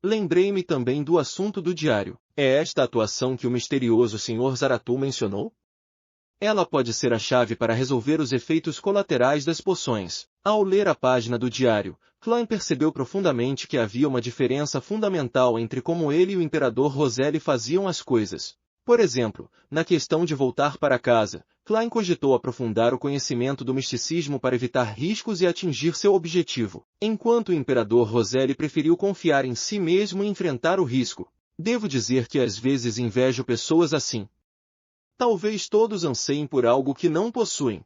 Lembrei-me também do assunto do diário. É esta atuação que o misterioso Sr. Zaratu mencionou? Ela pode ser a chave para resolver os efeitos colaterais das poções. Ao ler a página do diário, Klein percebeu profundamente que havia uma diferença fundamental entre como ele e o imperador Roselli faziam as coisas. Por exemplo, na questão de voltar para casa, Klein cogitou aprofundar o conhecimento do misticismo para evitar riscos e atingir seu objetivo, enquanto o imperador Roselli preferiu confiar em si mesmo e enfrentar o risco. Devo dizer que às vezes invejo pessoas assim. Talvez todos anseiem por algo que não possuem.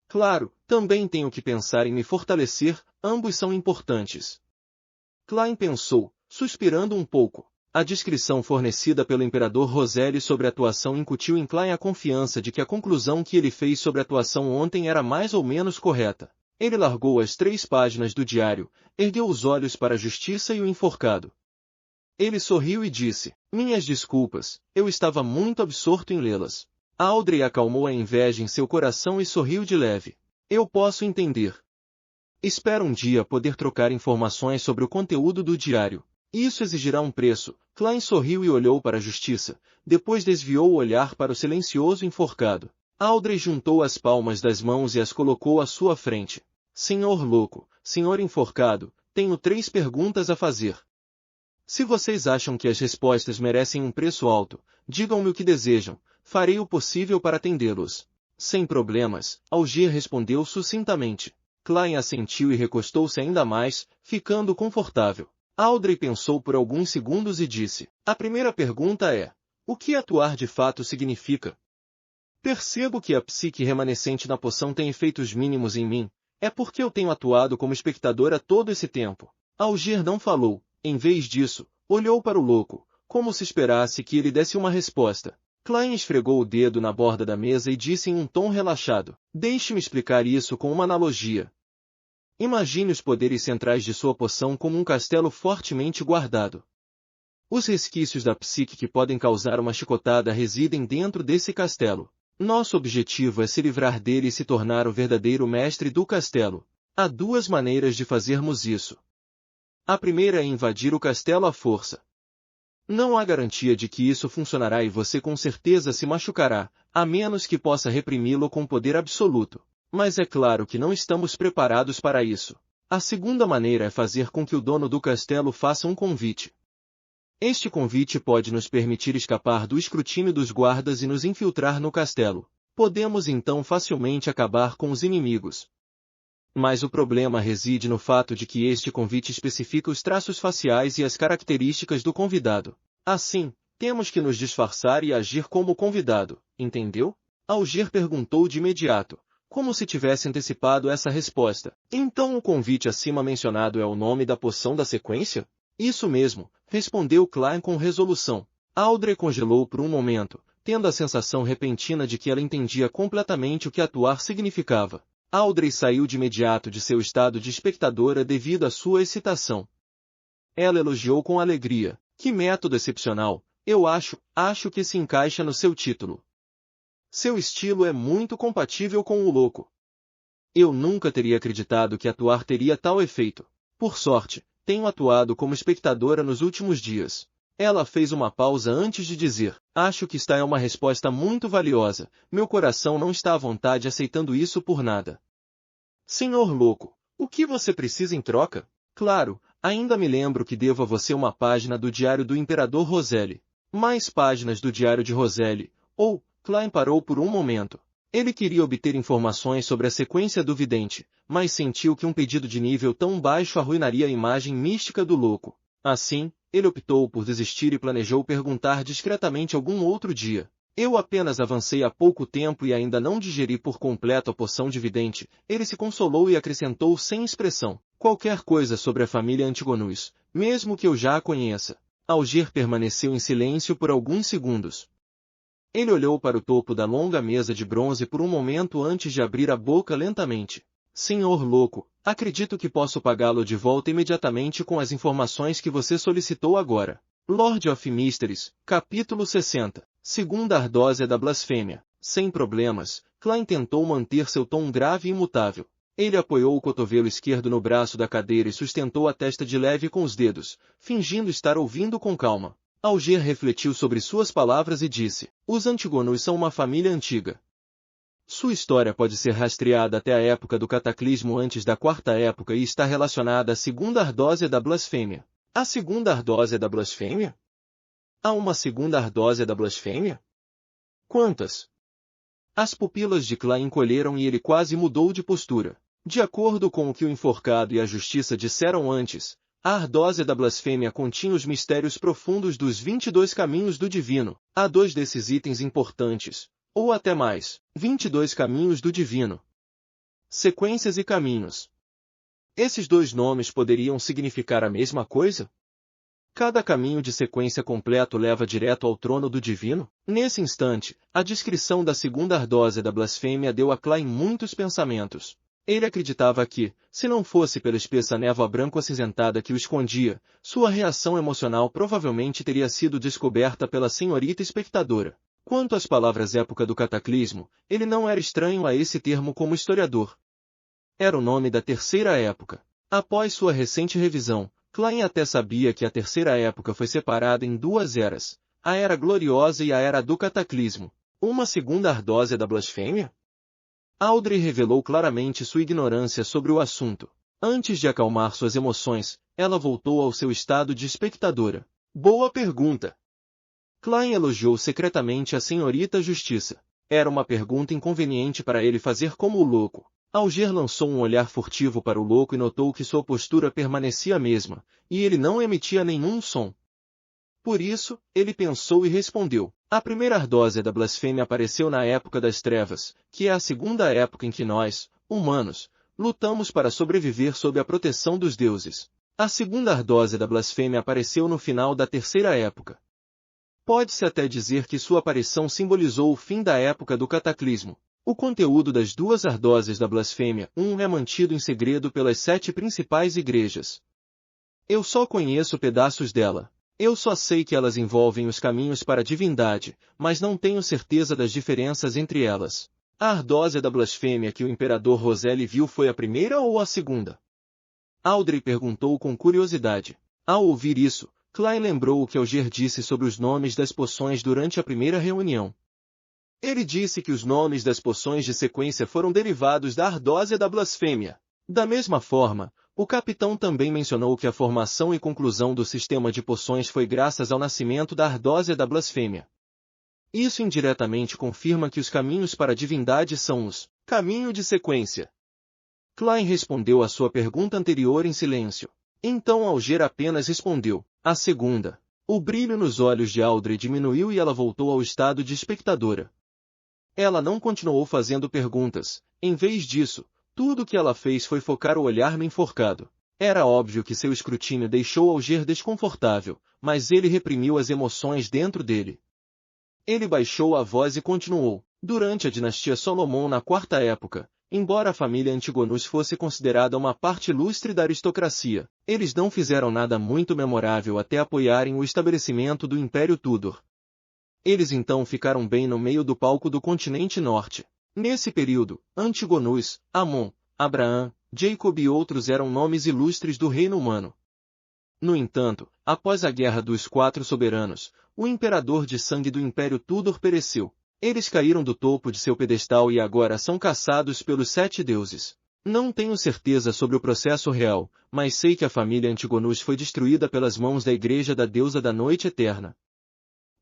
Claro, também tenho que pensar em me fortalecer, ambos são importantes. Klein pensou, suspirando um pouco. A descrição fornecida pelo imperador Roselli sobre a atuação incutiu em Klein a confiança de que a conclusão que ele fez sobre a atuação ontem era mais ou menos correta. Ele largou as 3 páginas do diário, ergueu os olhos para a justiça e o enforcado. Ele sorriu e disse, minhas desculpas, eu estava muito absorto em lê-las. Audrey acalmou a inveja em seu coração e sorriu de leve. Eu posso entender. Espero um dia poder trocar informações sobre o conteúdo do diário. Isso exigirá um preço. Klein sorriu e olhou para a justiça, depois desviou o olhar para o silencioso enforcado. Audrey juntou as palmas das mãos e as colocou à sua frente. Senhor louco, senhor enforcado, tenho 3 perguntas a fazer. Se vocês acham que as respostas merecem um preço alto, digam-me o que desejam, farei o possível para atendê-los. Sem problemas, Algier respondeu sucintamente. Klein assentiu e recostou-se ainda mais, ficando confortável. Audrey pensou por alguns segundos e disse, a primeira pergunta é, o que atuar de fato significa? Percebo que a psique remanescente na poção tem efeitos mínimos em mim, É porque eu tenho atuado como espectadora todo esse tempo. Alger não falou. Em vez disso, olhou para o louco, como se esperasse que ele desse uma resposta. Klein esfregou o dedo na borda da mesa e disse em um tom relaxado: Deixe-me explicar isso com uma analogia. Imagine os poderes centrais de sua poção como um castelo fortemente guardado. Os resquícios da psique que podem causar uma chicotada residem dentro desse castelo. Nosso objetivo é se livrar dele e se tornar o verdadeiro mestre do castelo. Há duas maneiras de fazermos isso. A primeira é invadir o castelo à força. Não há garantia de que isso funcionará e você com certeza se machucará, a menos que possa reprimi-lo com poder absoluto. Mas é claro que não estamos preparados para isso. A segunda maneira é fazer com que o dono do castelo faça um convite. Este convite pode nos permitir escapar do escrutínio dos guardas e nos infiltrar no castelo. Podemos então facilmente acabar com os inimigos. Mas o problema reside no fato de que este convite especifica os traços faciais e as características do convidado. Assim, temos que nos disfarçar e agir como o convidado, entendeu? Alger perguntou de imediato, como se tivesse antecipado essa resposta. Então o convite acima mencionado é o nome da poção da sequência? Isso mesmo, respondeu Klein com resolução. Audrey congelou por um momento, tendo a sensação repentina de que ela entendia completamente o que atuar significava. Audrey saiu de imediato de seu estado de espectadora devido à sua excitação. Ela elogiou com alegria. Que método excepcional! Eu acho que se encaixa no seu título. Seu estilo é muito compatível com o louco. Eu nunca teria acreditado que atuar teria tal efeito. Por sorte, tenho atuado como espectadora nos últimos dias. Ela fez uma pausa antes de dizer, acho que esta é uma resposta muito valiosa, meu coração não está à vontade aceitando isso por nada. Senhor louco, o que você precisa em troca? Claro, ainda me lembro que devo a você uma página do Diário do Imperador Roselle. Mais páginas do Diário de Roselle. Klein parou por um momento. Ele queria obter informações sobre a sequência do vidente, mas sentiu que um pedido de nível tão baixo arruinaria a imagem mística do louco. Assim, ele optou por desistir e planejou perguntar discretamente algum outro dia. Eu apenas avancei há pouco tempo e ainda não digeri por completo a poção de vidente. Ele se consolou e acrescentou sem expressão. Qualquer coisa sobre a família Antigonus, mesmo que eu já a conheça. Alger permaneceu em silêncio por alguns segundos. Ele olhou para o topo da longa mesa de bronze por um momento antes de abrir a boca lentamente. Senhor louco, acredito que posso pagá-lo de volta imediatamente com as informações que você solicitou agora. Lord of Mysteries, capítulo 60. Segunda ardósia da blasfêmia. Sem problemas, Klein tentou manter seu tom grave e imutável. Ele apoiou o cotovelo esquerdo no braço da cadeira e sustentou a testa de leve com os dedos, fingindo estar ouvindo com calma. Alger refletiu sobre suas palavras e disse, os Antigonus são uma família antiga. Sua história pode ser rastreada até a época do cataclismo antes da quarta época e está relacionada à segunda ardósia da blasfêmia. A segunda ardósia da blasfêmia? Há uma segunda ardósia da blasfêmia? Quantas? As pupilas de Klein encolheram e ele quase mudou de postura. De acordo com o que o enforcado e a justiça disseram antes, a ardósia da blasfêmia continha os mistérios profundos dos 22 caminhos do divino. Há 2 desses itens importantes, ou até mais, 22 caminhos do divino. Sequências e caminhos. Esses 2 nomes poderiam significar a mesma coisa? Cada caminho de sequência completo leva direto ao trono do divino? Nesse instante, a descrição da segunda ardósia da blasfêmia deu a Klein muitos pensamentos. Ele acreditava que, se não fosse pela espessa névoa branco-acinzentada que o escondia, sua reação emocional provavelmente teria sido descoberta pela senhorita espectadora. Quanto às palavras época do cataclismo, ele não era estranho a esse termo como historiador. Era o nome da terceira época. Após sua recente revisão, Klein até sabia que a terceira época foi separada em 2 eras, a Era Gloriosa e a Era do Cataclismo. Uma segunda ardósia da blasfêmia? Audrey revelou claramente sua ignorância sobre o assunto. Antes de acalmar suas emoções, ela voltou ao seu estado de espectadora. Boa pergunta! Klein elogiou secretamente a senhorita Justiça. Era uma pergunta inconveniente para ele fazer como o louco. Alger lançou um olhar furtivo para o louco e notou que sua postura permanecia a mesma, e ele não emitia nenhum som. Por isso, ele pensou e respondeu. A primeira ardósia da blasfêmia apareceu na época das trevas, que é a segunda época em que nós, humanos, Lutamos para sobreviver sob a proteção dos deuses. A segunda ardósia da blasfêmia apareceu no final da terceira época. Pode-se até dizer que sua aparição simbolizou o fim da época do cataclismo. O conteúdo das duas ardósias da blasfêmia, é mantido em segredo pelas 7 principais igrejas. Eu só conheço pedaços dela. Eu só sei que elas envolvem os caminhos para a divindade, mas não tenho certeza das diferenças entre elas. A ardósia da blasfêmia que o imperador Roselle viu foi a primeira ou a segunda? Audrey perguntou com curiosidade. Ao ouvir isso, Klein lembrou o que Alger disse sobre os nomes das poções durante a primeira reunião. Ele disse que os nomes das poções de sequência foram derivados da ardósia da blasfêmia. Da mesma forma, o capitão também mencionou que a formação e conclusão do sistema de poções foi graças ao nascimento da ardósia da blasfêmia. Isso indiretamente confirma que os caminhos para a divindade são os caminho de sequência. Klein respondeu à sua pergunta anterior em silêncio. Então Alger apenas respondeu, a segunda. O brilho nos olhos de Audrey diminuiu e ela voltou ao estado de espectadora. Ela não continuou fazendo perguntas. Em vez disso, tudo o que ela fez foi focar o olhar no enforcado. Era óbvio que seu escrutínio deixou Alger desconfortável, mas ele reprimiu as emoções dentro dele. Ele baixou a voz e continuou. Durante a dinastia Salomão na quarta época, embora a família Antigonus fosse considerada uma parte ilustre da aristocracia, eles não fizeram nada muito memorável até apoiarem o estabelecimento do Império Tudor. Eles então ficaram bem no meio do palco do continente norte. Nesse período, Antigonus, Amon, Abraão, Jacob e outros eram nomes ilustres do reino humano. No entanto, após a Guerra dos 4 Soberanos, o imperador de sangue do Império Tudor pereceu. Eles caíram do topo de seu pedestal e agora são caçados pelos 7 deuses. Não tenho certeza sobre o processo real, mas sei que a família Antigonus foi destruída pelas mãos da Igreja da Deusa da Noite Eterna.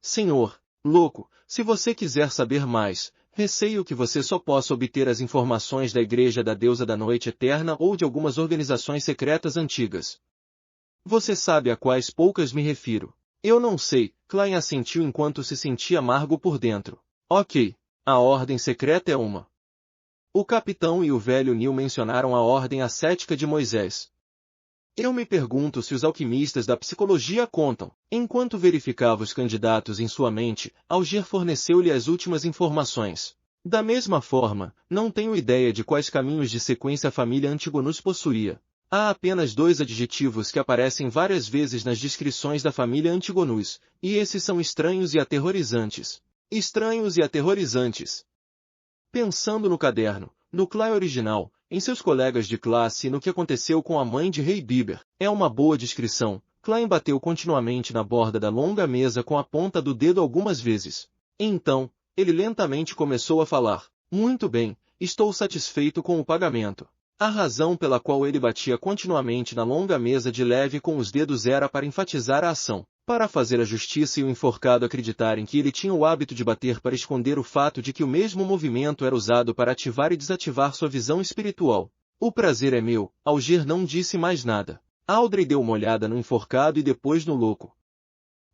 Senhor, louco, se você quiser saber mais, receio que você só possa obter as informações da Igreja da Deusa da Noite Eterna ou de algumas organizações secretas antigas. Você sabe a quais poucas me refiro. Eu não sei, Klein assentiu enquanto se sentia amargo por dentro. Ok, a ordem secreta é uma. O capitão e o velho Neil mencionaram a ordem ascética de Moisés. Eu me pergunto se os alquimistas da psicologia contam. Enquanto verificava os candidatos em sua mente, Alger forneceu-lhe as últimas informações. Da mesma forma, não tenho ideia de quais caminhos de sequência a família Antigonus possuía. Há apenas 2 adjetivos que aparecem várias vezes nas descrições da família Antigonus, e esses são estranhos e aterrorizantes. Estranhos e aterrorizantes. Pensando no caderno, no Klein original, em seus colegas de classe e no que aconteceu com a mãe de Rei Bieber, é uma boa descrição. Klein bateu continuamente na borda da longa mesa com a ponta do dedo algumas vezes. Então, ele lentamente começou a falar. Muito bem, estou satisfeito com o pagamento. A razão pela qual ele batia continuamente na longa mesa de leve com os dedos era para enfatizar a ação, para fazer a justiça e o enforcado acreditarem que ele tinha o hábito de bater para esconder o fato de que o mesmo movimento era usado para ativar e desativar sua visão espiritual. O prazer é meu, Alger não disse mais nada. Audrey deu uma olhada no enforcado e depois no louco.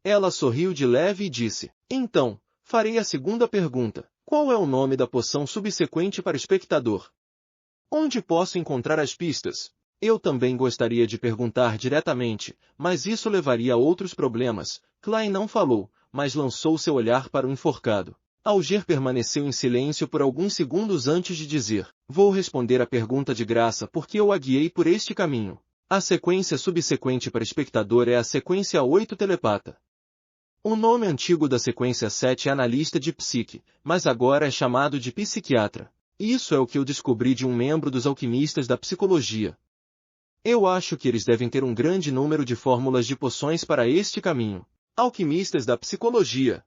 Ela sorriu de leve e disse, então, farei a segunda pergunta. Qual é o nome da poção subsequente para o espectador? Onde posso encontrar as pistas? Eu também gostaria de perguntar diretamente, mas isso levaria a outros problemas. Klein não falou, mas lançou seu olhar para o enforcado. Alger permaneceu em silêncio por alguns segundos antes de dizer, vou responder a pergunta de graça porque eu a guiei por este caminho. A sequência subsequente para espectador é a sequência 8 telepata. O nome antigo da sequência 7 é analista de psique, mas agora é chamado de psiquiatra. Isso é o que eu descobri de um membro dos alquimistas da psicologia. Eu acho que eles devem ter um grande número de fórmulas de poções para este caminho. Alquimistas da psicologia.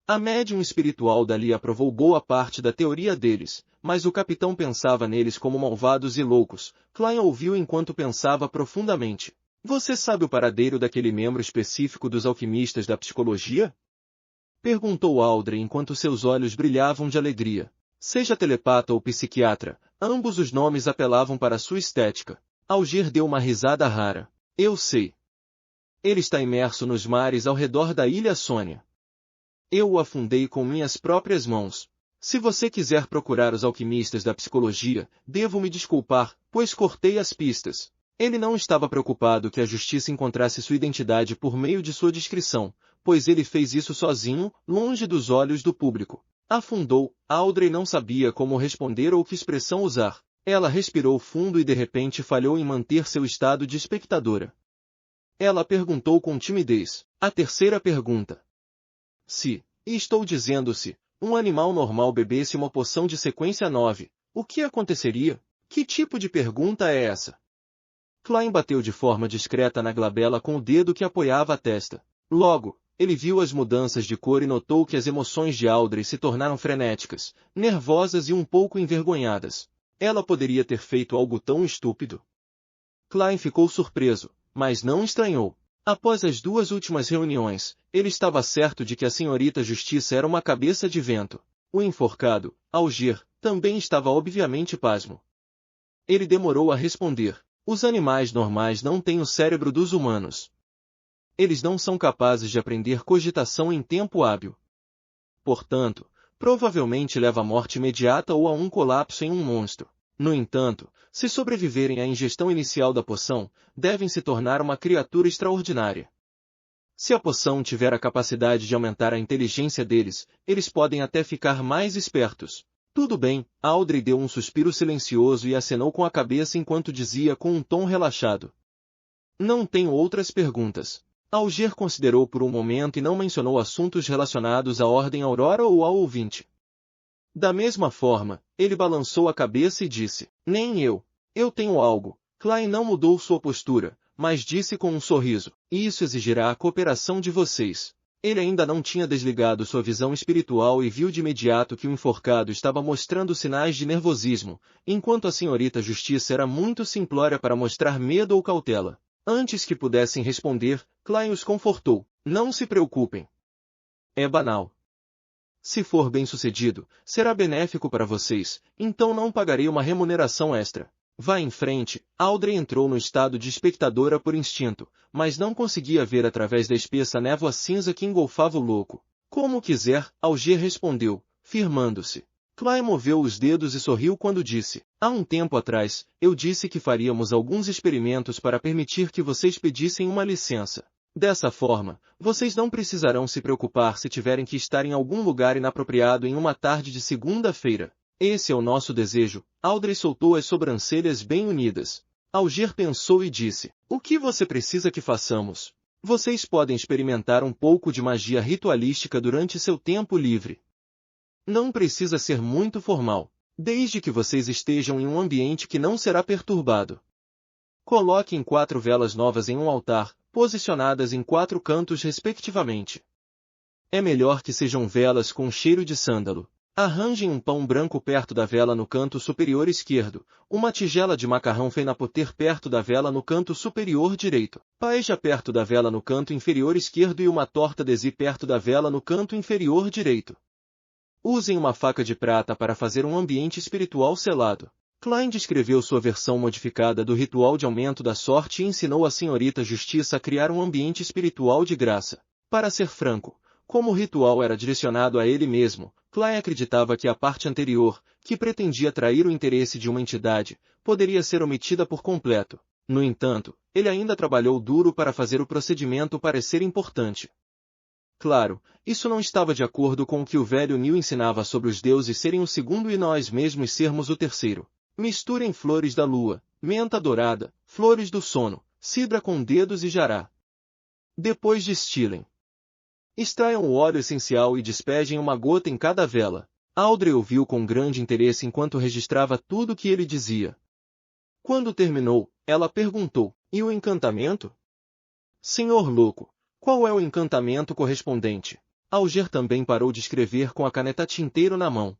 A médium espiritual dali aprovou boa parte da teoria deles, mas o capitão pensava neles como malvados e loucos. Klein ouviu enquanto pensava profundamente. Você sabe o paradeiro daquele membro específico dos alquimistas da psicologia? Perguntou Audrey enquanto seus olhos brilhavam de alegria. Seja telepata ou psiquiatra, ambos os nomes apelavam para sua estética. Alger deu uma risada rara. Eu sei. Ele está imerso nos mares ao redor da ilha Sônia. Eu o afundei com minhas próprias mãos. Se você quiser procurar os alquimistas da psicologia, devo me desculpar, pois cortei as pistas. Ele não estava preocupado que a justiça encontrasse sua identidade por meio de sua descrição, pois ele fez isso sozinho, longe dos olhos do público. Afundou. Audrey não sabia como responder ou que expressão usar. Ela respirou fundo e de repente falhou em manter seu estado de espectadora. Ela perguntou com timidez. A terceira pergunta. Se, e estou dizendo-se, um animal normal bebesse uma poção de sequência 9, o que aconteceria? Que tipo de pergunta é essa? Klein bateu de forma discreta na glabela com o dedo que apoiava a testa. Logo, ele viu as mudanças de cor e notou que as emoções de Audrey se tornaram frenéticas, nervosas e um pouco envergonhadas. Ela poderia ter feito algo tão estúpido. Klein ficou surpreso, mas não estranhou. Após as duas últimas reuniões, ele estava certo de que a senhorita Justiça era uma cabeça de vento. O enforcado, Alger, também estava obviamente pasmo. Ele demorou a responder. Os animais normais não têm o cérebro dos humanos. Eles não são capazes de aprender cogitação em tempo hábil. Portanto, provavelmente leva à morte imediata ou a um colapso em um monstro. No entanto, se sobreviverem à ingestão inicial da poção, devem se tornar uma criatura extraordinária. Se a poção tiver a capacidade de aumentar a inteligência deles, eles podem até ficar mais espertos. Tudo bem, Audrey deu um suspiro silencioso e acenou com a cabeça enquanto dizia com um tom relaxado. Não tenho outras perguntas. Alger considerou por um momento e não mencionou assuntos relacionados à Ordem Aurora ou ao ouvinte. Da mesma forma, ele balançou a cabeça e disse, nem eu. Eu tenho algo. Klein não mudou sua postura, mas disse com um sorriso, e isso exigirá a cooperação de vocês. Ele ainda não tinha desligado sua visão espiritual e viu de imediato que o enforcado estava mostrando sinais de nervosismo, enquanto a senhorita Justiça era muito simplória para mostrar medo ou cautela. Antes que pudessem responder, Klein os confortou. Não se preocupem. É banal. Se for bem-sucedido, será benéfico para vocês, então não pagarei uma remuneração extra. Vá em frente. Audrey entrou no estado de espectadora por instinto, mas não conseguia ver através da espessa névoa cinza que engolfava o louco. Como quiser, Alger respondeu, firmando-se. Klein moveu os dedos e sorriu quando disse, há um tempo atrás, eu disse que faríamos alguns experimentos para permitir que vocês pedissem uma licença. Dessa forma, vocês não precisarão se preocupar se tiverem que estar em algum lugar inapropriado em uma tarde de segunda-feira. Esse é o nosso desejo. Audrey soltou as sobrancelhas bem unidas. Alger pensou e disse, o que você precisa que façamos? Vocês podem experimentar um pouco de magia ritualística durante seu tempo livre. Não precisa ser muito formal, desde que vocês estejam em um ambiente que não será perturbado. Coloquem 4 velas novas em um altar, posicionadas em 4 cantos respectivamente. É melhor que sejam velas com cheiro de sândalo. Arranjem um pão branco perto da vela no canto superior esquerdo, uma tigela de macarrão feinapoter perto da vela no canto superior direito, paeja perto da vela no canto inferior esquerdo e uma torta desi perto da vela no canto inferior direito. Usem uma faca de prata para fazer um ambiente espiritual selado. Klein descreveu sua versão modificada do ritual de aumento da sorte e ensinou a senhorita Justiça a criar um ambiente espiritual de graça. Para ser franco, como o ritual era direcionado a ele mesmo, Klein acreditava que a parte anterior, que pretendia atrair o interesse de uma entidade, poderia ser omitida por completo. No entanto, ele ainda trabalhou duro para fazer o procedimento parecer importante. Claro, isso não estava de acordo com o que o velho Neil ensinava sobre os deuses serem o segundo e nós mesmos sermos o terceiro. Misturem flores da lua, menta dourada, flores do sono, cidra com dedos e jará. Depois destilem. Extraiam o óleo essencial e despejem uma gota em cada vela. Audrey ouviu com grande interesse enquanto registrava tudo o que ele dizia. Quando terminou, ela perguntou, e o encantamento? Senhor louco, qual é o encantamento correspondente? Alger também parou de escrever com a caneta tinteiro na mão.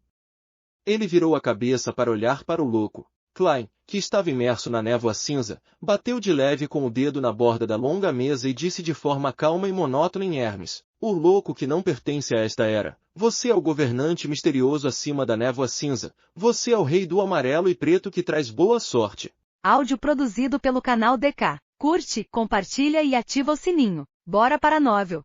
Ele virou a cabeça para olhar para o louco. Klein, que estava imerso na névoa cinza, bateu de leve com o dedo na borda da longa mesa e disse de forma calma e monótona em Hermes, o louco que não pertence a esta era. Você é o governante misterioso acima da névoa cinza. Você é o rei do amarelo e preto que traz boa sorte. Áudio produzido pelo canal DK. Curte, compartilha e ativa o sininho. Bora para a novel.